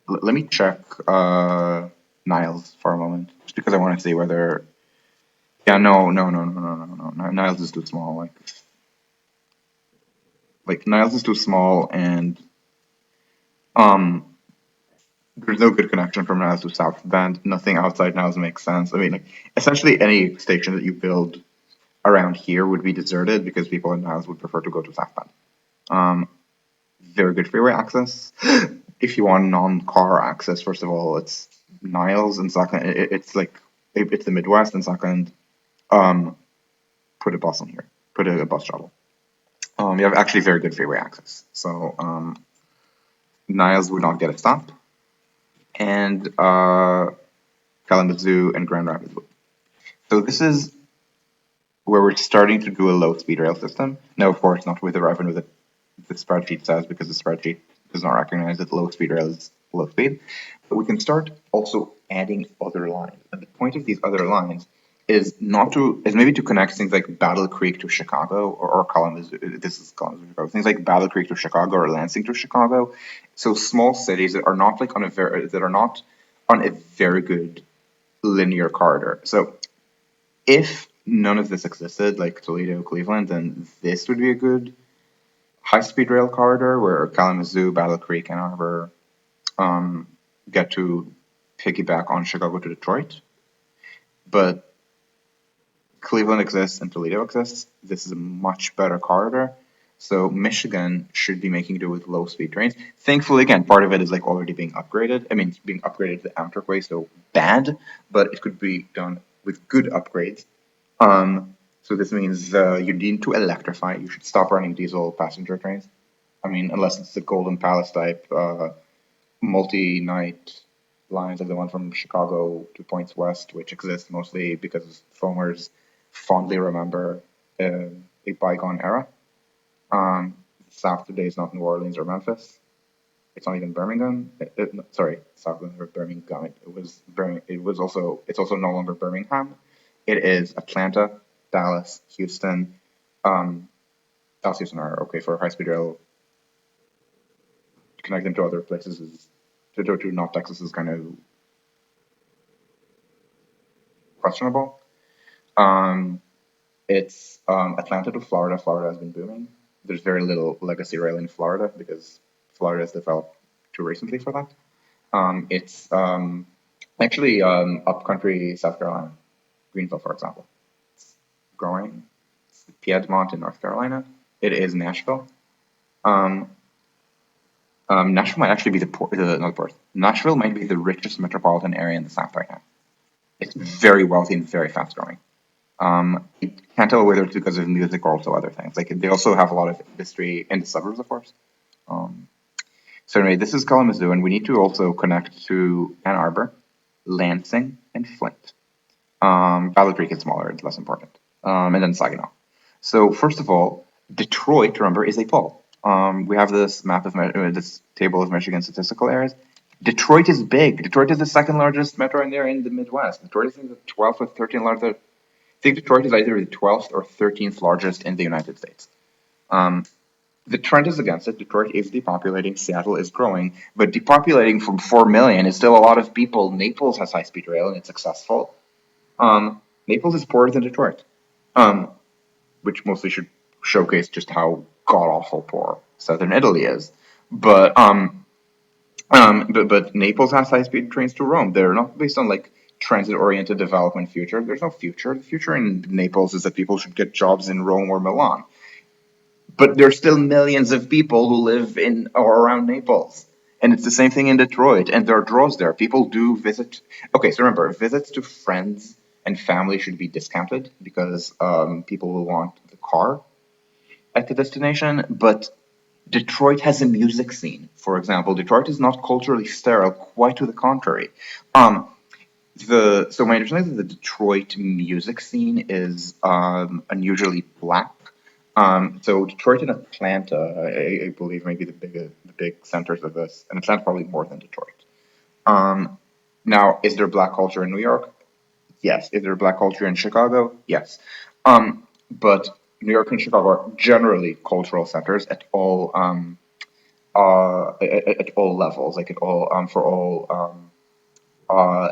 Let me check Niles for a moment, just because I want to see whether. Yeah, no, no, no, no, no, no, no, no. Niles is too small. Like Niles is too small, and um, there's no good connection from Niles to South Bend. Nothing outside Niles makes sense. I mean, like essentially any station that you build around here would be deserted because people in Niles would prefer to go to South Bend. Um, Very good freeway access. If you want non-car access, first of all, it's Niles, and second, it's like it's the Midwest, and second, um, put a bus on here, put a bus shuttle. You have actually very good freeway access, so Niles would not get a stop, and Kalamazoo and Grand Rapids would. So this is where we're starting to do a low-speed rail system. Now, of course, not with the revenue that the spreadsheet says, because the spreadsheet does not recognize that low-speed rail is low speed. But we can start also adding other lines. And the point of these other lines is maybe to connect things like Battle Creek to Chicago or Kalamazoo. This is Kalamazoo, Chicago. Things like Battle Creek to Chicago or Lansing to Chicago. So small cities that are not like on a very good linear corridor. So if none of this existed, like Toledo, Cleveland, then this would be a good high-speed rail corridor where Kalamazoo, Battle Creek, Ann Arbor get to piggyback on Chicago to Detroit, but Cleveland exists and Toledo exists. This is a much better corridor. So Michigan should be making do with low speed trains. Thankfully, again, part of it is like already being upgraded. I mean, it's being upgraded to the Amtrak way, so bad, but it could be done with good upgrades. So this means you need to electrify. You should stop running diesel passenger trains. I mean, unless it's the Golden Palace type multi-night lines like the one from Chicago to Points West, which exists mostly because foamers fondly remember a bygone era. South today is not New Orleans or Memphis. It's not even Birmingham. Sorry, South or Birmingham. It was Birmingham. It was also. It's also no longer Birmingham. It is Atlanta, Dallas, Houston. Um, Dallas, Houston are okay for high speed rail. Connect them to other places is to North Texas is kind of questionable. Um, it's Atlanta to Florida. Florida has been booming. There's very little legacy rail in Florida because Florida has developed too recently for that. It's actually upcountry South Carolina, Greenville, for example. It's growing. It's Piedmont in North Carolina. It is Nashville. Um, Nashville might actually be not the port. Nashville might be the richest metropolitan area in the South right now. It's very wealthy and very fast growing. You can't tell whether it's because of music or also other things. Like they also have a lot of industry in the suburbs, of course. Um, so anyway, this is Kalamazoo, and we need to also connect to Ann Arbor, Lansing, and Flint. Battle Creek is smaller; it's less important. And then Saginaw. So first of all, Detroit, remember, is a pole. We have this map of this table of Michigan statistical areas. Detroit is big. Detroit is the second largest metro in there in the Midwest. Detroit is the 12th or 13th largest. I think Detroit is either the 12th or 13th largest in the United States. The trend is against it. Detroit is depopulating. Seattle is growing, but depopulating from 4 million is still a lot of people. Naples has high speed rail and it's successful. Naples is poorer than Detroit, um, which mostly should showcase just how god awful poor southern Italy is. But but Naples has high speed trains to Rome. They're not based on like transit oriented development future. There's no future. The future in Naples is that people should get jobs in Rome or Milan. But there's still millions of people who live in or around Naples. And it's the same thing in Detroit. And there are draws there. People do visit. Okay, so remember, visits to friends and family should be discounted because people will want the car at the destination. But Detroit has a music scene, for example. Detroit is not culturally sterile, quite to the contrary. Um, so my understanding is that the Detroit music scene is unusually black. So Detroit and Atlanta, I believe, may be the big centers of this, and Atlanta probably more than Detroit. Um, Now, is there black culture in New York? Yes. Is there black culture in Chicago? Yes. But New York and Chicago are generally cultural centers at all levels, like at all for all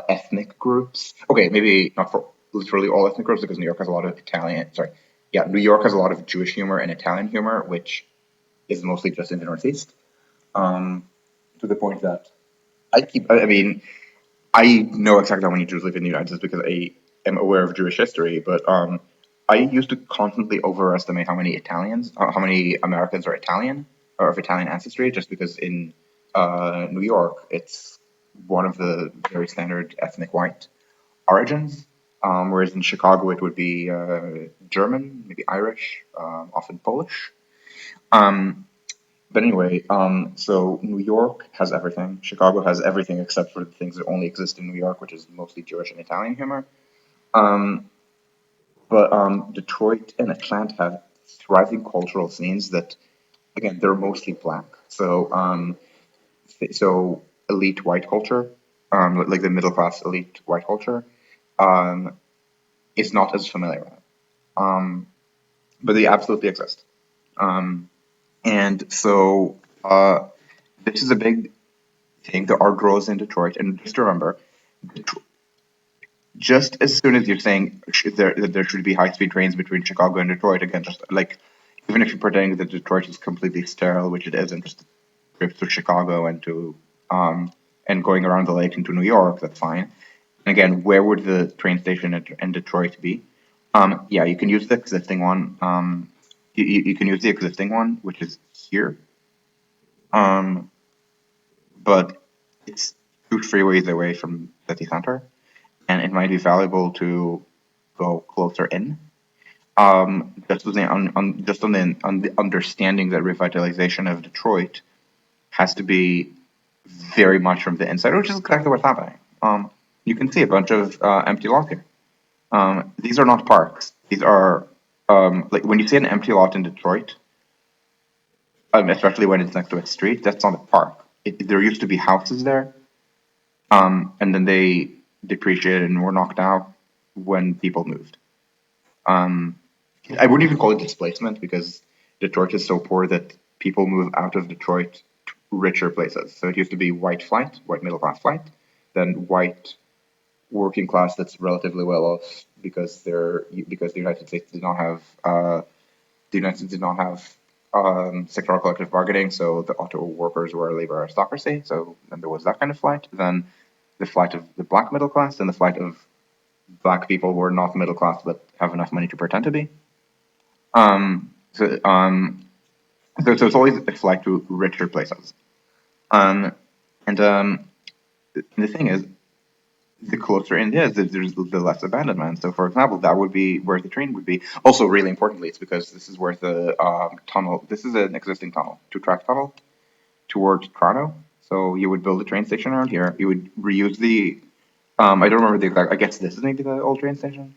ethnic groups. Okay, maybe not for literally all ethnic groups because New York has a lot of Italian. Sorry, yeah, New York has a lot of Jewish humor and Italian humor, which is mostly just in the Northeast. To the point that I mean, I know exactly how many Jews live in the United States because I am aware of Jewish history, but I used to constantly overestimate how many how many Americans are Italian or of Italian ancestry, just because in New York it's one of the very standard ethnic white origins, whereas in Chicago it would be German, maybe Irish, often Polish. Um, but anyway, so New York has everything. Chicago has everything except for the things that only exist in New York, which is mostly Jewish and Italian humor. Um, but Detroit and Atlanta have thriving cultural scenes that, again, they're mostly black. So elite white culture, like the middle class elite white culture, um, is not as familiar with it. Um, but they absolutely exist. Um, and so this is a big thing. There are draws in Detroit, and just remember, just as soon as you're saying that there should be high speed trains between Chicago and Detroit, again, just like even if you're pretending that Detroit is completely sterile, which it isn't, just trips to Chicago and to and going around the lake into New York, that's fine. And again, where would the train station in Detroit be? Yeah, you can use the existing one. You can use the existing one, which is here. Um, but it's two freeways away from city center, and it might be valuable to go closer in. Just on the understanding that revitalization of Detroit has to be very much from the inside, which is exactly what's happening. You can see a bunch of empty lots here. These are not parks. These are like when you see an empty lot in Detroit, especially when it's next to a street, that's not a park. There used to be houses there, and then they depreciated and were knocked out when people moved. Um, I wouldn't even call it displacement because Detroit is so poor that people move out of Detroit to richer places. So it used to be white flight, white middle class flight, then white working class that's relatively well off because the United States did not have sectoral collective bargaining, so the auto workers were a labor aristocracy. So then there was that kind of flight. Then the flight of the black middle class, and the flight of black people who are not middle class but have enough money to pretend to be. Um, so, um, so it's always a flight to richer places. Um, and the thing is, the closer in is, there's the less abandonment. So, for example, that would be where the train would be. Also, really importantly, it's because this is where the tunnel. This is an existing tunnel, two-track tunnel towards Toronto. So you would build a train station around here. You would reuse the. I don't remember the exact. I guess this is maybe the old train station.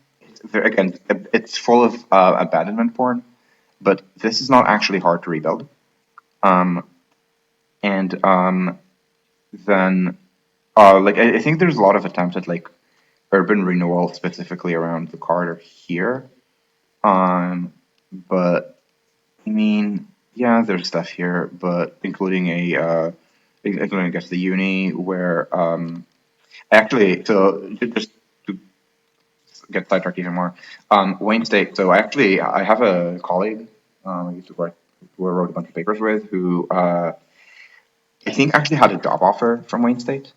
Again, it's full of abandonment porn, but this is not actually hard to rebuild. Um, and then like I think there's a lot of attempts at like urban renewal specifically around the corridor here. But I mean, yeah, there's stuff here, but including I guess the uni where actually so just to get sidetracked even more, Wayne State. So I have a colleague I used to work who I wrote a bunch of papers with who I think actually had a job offer from Wayne State.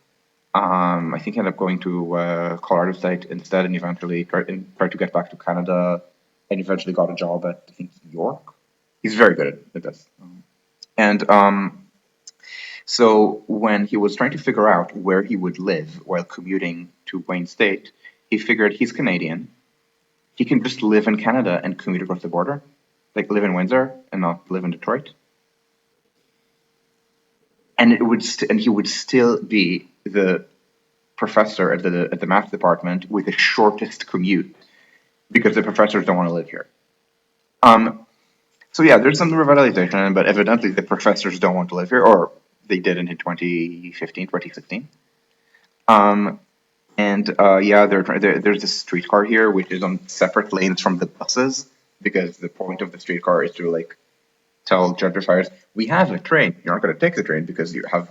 I think he ended up going to Colorado State instead, and eventually tried to get back to Canada, and eventually got a job at I think York. He's very good at this. And so when he was trying to figure out where he would live while commuting to Wayne State, he figured he's Canadian. He can just live in Canada and commute across the border, like live in Windsor and not live in Detroit, and he would still be the professor at the math department with the shortest commute because the professors don't want to live here. Um, so yeah, there's some revitalization, but evidently the professors don't want to live here, or they didn't in 2015, 2016. Um, and yeah, there's a streetcar here which is on separate lanes from the buses because the point of the streetcar is to like tell gentrifiers, we have a train. You're not going to take the train because you have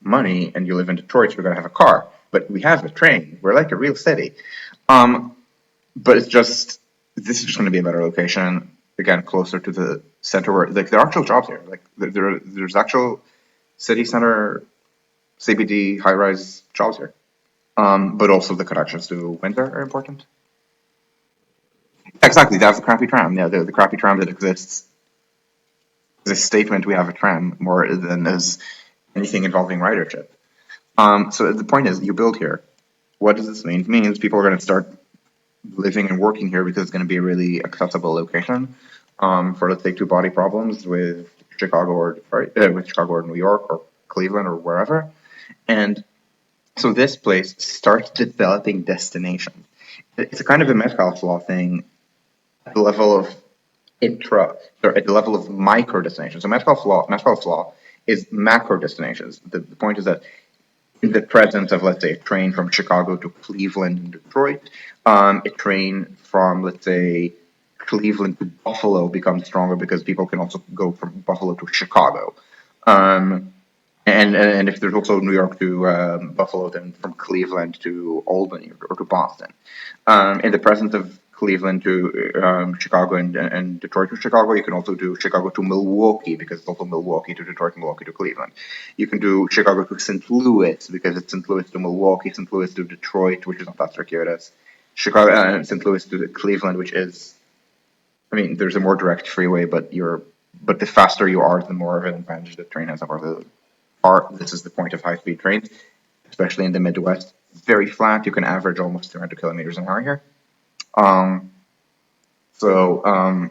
money and you live in Detroit, so we're going to have a car. But we have a train. We're like a real city. Um, but it's just this is just going to be a better location again, closer to the center where like there are actual jobs here. Like there's actual city center CBD high rise jobs here. But also the connections to Windsor are important. Exactly, that's the crappy tram. Yeah, the crappy tram that exists is a statement we have a tram more than as anything involving ridership. So the point is, you build here. What does this mean? It means people are going to start living and working here because it's going to be a really accessible location for, let's say, two body problems with with Chicago or New York or Cleveland or wherever. And so this place starts developing destinations. It's a kind of a Metcalfe's law thing at the level of or at the level of micro destinations. So Metcalfe's law is macro destinations. The point is that in the presence of, let's say, a train from Chicago to Cleveland and Detroit, a train from, let's say, Cleveland to Buffalo becomes stronger because people can also go from Buffalo to Chicago. Um, and if there's also New York to Buffalo, then from Cleveland to Albany or to Boston. In the presence of Cleveland to Chicago and Detroit to Chicago. You can also do Chicago to Milwaukee because it's also Milwaukee to Detroit, Milwaukee to Cleveland. You can do Chicago to St. Louis because it's St. Louis to Milwaukee, St. Louis to Detroit, which is not that circuitous. Chicago and St. Louis to Cleveland, which is, I mean, there's a more direct freeway, but the faster you are, the more of an advantage the train has over the car. This is the point of high-speed trains, especially in the Midwest. Very flat. You can average almost 200 kilometers an hour here. Um, so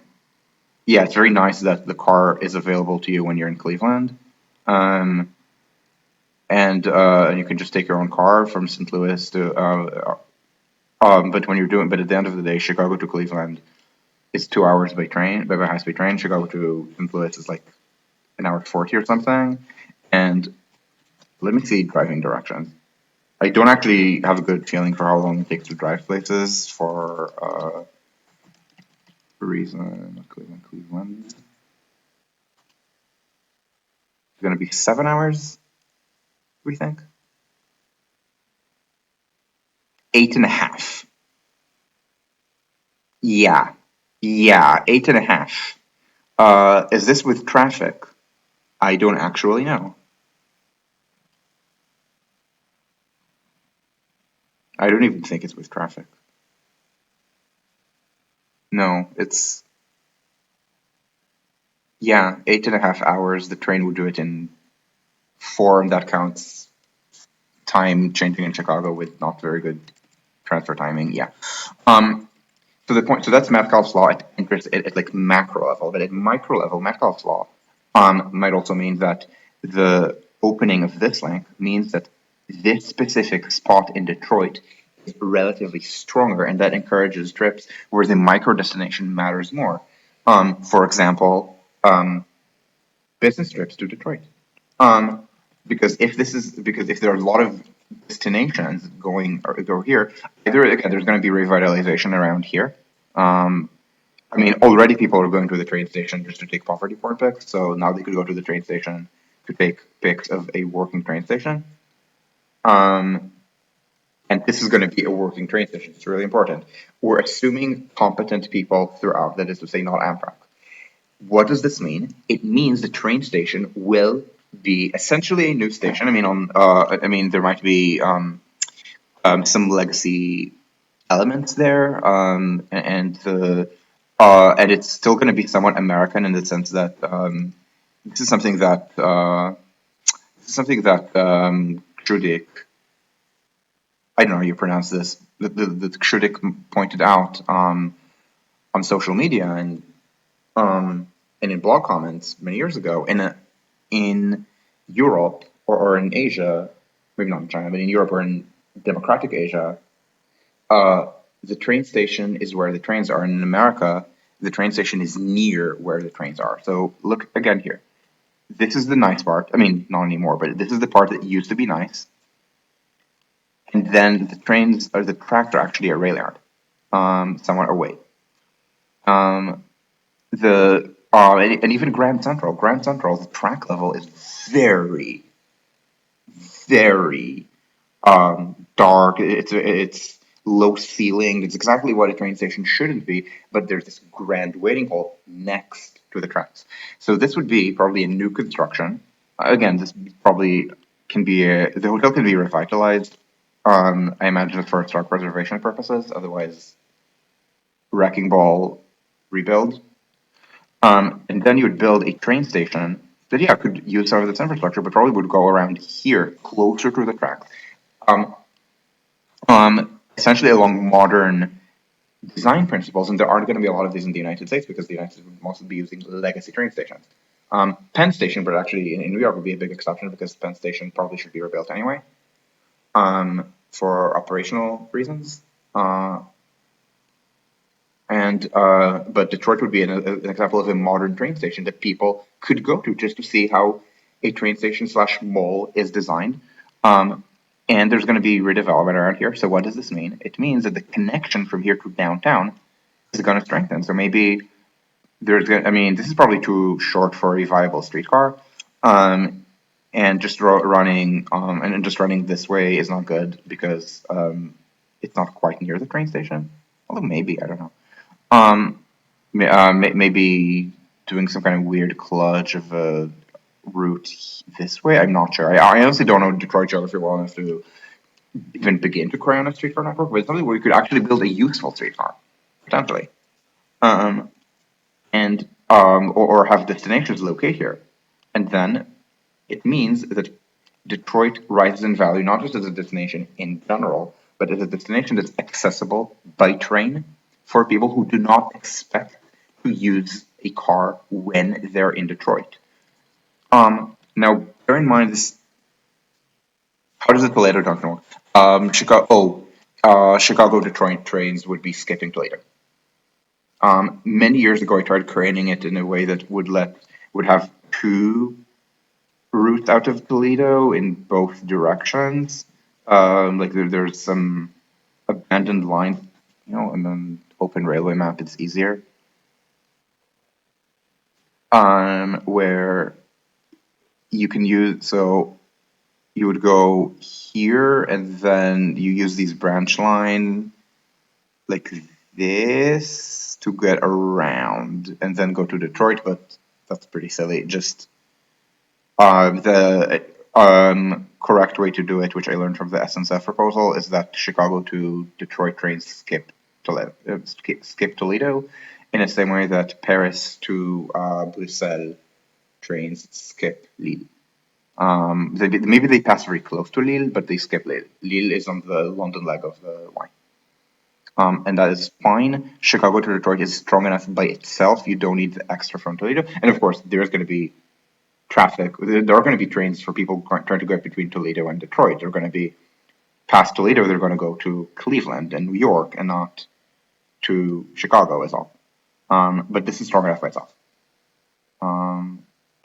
yeah, it's very nice that the car is available to you when you're in Cleveland. Um, and you can just take your own car from St. Louis to but at the end of the day, Chicago to Cleveland is 2 hours by train, by high speed train. Chicago to St. Louis is like an hour 40 or something. And let me see driving directions. I don't actually have a good feeling for how long it takes to drive places for a reason. Cleveland. It's gonna be 7 hours, we think. 8.5. Yeah. Yeah, 8.5. Is this with traffic? I don't actually know. I don't even think it's with traffic. No, it's, yeah, 8.5 hours. The train would do it in four, and that counts time changing in Chicago with not very good transfer timing. Yeah. Um, so that's Metcalfe's law at like macro level, but at micro level, Metcalfe's law might also mean that the opening of this link means that this specific spot in Detroit is relatively stronger, and that encourages trips where the micro destination matters more. For example, business trips to Detroit. Um, because if there are a lot of destinations going or go here, either again there's going to be revitalization around here. Um, I mean, already people are going to the train station just to take poverty porn pics, so now they could go to the train station to take pics of a working train station. Um, and this is going to be a working train station. It's really important. We're assuming competent people throughout, that is to say, not Amtrak. What does this mean? It means the train station will be essentially a new station. I mean, there might be some legacy elements there, and it's still going to be somewhat American in the sense that this is something that Shudik, I don't know how you pronounce this, that Shudik pointed out on social media and in blog comments many years ago. In Europe or in Asia, maybe not in China, but in Europe or in democratic Asia, uh, the train station is where the trains are. And in America, the train station is near where the trains are. So look again here. This is the nice part. I mean, not anymore, but this is the part that used to be nice. And then the trains or the tracks are actually a rail yard, somewhat away. Um, and even Grand Central, the track level is very, very dark. It's low ceiling. It's exactly what a train station shouldn't be. But there's this grand waiting hall next to the tracks. So this would be probably a new construction. Again, this probably the hotel can be revitalized. I imagine for historic preservation purposes. Otherwise, wrecking ball rebuild. And then you would build a train station that, yeah, could use some of this infrastructure, but probably would go around here, closer to the tracks. Um, Essentially along modern design principles, and there aren't going to be a lot of these in the United States because the United States would mostly be using legacy train stations. Penn Station, but actually in New York would be a big exception because Penn Station probably should be rebuilt anyway, for operational reasons. But Detroit would be an example of a modern train station that people could go to just to see how a train station slash mall is designed. Um, and there's going to be redevelopment around here. So what does this mean? It means that the connection from here to downtown is going to strengthen. So maybe I mean, this is probably too short for a viable streetcar. Um, and just running this way is not good because it's not quite near the train station. Although maybe, I don't know. Maybe doing some kind of weird clutch of a route this way. I'm not sure. I honestly don't know Detroit geography well enough to even begin to cry on a streetcar network, but it's something where you could actually build a useful streetcar, potentially. Um, or have destinations locate here. And then it means that Detroit rises in value not just as a destination in general, but as a destination that's accessible by train for people who do not expect to use a car when they're in Detroit. Now, bear in mind this. How does the Toledo junction work? Chicago Detroit trains would be skipping Toledo. Many years ago, I tried creating it in a way that would have two routes out of Toledo in both directions. There's some abandoned lines, and then open railway map, it's easier. Where you can use, so you would go here and then you use these branch line like this to get around and then go to Detroit, but that's pretty silly. Just the correct way to do it, which I learned from the SNCF proposal, is that Chicago to Detroit trains skip Toledo in the same way that Paris to Brussels trains skip Lille. Maybe they pass very close to Lille, but they skip Lille. Lille is on the London leg of the line. And that is fine. Chicago to Detroit is strong enough by itself. You don't need the extra from Toledo. And of course, there's going to be traffic. There are going to be trains for people trying to get between Toledo and Detroit. They're going to be past Toledo. They're going to go to Cleveland and New York and not to Chicago is all. But this is strong enough by itself.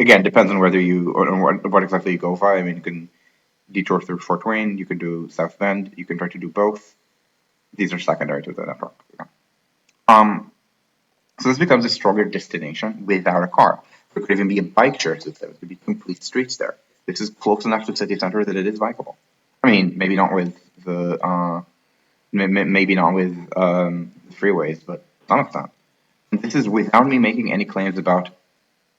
Again, depends on whether you or what exactly you go via. I mean, you can detour through Fort Wayne. You can do South Bend. You can try to do both. These are secondary to the network. So this becomes a stronger destination without a car. There could even be a bike share system. There could be complete streets there. This is close enough to the city center that it is bikeable. I mean, maybe not with the freeways, but some extent. And this is without me making any claims about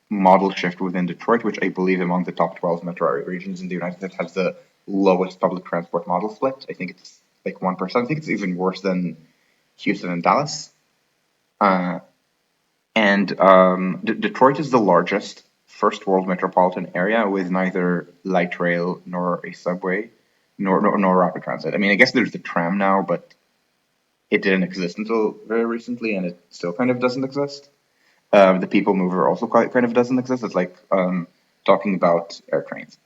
model shift within Detroit, which I believe among the top 12 metro area regions in the United States has the lowest public transport model split. I think it's like 1%. I think it's even worse than Houston and Dallas. Detroit is the largest first world metropolitan area with neither light rail nor a subway nor rapid transit. I mean, I guess there's the tram now, but it didn't exist until very recently, and it still kind of doesn't exist. The people mover also kind of doesn't exist. It's like talking about air trains.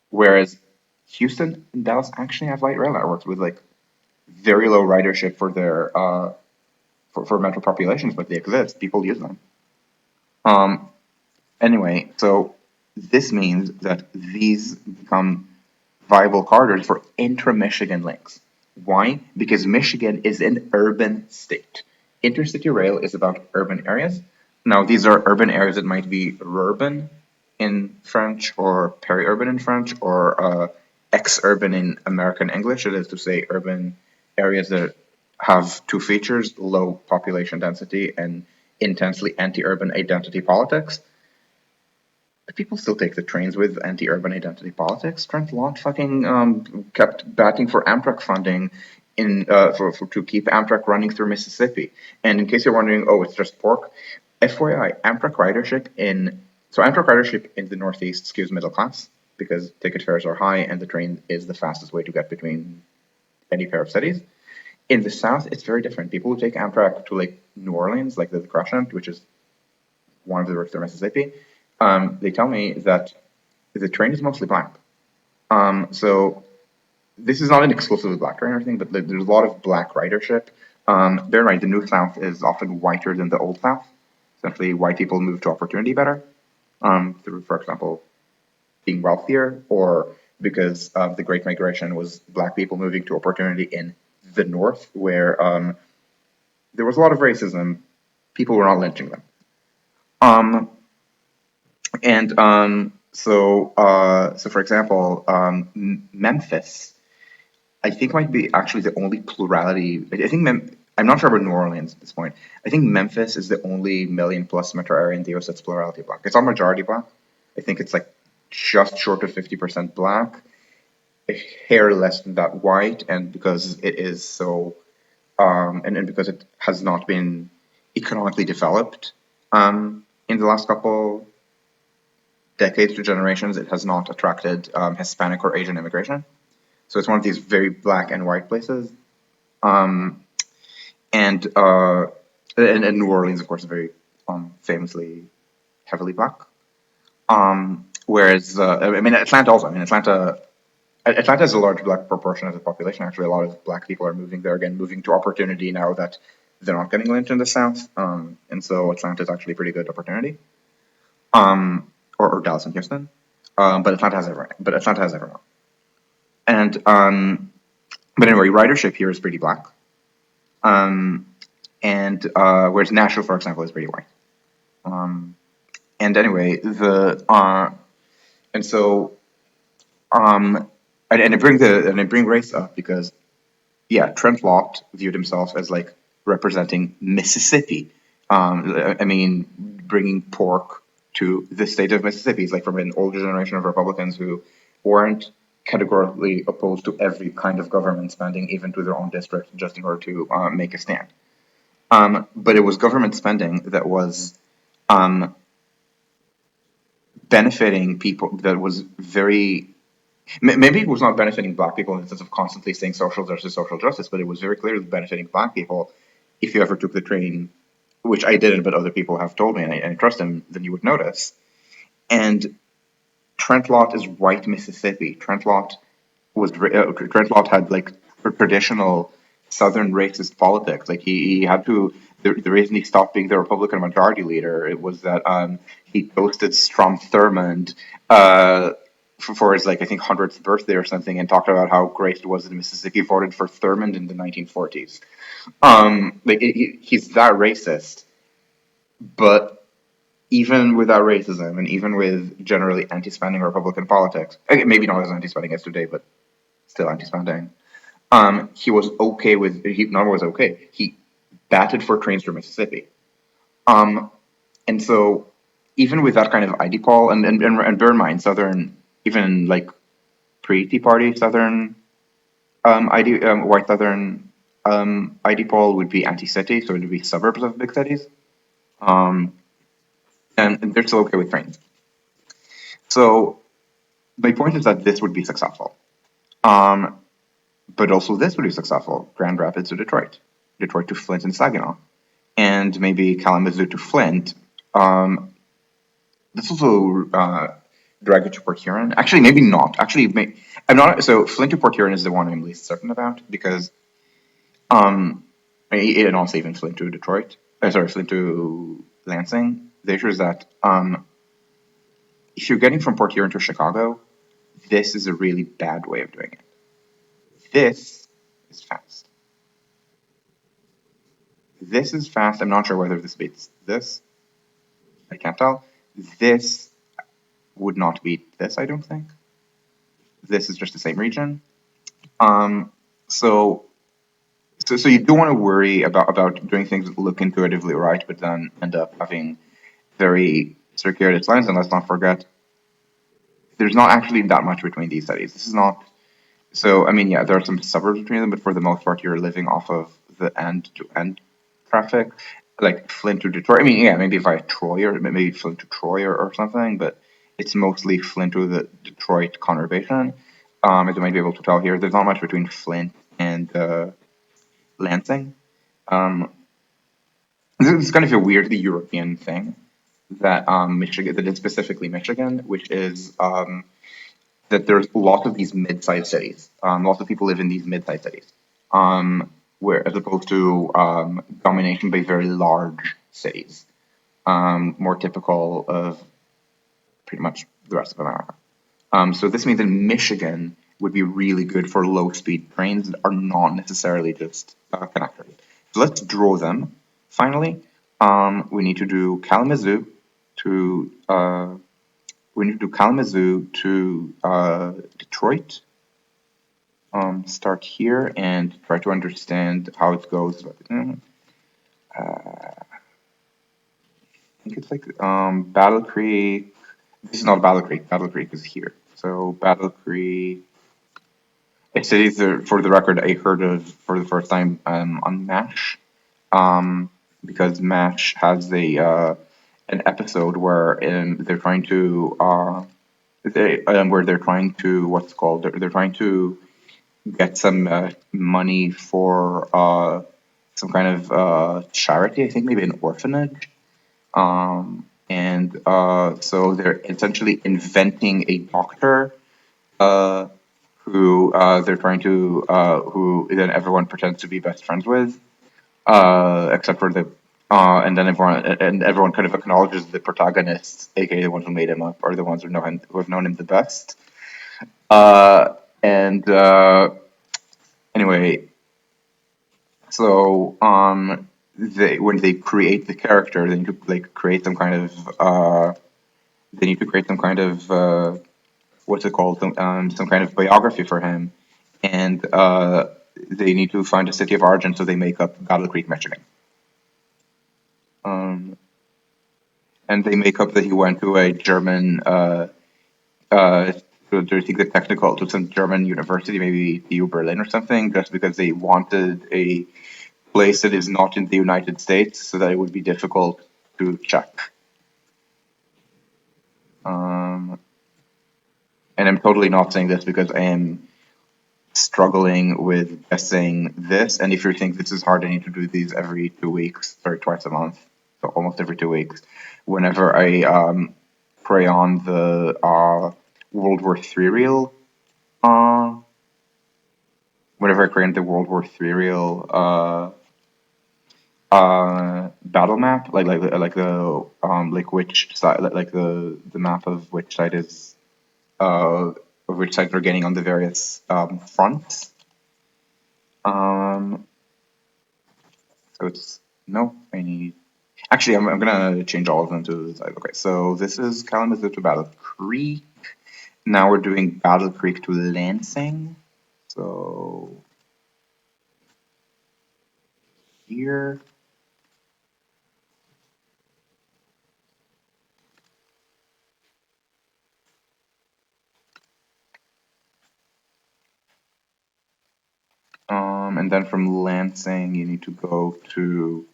Whereas Houston and Dallas actually have light rail networks with like very low ridership for their for metro populations, but they exist. People use them. Anyway, so this means that these become viable corridors for intra-Michigan links. Why? Because Michigan is an urban state. Intercity rail is about urban areas. Now, these are urban areas that might be rurban in French or peri-urban in French or ex-urban in American English. It is to say urban areas that have two features, low population density and intensely anti-urban identity politics. But people still take the trains with anti-urban identity politics. Trent Lott fucking kept batting for Amtrak funding to keep Amtrak running through Mississippi. And in case you're wondering, oh, it's just pork. FYI, Amtrak ridership in the Northeast skews middle class because ticket fares are high and the train is the fastest way to get between any pair of cities. In the South, it's very different. People who take Amtrak to like New Orleans, like the Crescent, which is one of the routes through Mississippi, they tell me that the train is mostly black. So this is not an exclusively black train or anything, but there's a lot of black ridership. Bear in mind, the New South is often whiter than the Old South. Essentially, white people move to opportunity better through, for example, being wealthier, or because the Great Migration was black people moving to opportunity in the North, where there was a lot of racism. People were not lynching them. So for example, Memphis I think might be actually the only plurality. I think I'm not sure about New Orleans at this point. I think Memphis is the only million plus metro area in the US that's plurality black. It's all majority black. I think it's like just short of 50% black, a hair less than that white, and because it is so, and because it has not been economically developed in the last couple decades to generations, it has not attracted Hispanic or Asian immigration. So it's one of these very black and white places. And, uh, and New Orleans, of course, is very famously heavily black. Whereas, I mean, Atlanta also. I mean, Atlanta has a large black proportion of the population. Actually, a lot of black people are moving there again, moving to opportunity now that they're not getting lynched in the South. And so Atlanta is actually a pretty good opportunity. Or Dallas and Houston. But Atlanta has everyone. But Atlanta has everyone. And but anyway, ridership here is pretty black. And whereas Nashville, for example, is pretty white. And anyway, the and so and I bring race up because yeah, Trent Lott viewed himself as like representing Mississippi. I mean, bringing pork to the state of Mississippi. He's like from an older generation of Republicans who weren't categorically opposed to every kind of government spending, even to their own district, just in order to make a stand. But it was government spending that was benefiting people, that was very maybe it was not benefiting black people in the sense of constantly saying social justice, social justice, but it was very clearly benefiting black people. If you ever took the train, which I didn't, but other people have told me, and I trust them, then you would notice. And Trent Lott is white Mississippi. Trent Lott had like traditional Southern racist politics. Like he had to. The reason he stopped being the Republican majority leader it was that he toasted Strom Thurmond for his like I think 100th birthday or something, and talked about how great it was that Mississippi voted for Thurmond in the 1940s. He's that racist, but even with that racism and even with generally anti-spending Republican politics, okay, maybe not as anti-spending as today, but still anti-spending. He was okay with he not was okay. He batted for trains through Mississippi. And so even with that kind of ID poll, and bear in mind, Southern, even like pre-Tea Party Southern white Southern ID poll would be anti-city, so it would be suburbs of big cities. And they're still okay with trains. So my point is that this would be successful. But also this would be successful. Grand Rapids to Detroit, Detroit to Flint and Saginaw, and maybe Kalamazoo to Flint. This also drag it to Port Huron. Actually, maybe not. Actually, I'm not. So Flint to Port Huron is the one I'm least certain about because, and also even Flint to Detroit. Sorry, Flint to Lansing. The issue is that if you're getting from Port Huron to Chicago, this is a really bad way of doing it. This is fast. This is fast. I'm not sure whether this beats this. I can't tell. This would not beat this, I don't think. This is just the same region. Um, so, so you do want to worry about doing things that look intuitively right, but then end up having very circuitous lines. And let's not forget, there's not actually that much between these cities. This is not. So, I mean, yeah, there are some suburbs between them, but for the most part, you're living off of the end-to-end traffic, like Flint to Detroit. I mean, yeah, maybe via Troy or maybe Flint to Troy or something, but it's mostly Flint to the Detroit conurbation. As you might be able to tell here, there's not much between Flint and Lansing. Um, this is kind of a weirdly European thing that Michigan, that is specifically Michigan, which is that there's lots of these mid-sized cities. Lots of people live in these mid-sized cities, where as opposed to domination by very large cities, more typical of pretty much the rest of America. So this means that Michigan would be really good for low-speed trains that are not necessarily just connectors. So let's draw them. Finally, we need to do Kalamazoo to Detroit, start here and try to understand how it goes. I think it's like Battle Creek. This is not Battle Creek. Battle Creek is here. So Battle Creek. It's either, for the record, I heard of for the first time on MASH, because MASH has a an episode where they're trying to where they're trying to what's called they're trying to get some money for some kind of charity. I think maybe an orphanage. And so they're essentially inventing a doctor uh, who they're trying to who then everyone pretends to be best friends with, except for the and everyone kind of acknowledges the protagonists, aka the ones who made him up, are the ones who have known him the best. And Anyway, so they when they create the character, they need to like create some kind of they need to create some kind of what's it called? Some kind of biography for him, and they need to find a city of origin, so they make up Battle Creek, Michigan. Um, and they make up that he went to a German, uh, to, I think the technical, to some German university, maybe TU Berlin or something, just because they wanted a place that is not in the United States, so that it would be difficult to check. Um, and I'm totally not saying this because I am struggling with guessing this. And if you think this is hard, I need to do these every 2 weeks, sorry, twice a month, so almost every 2 weeks. Whenever I prey on the World War III reel, uh, whenever I create the World War III reel battle map, like the like which side, like the map of which side is of which side they're getting on the various fronts. Um, so it's no, I need. Actually, I'm gonna change all of them to okay. So this is Kalamazoo to Battle Creek. Now we're doing Battle Creek to Lansing. So here, and then from Lansing you need to go to.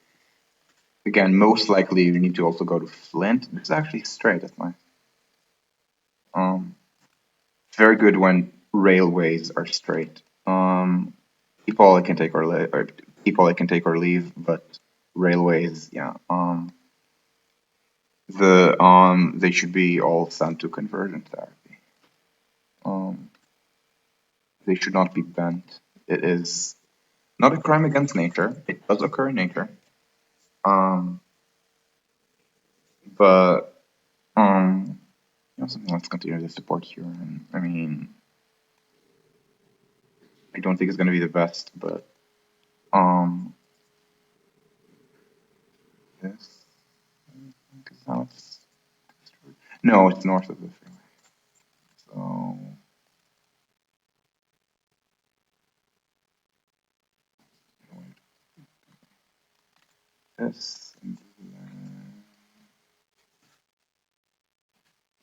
Again, most likely you need to also go to Flint. This is actually straight. That's nice. Um, very good when railways are straight. People I can take or leave, but railways, yeah. They should be all sent to conversion therapy. Um, they should not be bent. It is not a crime against nature. It does occur in nature. Um, but something. Let's continue the support here. And I mean, I don't think it's going to be the best, but um, this is how it's. No, it's north of the freeway. So this, and then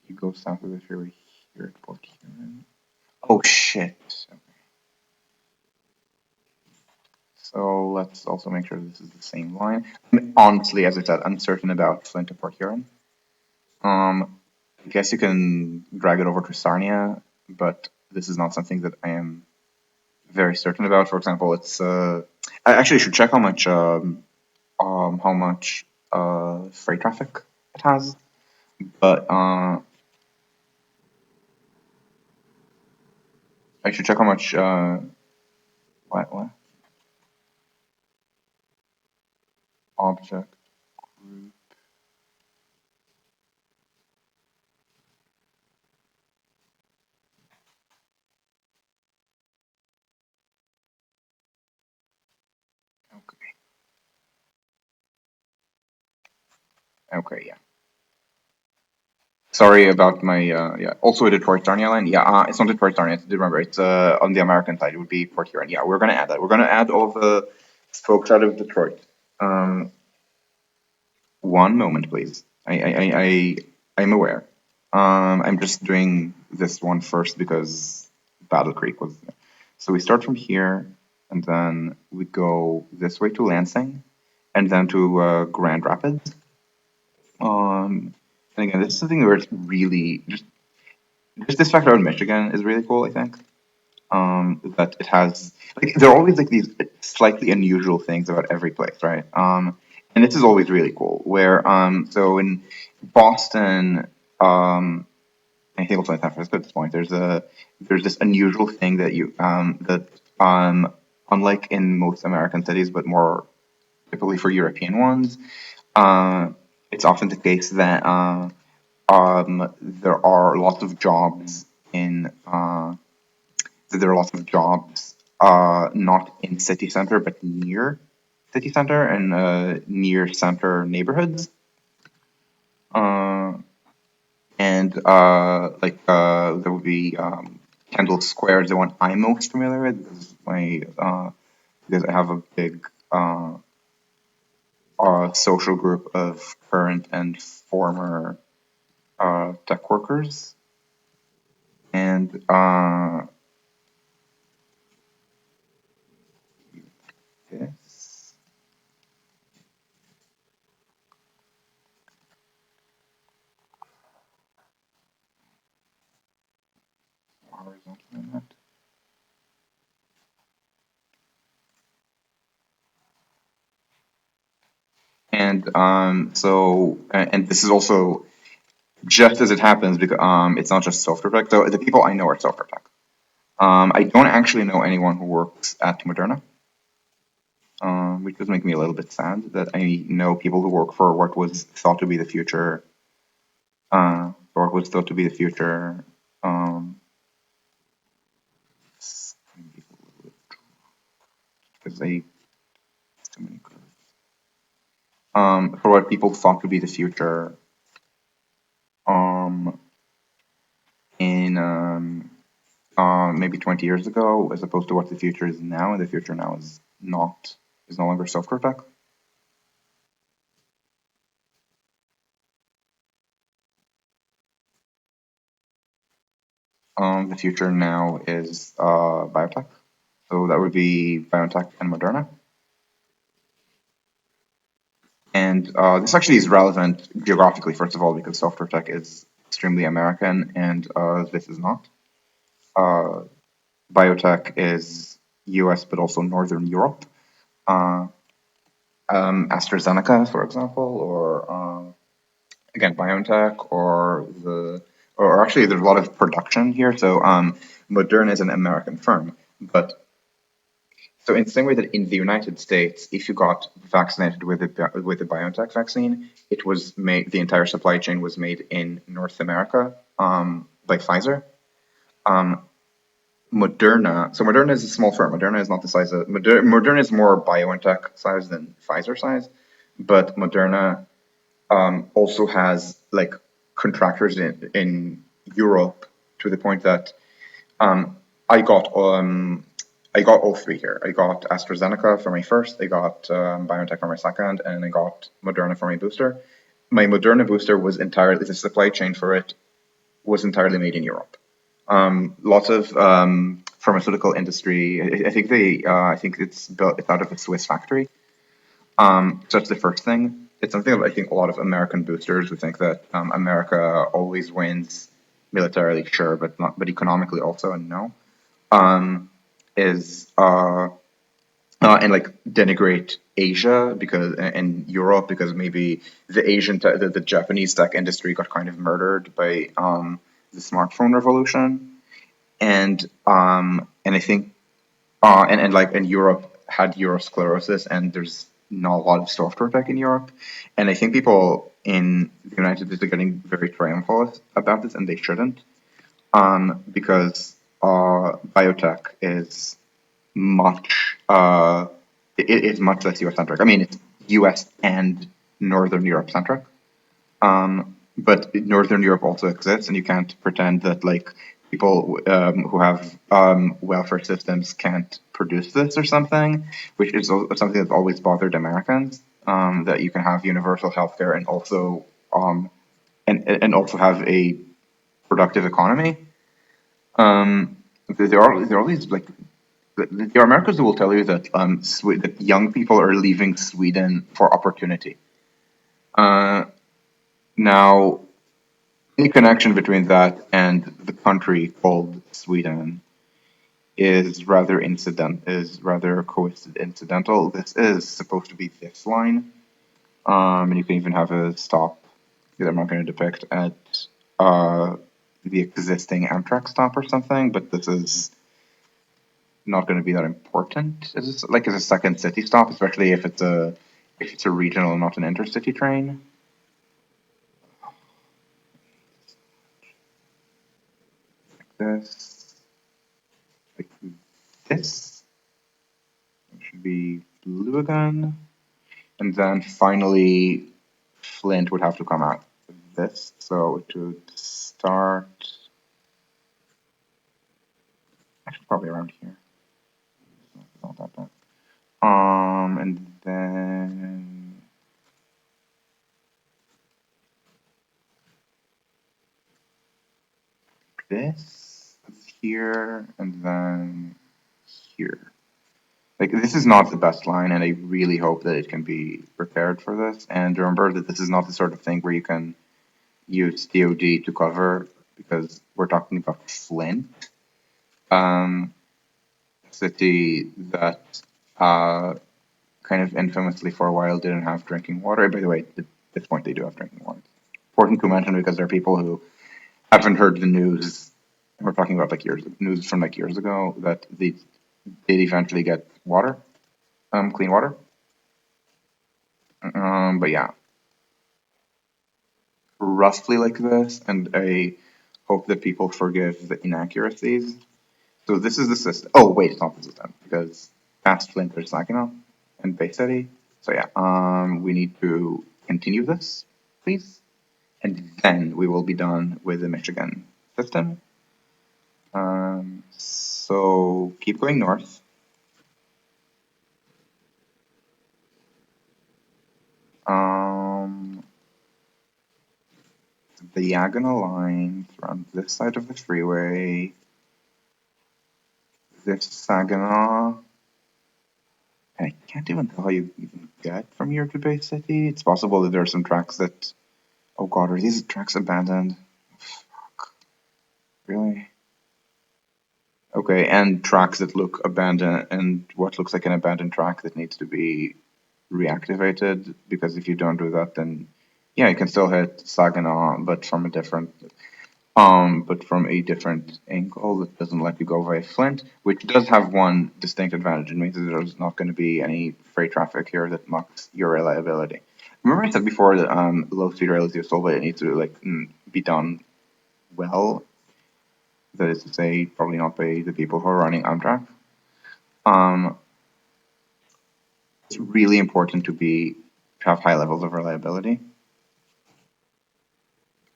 you go south of the freeway here at Port Huron. Oh shit. So let's also make sure this is the same line. Honestly, as I said, uncertain about Flint to Port Huron. I guess you can drag it over to Sarnia, but this is not something that I am very certain about. For example, it's I actually should check how much freight traffic it has, but I should check how much what object group. Okay, okay, yeah. Sorry about my yeah. Also a Detroit Star airline. Yeah, it's not Detroit Star. Remember, it's on the American side. It would be Port Huron. Yeah, we're gonna add that. We're gonna add all the folks out of Detroit. Um, one moment, please. I'm aware. I'm just doing this one first because Battle Creek was. So we start from here, and then we go this way to Lansing, and then to Grand Rapids. And again, this is something where it's really just this factor out in Michigan is really cool. I think that it has like there are always like these slightly unusual things about every place, right? And this is always really cool. Where so in Boston, I think also in San Francisco at this point, there's this unusual thing that unlike in most American cities, but more typically for European ones, uh, it's often the case that there are lots of jobs in there are lots of jobs not in city center but near city center and near center neighborhoods. Uh, and there would be Kendall Square is the one I'm most familiar with because I have a big social group of current and former tech workers. And this horizontal. And this is also just as it happens because it's not just software tech. So the people I know are software tech. I don't actually know anyone who works at Moderna, which does make me a little bit sad that I know people who work for what was thought to be the future, or what was thought to be the future. Um, because they too many curves. For what people thought to be the future, um, in maybe 20 years ago, as opposed to what the future is now, and the future now is no longer software tech. The future now is biotech. So that would be biotech and Moderna. And this actually is relevant geographically, first of all, because software tech is extremely American, and this is not. Uh, Biotech is US, but also Northern Europe. Uh, AstraZeneca, for example, or again, BioNTech, or actually, there's a lot of production here. So Moderna is an American firm, but so in the same way that in the United States, if you got vaccinated with the BioNTech vaccine, it was made. The entire supply chain was made in North America by Pfizer. Um, Moderna. So Moderna is a small firm. Moderna is not the size of Moderna is more BioNTech size than Pfizer size, but Moderna also has like contractors in Europe to the point that um, I got um, I got all three here. I got AstraZeneca for my first, I got BioNTech for my second, and I got Moderna for my booster. My Moderna booster was entirely the supply chain for it was entirely made in Europe. Lots of pharmaceutical industry. I think it's built. It's out of a Swiss factory. So that's the first thing. It's something that I think a lot of American boosters who think that America always wins militarily, sure, but not, but economically also, and no, is and like denigrate Asia because and Europe because maybe the Japanese tech industry got kind of murdered by the smartphone revolution, and I think and Europe had Eurosclerosis, and there's not a lot of software tech in Europe, and I think people in the United States are getting very triumphal about this, and they shouldn't, because biotech is much it is much less US centric. I mean, it's US and Northern Europe centric. but Northern Europe also exists, and you can't pretend that like people who have welfare systems can't produce this or something, which is something that's always bothered Americans. That you can have universal healthcare um, and also have a productive economy. There are all these like there are Americans who will tell you that that young people are leaving Sweden for opportunity. Uh, Now, any connection between that and the country called Sweden is rather coincidental. This is supposed to be this line, and you can even have a stop that I'm not going to depict at uh, the existing Amtrak stop or something. But this is not going to be that important. It's like it's a second city stop, especially if it's a regional, not an intercity train. This like this should be blue again. And then finally, Flint would have to come out of this. So it would start actually probably around here. Not that bad. And then this is here, and then here. Like this is not the best line, and I really hope that it can be repaired for this. And remember that this is not the sort of thing where you can use DoD to cover because we're talking about Flint. Um, City that uh, kind of infamously for a while didn't have drinking water. By the way, at this point they do have drinking water. Important to mention because there are people who haven't heard the news. We're talking about like news from like years ago that they did eventually get water, clean water. But yeah, roughly like this, and I hope that people forgive the inaccuracies. So this is the system. Oh wait, it's not the system because past Flint there's Saginaw and Bay City. So yeah, we need to continue this, please, and then we will be done with the Michigan system. So keep going north. Um, the diagonal lines run this side of the freeway. This Saginaw. I can't even tell how you even get from here to Bay City. It's possible that there are some tracks that. Oh God, are these tracks abandoned? Fuck, really? Okay, and tracks that look abandoned, and what looks like an abandoned track that needs to be reactivated, because if you don't do that, then yeah, you can still hit Saginaw, but from a different angle that doesn't let you go via Flint, which does have one distinct advantage. It means that there's not going to be any freight traffic here that mucks your reliability. Remember I said before that low speed rail is useful, but it needs to like be done well. That is to say, probably not by the people who are running Amtrak. Um, it's really important to have high levels of reliability.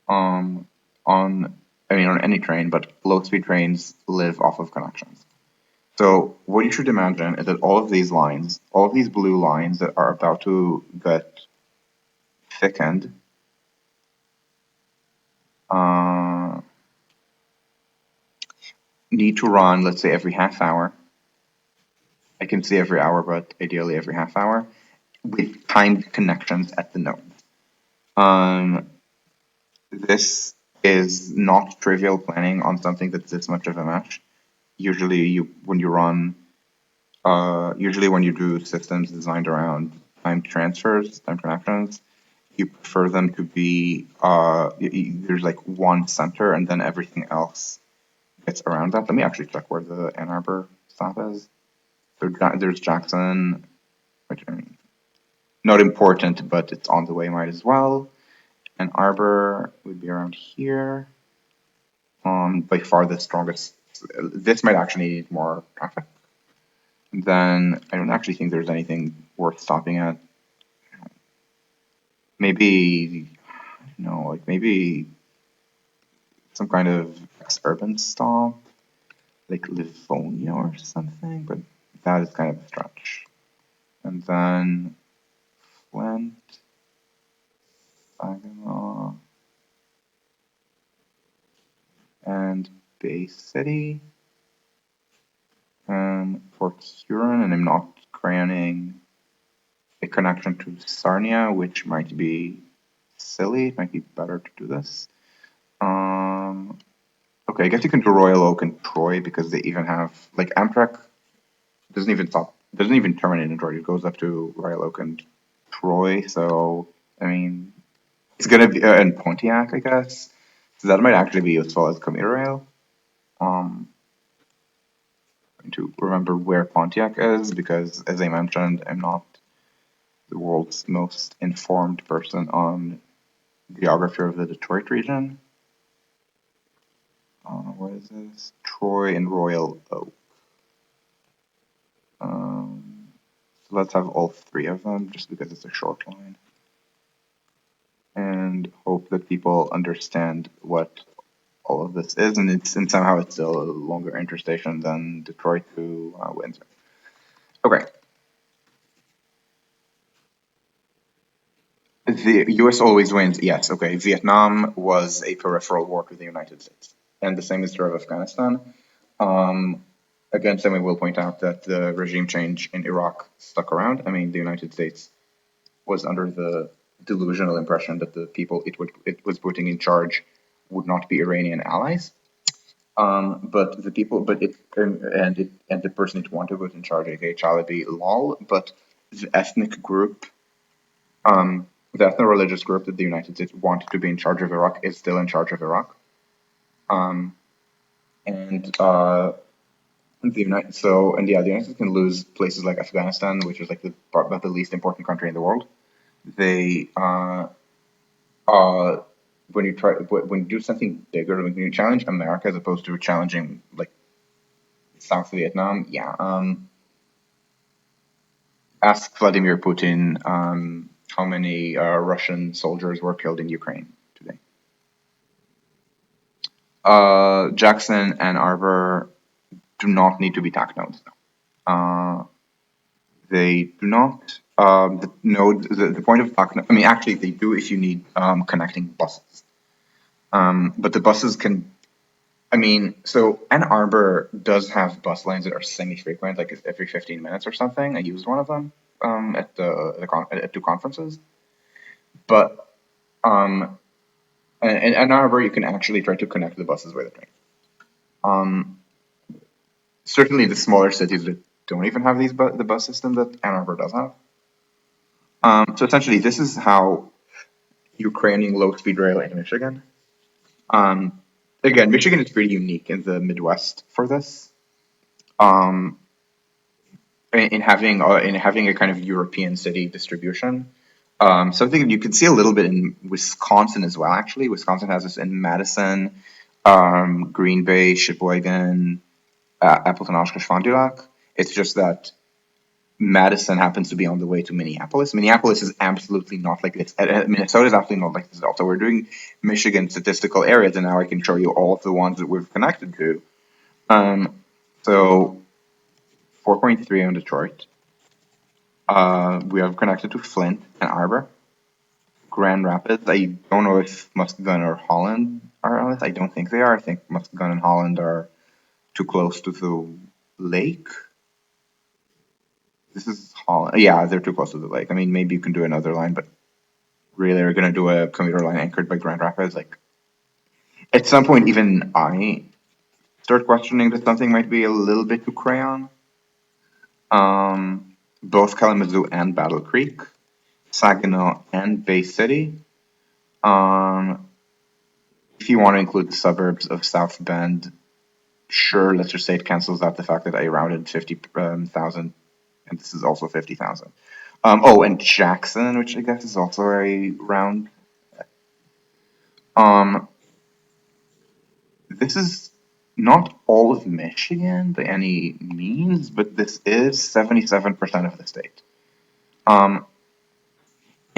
Um, on on any train, but low speed trains live off of connections. So what you should imagine is that all of these lines, all of these blue lines that are about to get thickened, uh, need to run, let's say, every half hour. I can say every hour, but ideally every half hour with timed connections at the node. Um, this is not trivial planning on something that's this much of a mesh. Usually, usually when you do systems designed around time connections, you prefer them to be there's like one center and then everything else gets around that. Let me actually check where the Ann Arbor stop is. So there's Jackson, which I mean, not important, but it's on the way, might as well. Ann Arbor would be around here. By far the strongest. This might actually need more traffic. Then I don't actually think there's anything worth stopping at. Maybe know, like maybe some kind of ex-urban stop, like Livonia or something, but that is kind of a stretch. And then Flint, Saginaw, and Bay City, Fort Huron, and I'm not crayoning a connection to Sarnia, which might be silly. It might be better to do this. Okay, I guess you can do Royal Oak and Troy because they even have like Amtrak doesn't even terminate in Troy. It goes up to Royal Oak and Troy. So I mean, it's gonna be in Pontiac, I guess. So that might actually be useful as commuter rail. Um, to remember where Pontiac is because, as I mentioned, I'm not the world's most informed person on geography of the Detroit region. What is this? Troy and Royal Oak. So let's have all three of them just because it's a short line. And hope that people understand what all of this is, and somehow it's still a longer interstation than Detroit to Windsor. Okay, the U.S. always wins. Yes. Okay. Vietnam was a peripheral war to the United States, and the same is true of Afghanistan. Um, Again, someone will point out that the regime change in Iraq stuck around. I mean, the United States was under the delusional impression that the people it was putting in charge would not be Iranian allies. But the people, but and the person it wanted was in charge, aka Chalabi Lal. But the ethnic group, the ethno-religious group that the United States wanted to be in charge of Iraq is still in charge of Iraq. And the United States can lose places like Afghanistan, which is like about the least important country in the world. They uh, when you do something bigger, when you challenge America as opposed to challenging like South Vietnam, yeah. Ask Vladimir Putin how many Russian soldiers were killed in Ukraine today. Jackson and Arbor do not need to be TAC nodes. Uh, they do not. The point of TAC, I mean, actually, they do if you need connecting buses. But the buses can. I mean, so Ann Arbor does have bus lanes that are semi-frequent, like every 15 minutes or something. I used one of them at two conferences. But in Ann Arbor, you can actually try to connect the buses with the train. Um, Certainly, the smaller cities that don't even have the bus system that Ann Arbor does have. So essentially, this is how Ukrainian low-speed rail in Michigan. Um, Again, Michigan is pretty unique in the Midwest for this. Um, in having a kind of European city distribution. Something that you can see a little bit in Wisconsin as well. Actually, Wisconsin has this in Madison, Green Bay, Sheboygan, Appleton, Oshkosh, Fond du Lac. It's just that Madison happens to be on the way to Minneapolis. Minneapolis is absolutely not like this. Minnesota is absolutely not like this at all. So we're doing Michigan statistical areas, and now I can show you all of the ones that we've connected to. So 4.3 on Detroit. We have connected to Flint and Arbor. Grand Rapids. I don't know if Muskegon or Holland are on this. I don't think they are. I think Muskegon and Holland are too close to the lake. This is Holland. Yeah, they're too close to the lake. I mean, maybe you can do another line, but really, they're going to do a commuter line anchored by Grand Rapids. Like, at some point, even I start questioning that something might be a little bit too crayon. Both Kalamazoo and Battle Creek, Saginaw and Bay City. Um, if you want to include the suburbs of South Bend, sure, let's just say it cancels out the fact that I rounded 50,000, and this is also 50,000. And Jackson, which I guess is also a round. Um, this is not all of Michigan by any means, but this is 77% of the state. Um,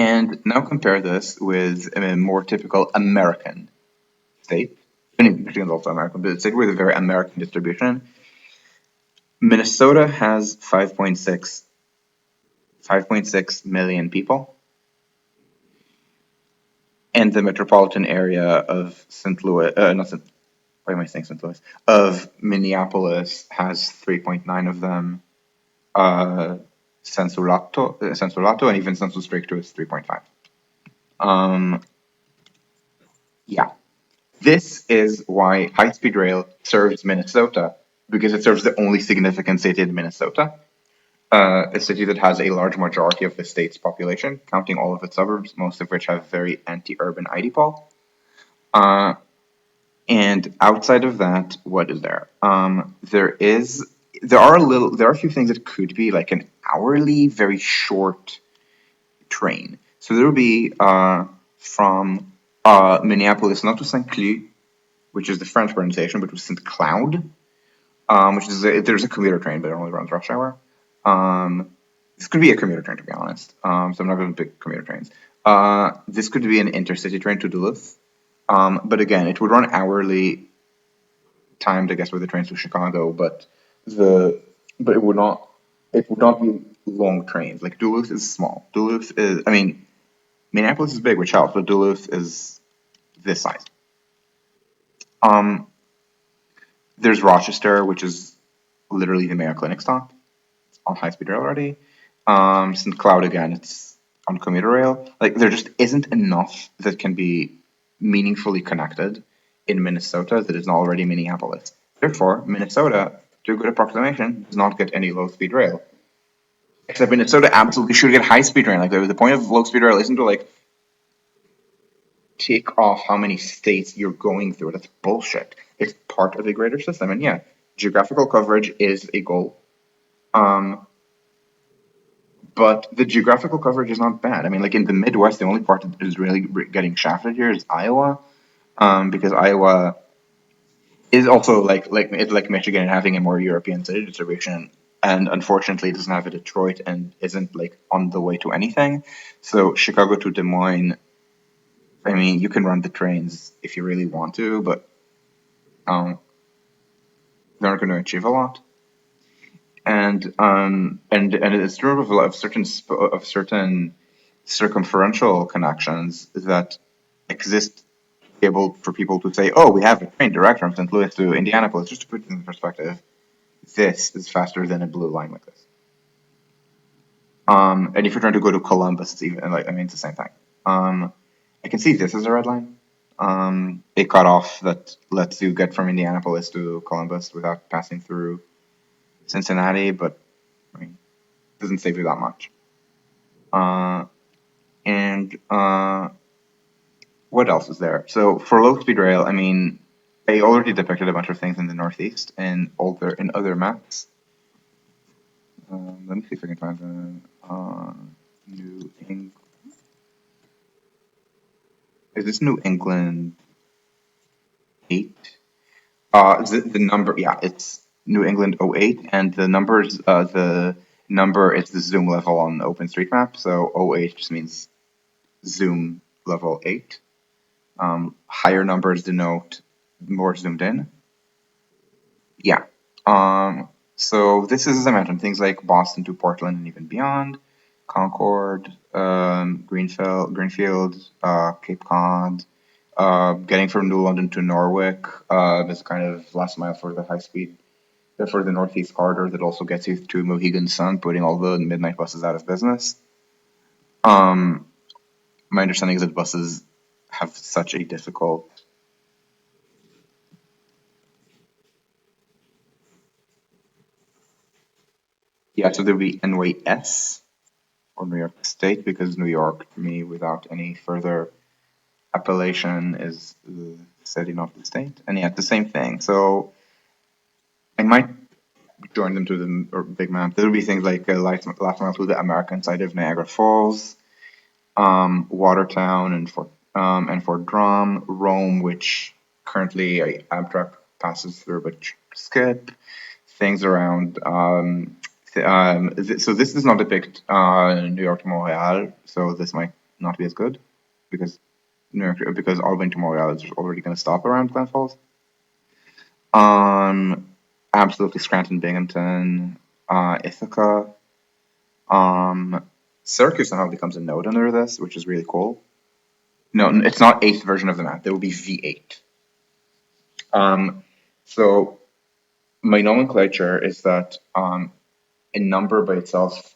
And now compare this with a more typical American state. I mean, Michigan is also American, but a state with a very American distribution. Minnesota has 5.6 million people, and the metropolitan area of St. Louis, not St. Why am I saying St. Louis? Of Minneapolis has 3.9 of them. Sensulato, and even Census Stricto is 3.5. Yeah. This is why high-speed rail serves Minnesota, because it serves the only significant city in Minnesota, a city that has a large majority of the state's population, counting all of its suburbs, most of which have very anti-urban ID poll. And outside of that, what is there? There are a few things that could be like an hourly, very short train. So there will be from Minneapolis, not to St. Cloud, which is the French pronunciation, but to St. Cloud, which is there's a commuter train, but it only runs rush hour. This could be a commuter train, to be honest. So I'm not going to pick commuter trains. This could be an intercity train to Duluth. But again, it would run hourly timed, I guess, with the trains to Chicago, the but it would not be long trains. Like Duluth is small. Duluth is, I mean, Minneapolis is big, which helps, but Duluth is this size. Um, there's Rochester, which is literally the Mayo Clinic stop on high speed rail already. St. Cloud again, it's on commuter rail. Like there just isn't enough that can be meaningfully connected in Minnesota that is not already Minneapolis. Therefore, Minnesota, to a good approximation, does not get any low speed rail. Except Minnesota absolutely should get high speed rail. Like the point of low speed rail isn't to like tick off how many states you're going through. That's bullshit. It's part of a greater system. And yeah, geographical coverage is a goal. Um, but the geographical coverage is not bad. I mean, like in the Midwest, the only part that is really getting shafted here is Iowa, because Iowa is also like it's like Michigan having a more European city distribution, and unfortunately, it doesn't have a Detroit and isn't like on the way to anything. So Chicago to Des Moines, I mean, you can run the trains if you really want to, but um, they're not going to achieve a lot. And it's true of a lot of certain circumferential connections that exist able for people to say, oh, we have a train direct from St. Louis to Indianapolis. Just to put it in perspective, this is faster than a blue line like this. And if you're trying to go to Columbus, it's even like I mean it's the same thing. I can see this as a red line. A cutoff that lets you get from Indianapolis to Columbus without passing through Cincinnati, but I mean, it doesn't save you that much. And what else is there? So for low speed rail, I mean, I already depicted a bunch of things in the Northeast and other maps. Let me see if I can find the New England. Is this New England 8? The number, yeah, it's New England 08, and the number is the zoom level on OpenStreetMap. So 08 just means zoom level 8. Higher numbers denote more zoomed in. Yeah. So this is, as I mentioned, things like Boston to Portland and even beyond, Concord, Greenfield, Cape Cod, getting from New London to Norwich is kind of last mile for the high speed, for the Northeast corridor that also gets you to Mohegan Sun, putting all the midnight buses out of business. My understanding is that buses have such a difficult. Yeah, so there'll be NYS or New York State because New York, to me, without any further appellation, is the city, not the state. And yeah, it's the same thing. So I might join them to the big map. There'll be things like last mile to the American side of Niagara Falls, Watertown, and Fort Drum, Rome, which currently Amtrak passes through, but skip things around. So this does not depict New York to Montreal, so this might not be as good because New York, because Albany to Montreal is already going to stop around Glens Falls. Um, Absolutely Scranton, Binghamton, Ithaca. Um, Syracuse somehow becomes a node under this, which is really cool. No, it's not eighth version of the map. There will be V8. Um, so my nomenclature is that a number by itself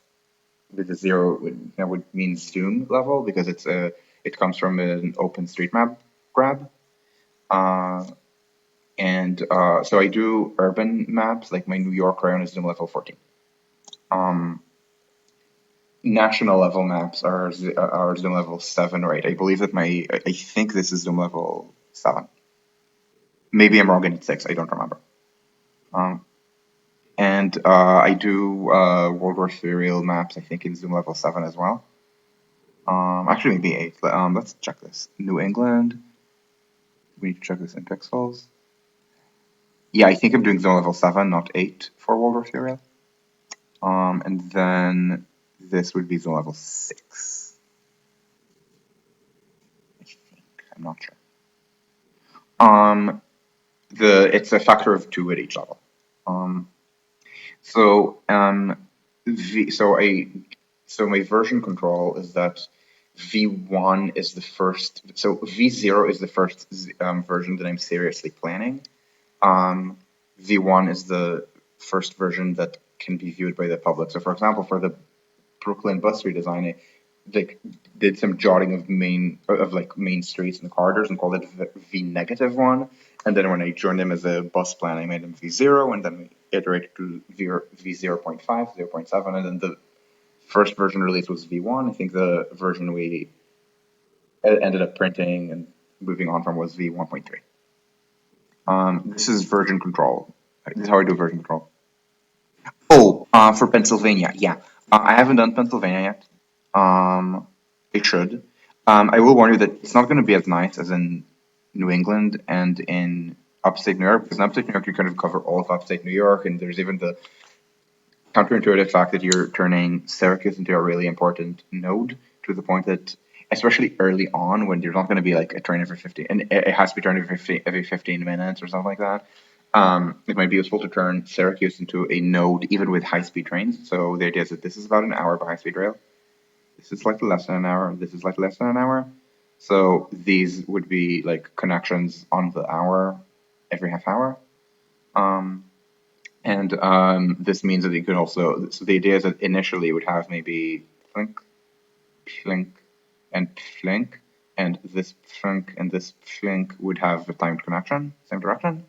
with a zero would mean zoom level because it comes from an OpenStreetMap grab. Uh, so I do urban maps, like my New York rayon is zoom level 14. Um, National level maps are zoom level 7 or 8. I believe that I think this is zoom level 7. Maybe I'm wrong and it's 6. I don't remember. Um, and I do World War III real maps. I think in zoom level 7 as well. Actually maybe 8. Let's check this. New England. We need to check this in pixels. Yeah, I think I'm doing zoom level 7, not 8 for World War III real. And then this would be zoom level 6. I think. I'm not sure. Um, it's a factor of 2 at each level. Um, so v, so I so my version control is that V1 is the first. So V0 is the first version that I'm seriously planning. Um, V1 is the first version that can be viewed by the public. So, for example, for the Brooklyn bus redesign, I like did some jotting of main streets and corridors and called it V negative one. And then when I joined them as a bus plan, I made them V0, and then we iterated to V 0.5, 0.7, and then the first version release was V1. I think the version we ended up printing and moving on from was V 1.3. This is version control. This is how I do version control. Oh, for Pennsylvania, yeah. I haven't done Pennsylvania yet. It should. I will warn you that it's not going to be as nice as in New England and in upstate New York, because in upstate New York you kind of cover all of upstate New York, and there's even the counterintuitive fact that you're turning Syracuse into a really important node to the point that, especially early on, when there's not going to be like a train every 15, and it has to be turned every 15 minutes or something like that. It might be useful to turn Syracuse into a node even with high-speed trains. So the idea is that this is about an hour by high-speed rail. This is slightly less than an hour. This is slightly less than an hour. So these would be like connections on the hour every half hour. And this means that you could also, so the idea is that initially you would have maybe flink, flink, and flink, and this flink and this flink would have a timed connection, same direction.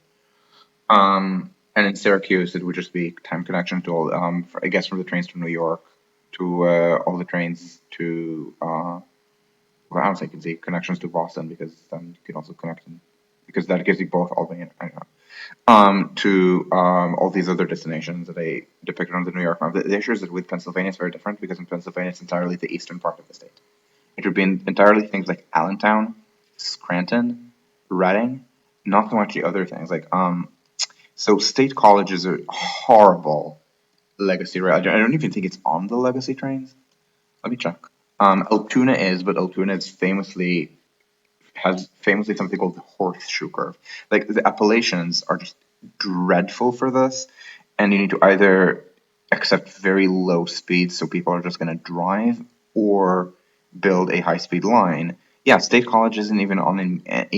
And in Syracuse, it would just be time connection to all, I guess from the trains to New York to all the trains to, well, I don't think you can say connections to Boston because then you can also connect them, because that gives you both Albany and, I don't know, to all these other destinations that I depicted on the New York map. The issue is that with Pennsylvania, it's very different because in Pennsylvania, it's entirely the eastern part of the state. It would be entirely things like Allentown, Scranton, Reading, not so much the other things. So state colleges are horrible legacy rail. I don't even think it's on the legacy trains. Let me check. Altoona is, but Altoona is has famously something called the horseshoe curve. Like the Appalachians are just dreadful for this, and you need to either accept very low speeds so people are just going to drive, or build a high speed line. Yeah, State College isn't even on it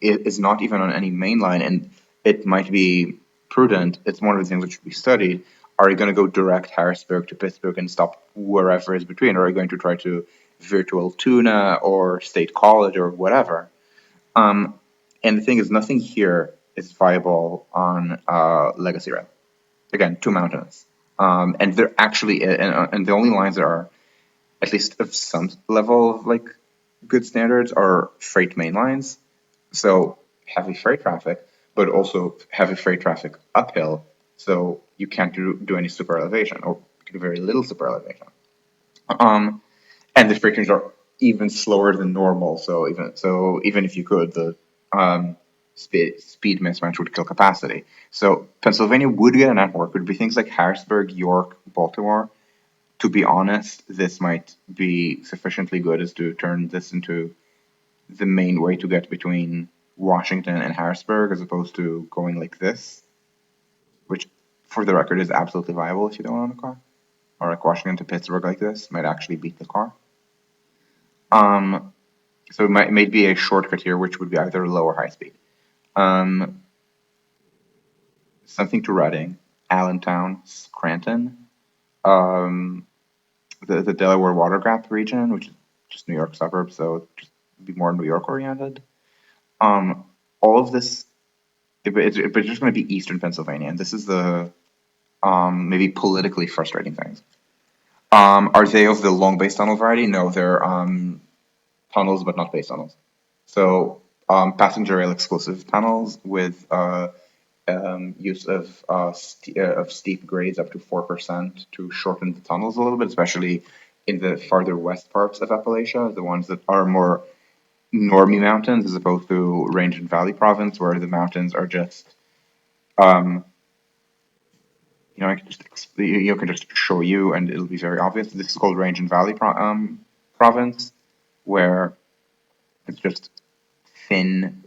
is not even on any main line, and it might be prudent. It's one of the things that should be studied. Are you going to go direct Harrisburg to Pittsburgh and stop wherever is between, or are you going to try to virtual tuna or State College or whatever? And the thing is, nothing here is viable on Legacy Rail. Again, two mountains. And they're actually, and the only lines that are at least of some level of like good standards are freight main lines. So heavy freight traffic, but also heavy freight traffic uphill. So you can't do any super elevation or do very little super elevation. Um, and the freight trains are even slower than normal. So even if you could, the speed mismatch would kill capacity. So Pennsylvania would get a network. It would be things like Harrisburg, York, Baltimore, To be honest, this might be sufficiently good as to turn this into the main way to get between Washington and Harrisburg, as opposed to going like this, which, for the record, is absolutely viable if you don't own a car. Or like Washington to Pittsburgh like this might actually beat the car. Um, so it might be a shortcut here, which would be either low or high speed. Um, Something to Reading, Allentown, Scranton, um, the Delaware Water Gap region, which is just New York suburbs, so just be more New York oriented. Um, all of this, but it's just going to be Eastern Pennsylvania, and this is the maybe politically frustrating things. Are they of the long base tunnel variety? No, they're tunnels, but not base tunnels. So passenger rail exclusive tunnels with use of steep grades up to 4% to shorten the tunnels a little bit, especially in the farther west parts of Appalachia, the ones that are more normie mountains as opposed to range and valley province, where the mountains are just um, I can just show you, and it'll be very obvious. This is called range and valley province, where it's just thin,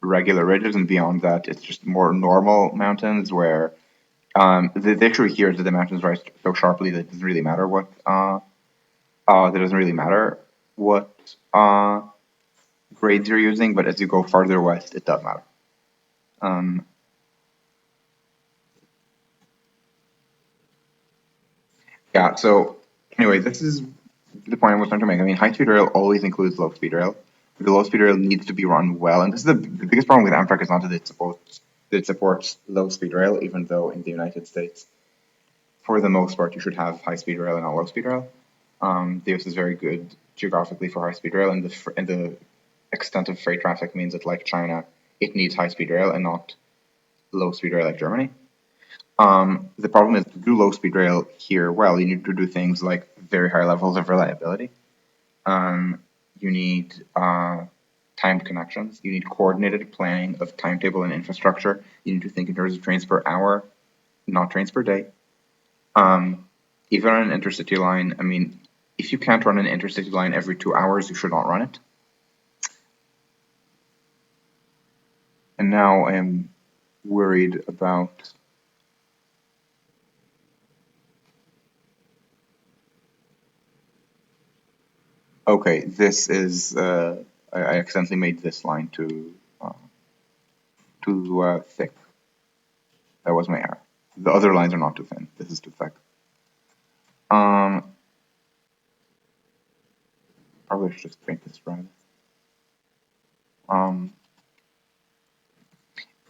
regular ridges, and beyond that, it's just more normal mountains where the issue here is that the mountains rise so sharply that it doesn't really matter what grades you're using, but as you go farther west, it does matter. Um, yeah. So anyway, this is the point I was trying to make. I mean, high speed rail always includes low speed rail. The low speed rail needs to be run well, and this is the biggest problem with Amtrak is not that it supports low speed rail, even though in the United States, for the most part, you should have high speed rail and not low speed rail. The US is very good geographically for high speed rail, and the extent of freight traffic means that, like China, it needs high speed rail and not low speed rail like Germany. The problem is to do low speed rail here well, you need to do things like very high levels of reliability. You need timed connections. You need coordinated planning of timetable and infrastructure. You need to think in terms of trains per hour, not trains per day. Even on an intercity line, I mean, if you can't run an intercity line every 2 hours, you should not run it. And now I am worried about. Okay, this is. I accidentally made this line too thick. That was my error. The other lines are not too thin. This is too thick. Um, Probably should just paint this red. Um,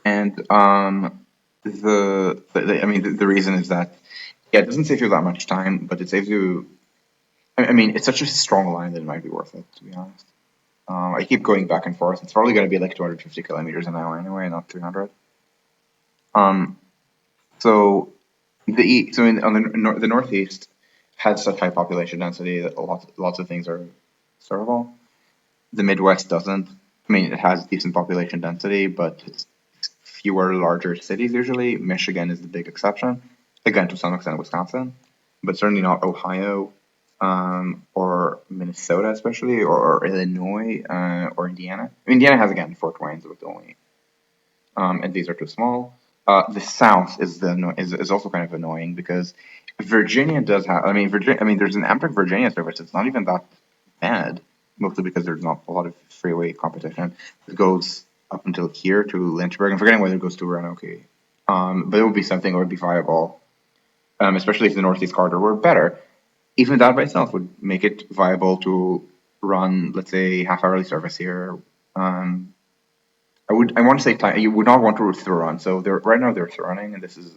and I mean, the reason is that yeah, it doesn't save you that much time, but it saves you. I mean, it's such a strong line that it might be worth it, to be honest. I keep going back and forth. It's probably going to be like 250 kilometers an hour anyway, not 300. Um, so on the northeast has such high population density that lots of things are servable. The Midwest doesn't. I mean, it has decent population density, but it's fewer larger cities usually. Michigan is the big exception. Again, to some extent, Wisconsin, but certainly not Ohio, or Minnesota, especially, or Illinois, or Indiana. Indiana has again Fort Wayne's with only, and these are too small. The South is also kind of annoying because Virginia does have. I mean, Virginia. I mean, there's an Amtrak Virginia service. It's not even that bad, mostly because there's not a lot of freeway competition. It goes up until here to Lynchburg. I'm forgetting whether it goes to Roanoke. But it would be something that would be viable, especially if the Northeast Corridor were better. Even that by itself would make it viable to run, let's say, half-hourly service here. Um, I want to say you would not want to throw run. So right now they're running, and this is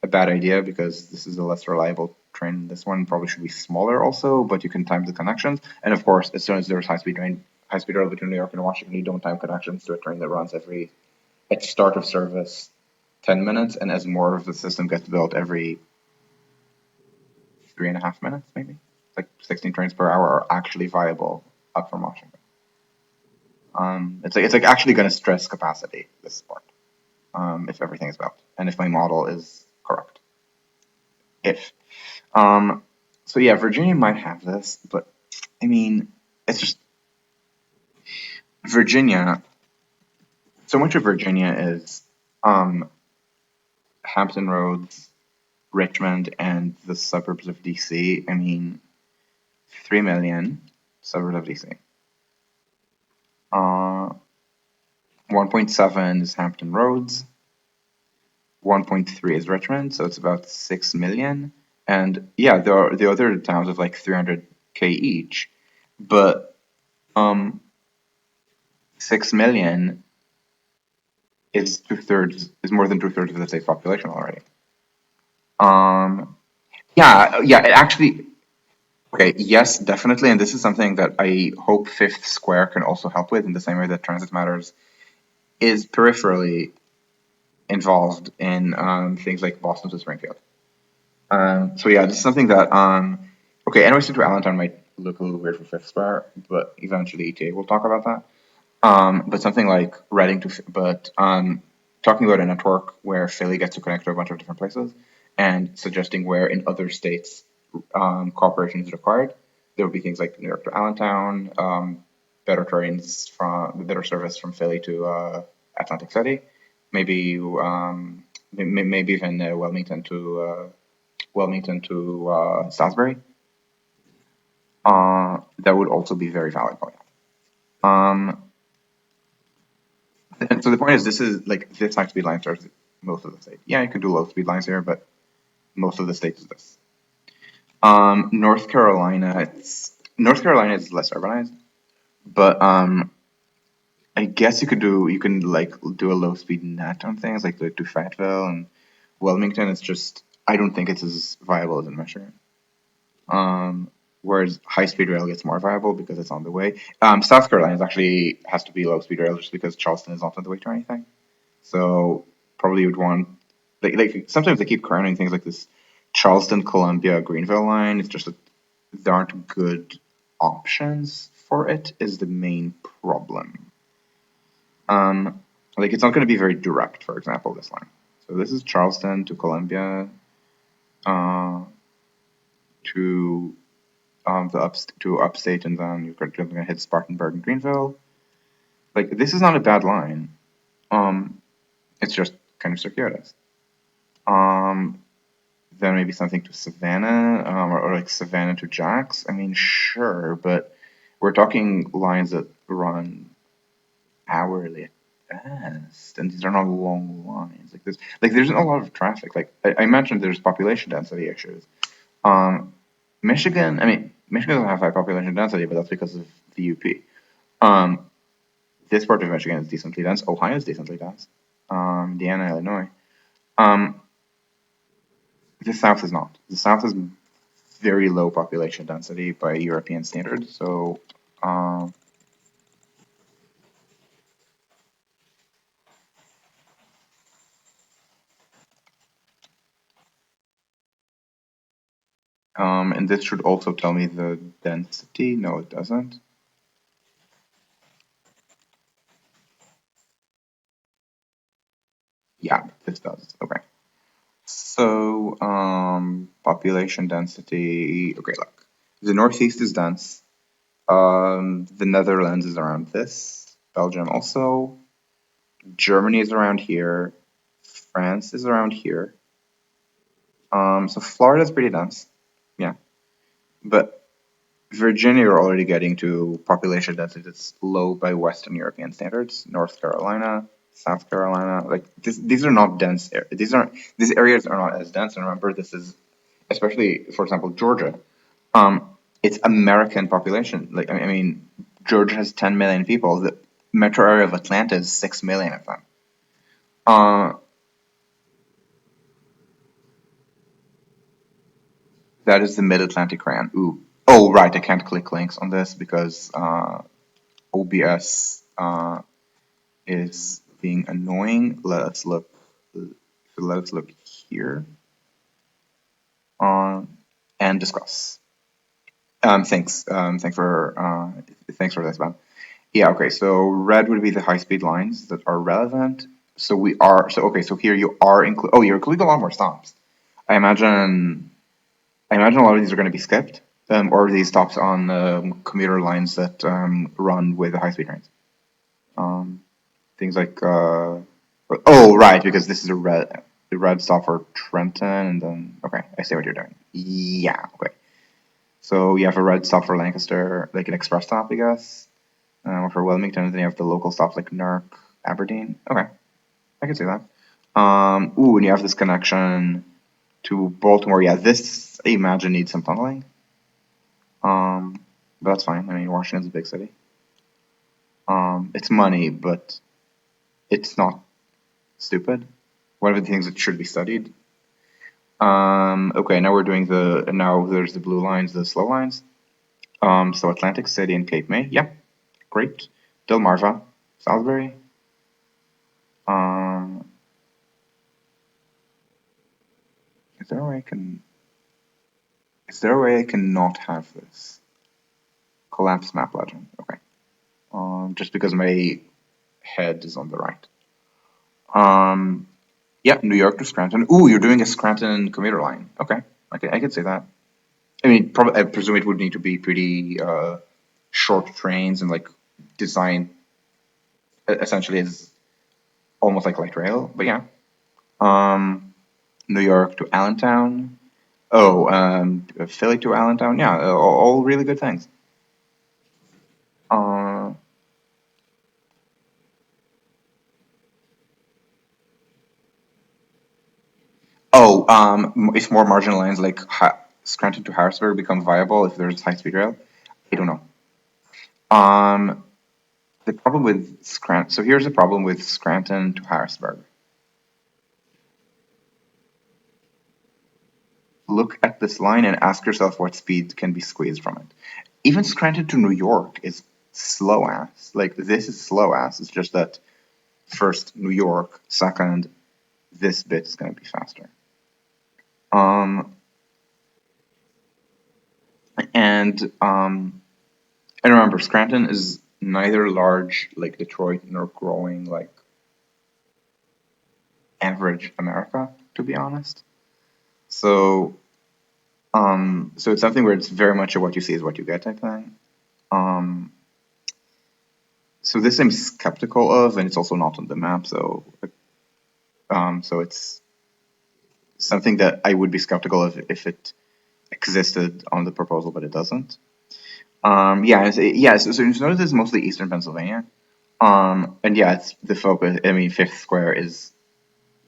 a bad idea because this is a less reliable train. This one probably should be smaller also, but you can time the connections. And of course, as soon as there's high speed rail between New York and Washington, you don't time connections to a train that runs at start of service 10 minutes, and as more of the system gets built every 3.5 minutes, maybe. Like 16 trains per hour are actually viable up from Washington. It's like actually going to stress capacity this part, if everything is built and if my model is correct. If So yeah, Virginia might have this, but I mean, it's just Virginia. So much of Virginia is um, Hampton Roads, Richmond, and the suburbs of DC. I mean, 3 million suburbs of DC. 1.7 is Hampton Roads. 1.3 is Richmond, so it's about 6 million. And yeah, there are the other towns of like 300K each, but um, 6 million is two-thirds is more than two-thirds of the state's population already. Um, yeah, it actually. Okay, yes, definitely, and this is something that I hope Fifth Square can also help with in the same way that Transit Matters is peripherally involved in things like Boston to Springfield. So yeah, this is something that okay, NYC to Allentown might look a little weird for Fifth Square, but eventually ETA will talk about that. But something like Reading to, but talking about a network where Philly gets to connect to a bunch of different places and suggesting where in other states cooperation is required. There would be things like New York to Allentown, better service from Philly to Atlantic City, maybe maybe even Wilmington to Salisbury. That would also be very valuable. Um, And so the point is, this is like this high speed line starts most of the state. Yeah, you could do low speed lines here, but most of the state is this. North Carolina is less urbanized, but I guess you can like do a low speed net on things like to Fayetteville and Wilmington. It's just I don't think it's as viable as in Michigan. Whereas high speed rail gets more viable because it's on the way. South Carolina is actually has to be low speed rail just because Charleston is not on the way to anything. So probably would want like sometimes they keep crowning things like this Charleston, Columbia, Greenville line. It's just that there aren't good options for it is the main problem. Like it's not going to be very direct. For example, this line. So this is Charleston to Columbia, uh, to to upstate, and then you're going to hit Spartanburg and Greenville. Like this is not a bad line. It's just kind of circuitous. Um, then maybe something to Savannah, or like Savannah to Jax. I mean, sure, but we're talking lines that run hourly at best, and these are not long lines. There's a lot of traffic. Like I mentioned, there's population density issues. Um, Michigan doesn't have high population density, but that's because of the UP. Um, this part of Michigan is decently dense. Ohio is decently dense. Indiana, Illinois. Um, the South is not. The South is very low population density by European standards. So, um, and this should also tell me the density. No, it doesn't. Yeah, this does. Okay. So, population density. Okay, look. The Northeast is dense. The Netherlands is around this. Belgium also. Germany is around here. France is around here. So Florida is pretty dense. Yeah. But Virginia, you're already getting to population density that's low by Western European standards. North Carolina, South Carolina, like these are not dense. These areas are not as dense. And remember, this is especially, for example, Georgia. It's American population. I mean, Georgia has 10 million people. The metro area of Atlanta is 6 million of them. Uh, that is the Mid Atlantic RAN. Ooh. Oh, right. I can't click links on this because OBS is being annoying. Let's look here and discuss. Thanks for this, man. Yeah, okay. So red would be the high speed lines that are relevant. So okay. So here you are include. Oh, you're including a lot more stops. I imagine. I imagine a lot of these are going to be skipped, or these stops on commuter lines that run with the high-speed trains. Um, Things like, oh, right, because this is the red stop for Trenton, and then, okay, I see what you're doing. Yeah, okay. So you have a red stop for Lancaster, like an express stop, I guess. Or for Wilmington, and then you have the local stops like Newark, Aberdeen. Okay, I can see that. Ooh, and you have this connection to Baltimore. Yeah, this I imagine needs some tunneling. But that's fine. I mean, Washington's a big city. It's money, but it's not stupid. One of the things that should be studied. Okay, now we're doing now there's the blue lines, the slow lines. So Atlantic City and Cape May. Yeah, great. Delmarva, Salisbury. Um, is there a way I can? Is there a way I can not have this? Collapse map legend. Okay. Just because my head is on the right. Um, yeah, New York to Scranton. Ooh, you're doing a Scranton commuter line. Okay, I could say that. I mean, probably I presume it would need to be pretty short trains and like designed essentially as almost like light rail. But yeah, um, New York to Allentown. Oh, Philly to Allentown. Yeah, all really good things. Uh, oh, if more marginal lines like Scranton to Harrisburg become viable if there's high speed rail, I don't know. Um, the problem with Scranton. So here's the problem with Scranton to Harrisburg. Look at this line and ask yourself what speed can be squeezed from it. Even Scranton to New York is slow ass. Like this is slow ass. It's just that first New York, second this bit is going to be faster. Um, and and remember, Scranton is neither large like Detroit nor growing like average America, to be honest. So, so it's something where it's very much a what you see is what you get type thing. Um, so this I'm skeptical of, and it's also not on the map. So it's something that I would be skeptical of if it existed on the proposal, but it doesn't. Yeah, so you notice it's mostly Eastern Pennsylvania. And yeah, it's the focus. I mean, Fifth Square is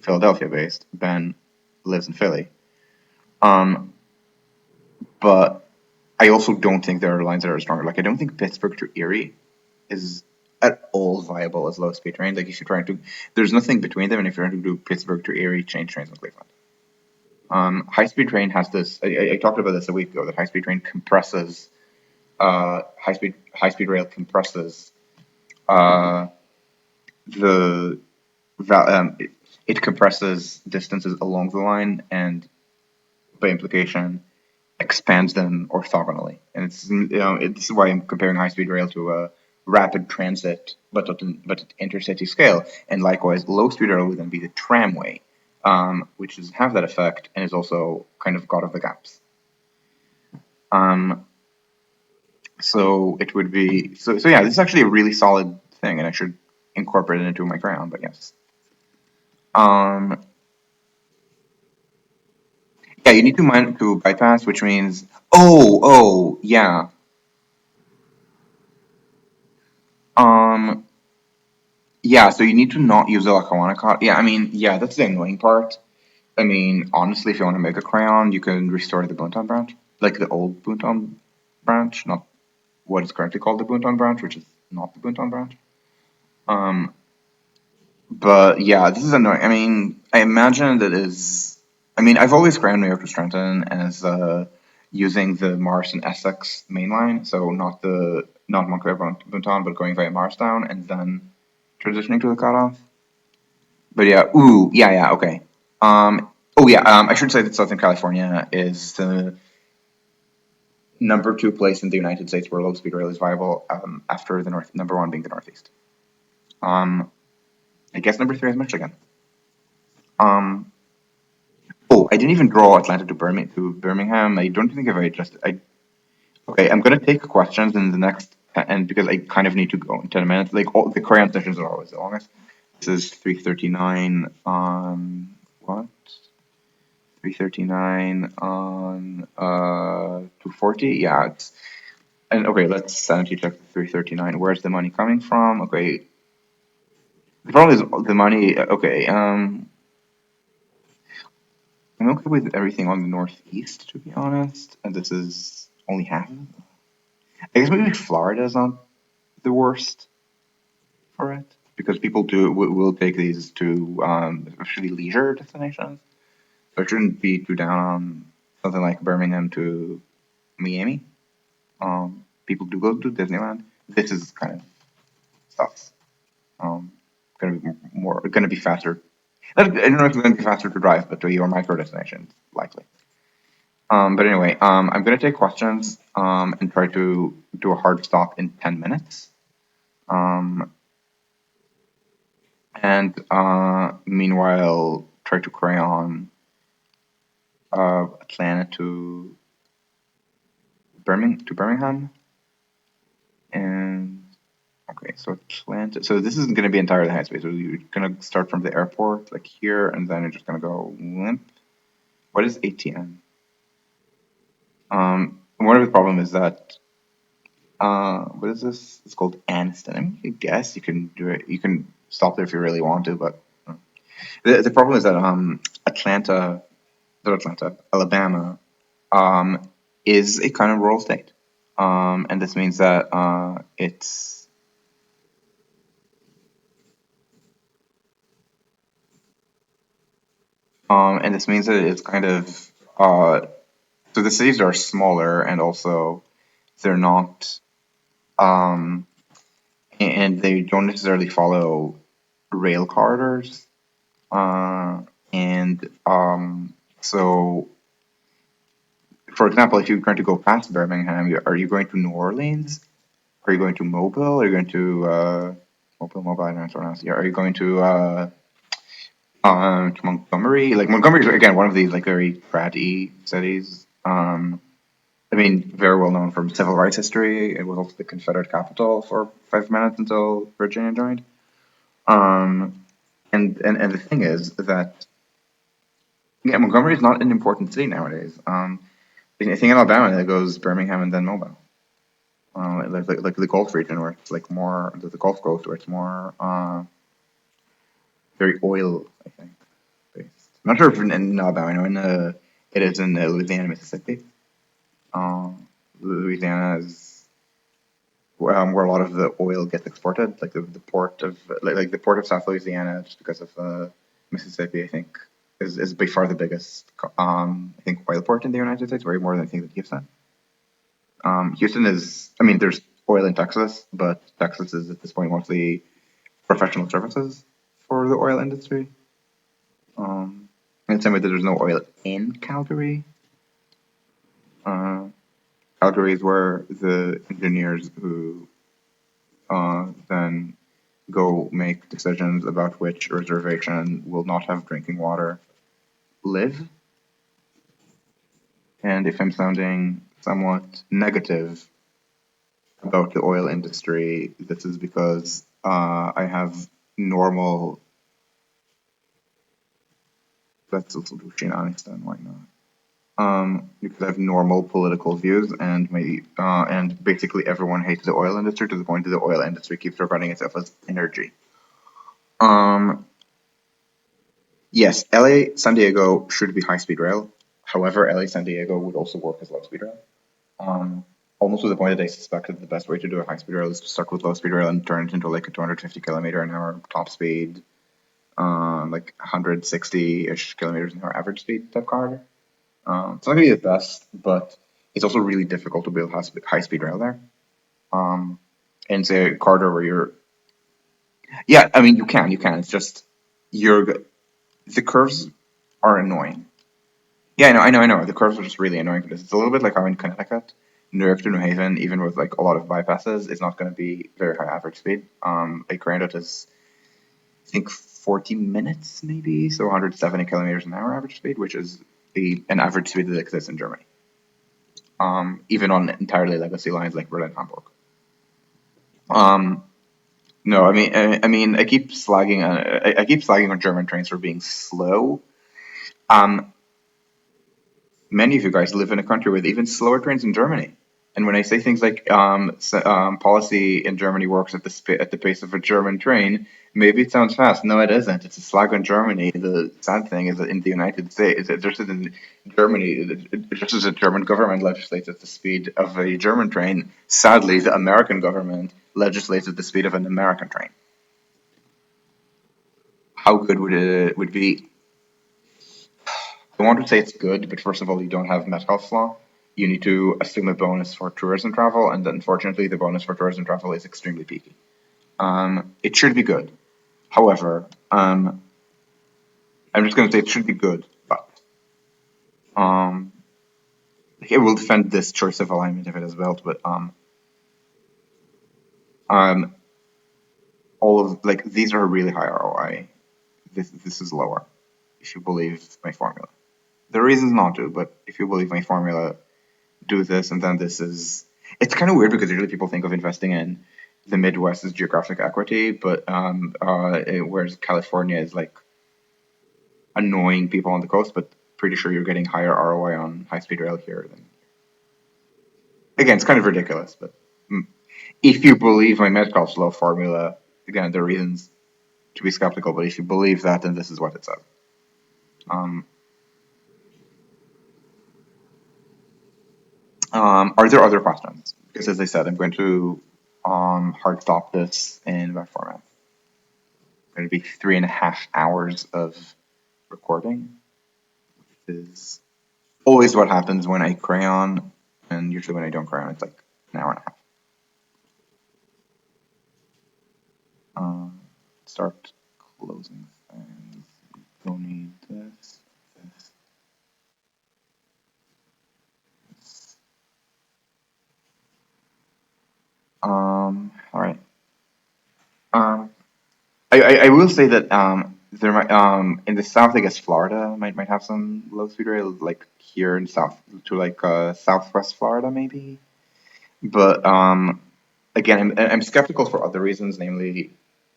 Philadelphia based. Ben lives in Philly. Um, but I also don't think there are lines that are stronger. Like, I don't think Pittsburgh to Erie is at all viable as low speed train. Like, if you're trying to, there's nothing between them. And if you're trying to do Pittsburgh to Erie, change trains in Cleveland. High speed train has this. I talked about this a week ago. That high speed train compresses. High speed rail compresses uh, the it compresses distances along the line and by implication expands them orthogonally. And this is why I'm comparing high speed rail to a rapid transit, but at intercity scale. And likewise, low speed rail would then be the tramway, which doesn't have that effect and is also kind of god of the gaps. Um, so it would be so yeah. This is actually a really solid thing, and I should incorporate it into my ground. But yes. Um, Yeah, you need to bypass, which means yeah. Um yeah, so you need to not use the Lackawanna card. Yeah, I mean, yeah, that's the annoying part. I mean, honestly, if you want to make a crayon, you can restore the Boonton branch, like the old Boonton branch, not what is currently called the Boonton branch, which is not the Boonton branch. Um, but yeah, this is annoying. I mean, I imagine that is. I mean, I've always ground New York to Trenton as using the Mars and Essex main line, so not Montclair Boonton, but going via Marstown and then transitioning to the cutoff. But yeah, okay. Oh yeah, I should say that Southern California is the number two place in the United States where low speed rail is viable, after the number one being the Northeast. I guess number three is Michigan. Um, oh, I didn't even draw Atlanta to Birmingham. I don't think I've adjusted. Okay, I'm gonna take questions in the next, and because I kind of need to go in 10 minutes. Like all the crayon sessions are always the longest. This is 339 on what? 339 on 240. Yeah, it's and okay. Let's sanity check the 339. Where's the money coming from? Okay, the problem is the money. Okay, I'm okay with everything on the northeast, to be honest. And this is only half. I guess maybe Florida is not the worst for it because people will take these to especially leisure destinations. So it shouldn't be too down on something like Birmingham to Miami. People do go to Disneyland. This is kind of sucks. Um, gonna be faster. I don't know if it's gonna be faster to drive, but to your micro destinations likely. But anyway, I'm gonna take questions and try to do a hard stop in 10 minutes. Um, and meanwhile, try to crayon Atlanta to Birmingham. And okay, so Atlanta. So this isn't gonna be entirely high speed. So you're gonna start from the airport, like here, and then you're just gonna go limp. What is ATM? One of the problem is that what is this? It's called Aniston. I mean, I guess you can do it. You can stop there if you really want to, but the problem is that Alabama, um, is a kind of rural state, and this means that it's kind of so the cities are smaller and also they're not um, and they don't necessarily follow rail corridors. And so, for example, if you're going to go past Birmingham, are you going to New Orleans? Are you going to Mobile? Are you going to Mobile? I don't know what else. Yeah, are you going to Montgomery? Like Montgomery is again one of these like very bratty cities. I mean, very well known for civil rights history. It was also the Confederate capital for 5 minutes until Virginia joined. Um, and the thing is that yeah, Montgomery is not an important city nowadays. I think in Alabama it goes Birmingham and then Mobile. Like the Gulf region where it's like more the Gulf Coast where it's more very oil, I think, based. I'm not sure if in Alabama. I know it is in Louisiana, Mississippi. Louisiana is where a lot of the oil gets exported, like the port of like the port of South Louisiana, just because of Mississippi. I think is by far the biggest I think oil port in the United States, way more than I think that Houston. Houston is, I mean, there's oil in Texas, but Texas is at this point mostly professional services for the oil industry. In the same way that there's no oil in Calgary. Uh, Calgary is where the engineers who then go make decisions about which reservation will not have drinking water live. And if I'm sounding somewhat negative about the oil industry, this is because I have normal. Let's also do Shinani's why not? Because I have normal political views, and basically everyone hates the oil industry to the point that the oil industry keeps referring itself as energy. Um, yes, LA San Diego should be high speed rail. However, LA San Diego would also work as low speed rail. Almost to the point that I suspect that the best way to do a high speed rail is to start with low speed rail and turn it into like a 250 kilometer an hour top speed, like 160 ish kilometers an hour average speed type car. It's not gonna be the best, but it's also really difficult to build high speed rail there. And it's a corridor where yeah, I mean, you can. It's just, the curves are annoying. Yeah, I know. The curves are just really annoying for this. It's a little bit like how in Connecticut, New York to New Haven, even with like a lot of bypasses, it's not going to be very high average speed. Like Granite is, I think, 40 minutes maybe, so 170 kilometers an hour average speed, which is an average speed that exists in Germany, even on entirely legacy lines like Berlin Hamburg. Um, no, I keep slagging, I keep slagging on German trains for being slow. Um, Many of you guys live in a country with even slower trains in Germany. And when I say things like policy in Germany works at at the pace of a German train, maybe it sounds fast. No, it isn't. It's a slag on Germany. The sad thing is that in the United States, just as in Germany, just as the German government legislates at the speed of a German train, sadly, the American government legislates at the speed of an American train. How good would be? I want to say it's good, but first of all, you don't have Metcalfe's law. You need to assume a bonus for tourism travel, and unfortunately, the bonus for tourism travel is extremely peaky. It should be good. However, I'm just going to say it should be good, but um, it will defend this choice of alignment if it is built. But um, all of like these are really high ROI. This is lower if you believe my formula. There are reasons not to, but if you believe my formula, do this and then this is. It's kind of weird because usually people think of investing in the Midwest as geographic equity, but whereas California is like annoying people on the coast, but pretty sure you're getting higher ROI on high speed rail here than. Again, it's kind of ridiculous, but if you believe my Metcalfe's law formula, again, there are reasons to be skeptical, but if you believe that, then this is what it says. Um, are there other questions? Because as I said, I'm going to hard stop this in web format. It's going to be 3.5 hours of recording. This is always what happens when I crayon, and usually when I don't crayon, it's like an hour and a half. Um, Start closing things. Don't need this. This. This. All right. Um, I will say that there might in the south, I guess Florida might have some low speed rail, like here in south to like southwest Florida maybe. But again, I'm skeptical for other reasons, namely,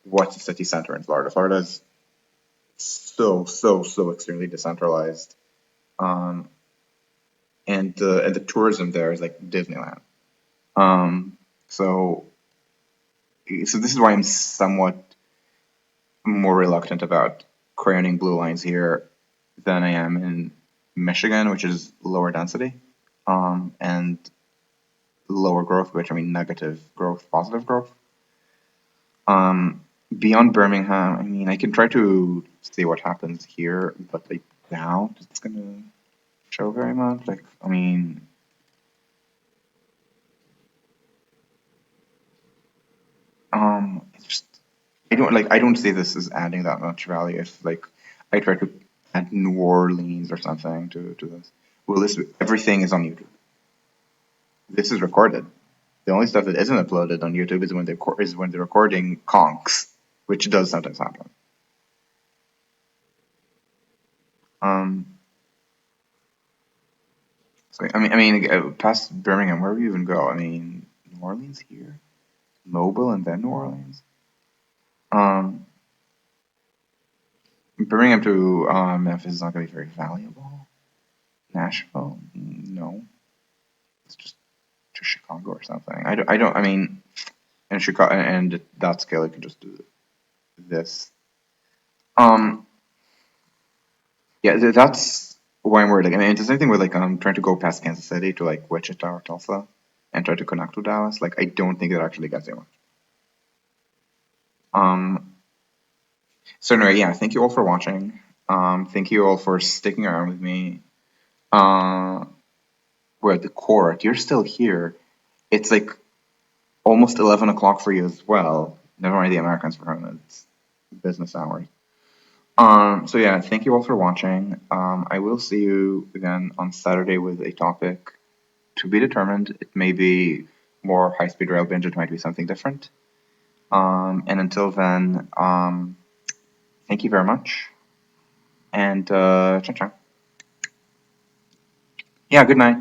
what's the city center in Florida? Florida is so extremely decentralized, um, and the tourism there is like Disneyland. Um, so so this is why I'm somewhat more reluctant about crayoning blue lines here than I am in Michigan, which is lower density, and lower growth, which I mean negative growth, positive growth. Um, Beyond Birmingham, I mean, I can try to see what happens here, but I doubt it's gonna show very much. Like, I mean, it's just I don't see this as adding that much value. If like I try to add New Orleans or something to this, well, this everything is on YouTube. This is recorded. The only stuff that isn't uploaded on YouTube is when the recording conks, which does sometimes happen. Um, so past Birmingham, where do we even go? I mean, New Orleans here, Mobile, and then New Orleans. Um, Birmingham to Memphis is not going to be very valuable. Nashville, no, it's just to Chicago or something. I don't. I mean, in Chicago and at that scale, I could just do this. Um, yeah, that's why I'm worried. Like, I mean, it's the same thing with like trying to go past Kansas City to like Wichita or Tulsa and try to connect to Dallas. Like, I don't think it actually gets you much. Um, so anyway, yeah, thank you all for watching. Thank you all for sticking around with me. Uh, we're at the court. You're still here. It's like almost 11 o'clock for you as well. Never mind the Americans for whom it's business hours. So yeah, thank you all for watching. I will see you again on Saturday with a topic to be determined. It may be more high-speed rail binge. It might be something different. And until then, thank you very much. And ciao ciao. Yeah, good night.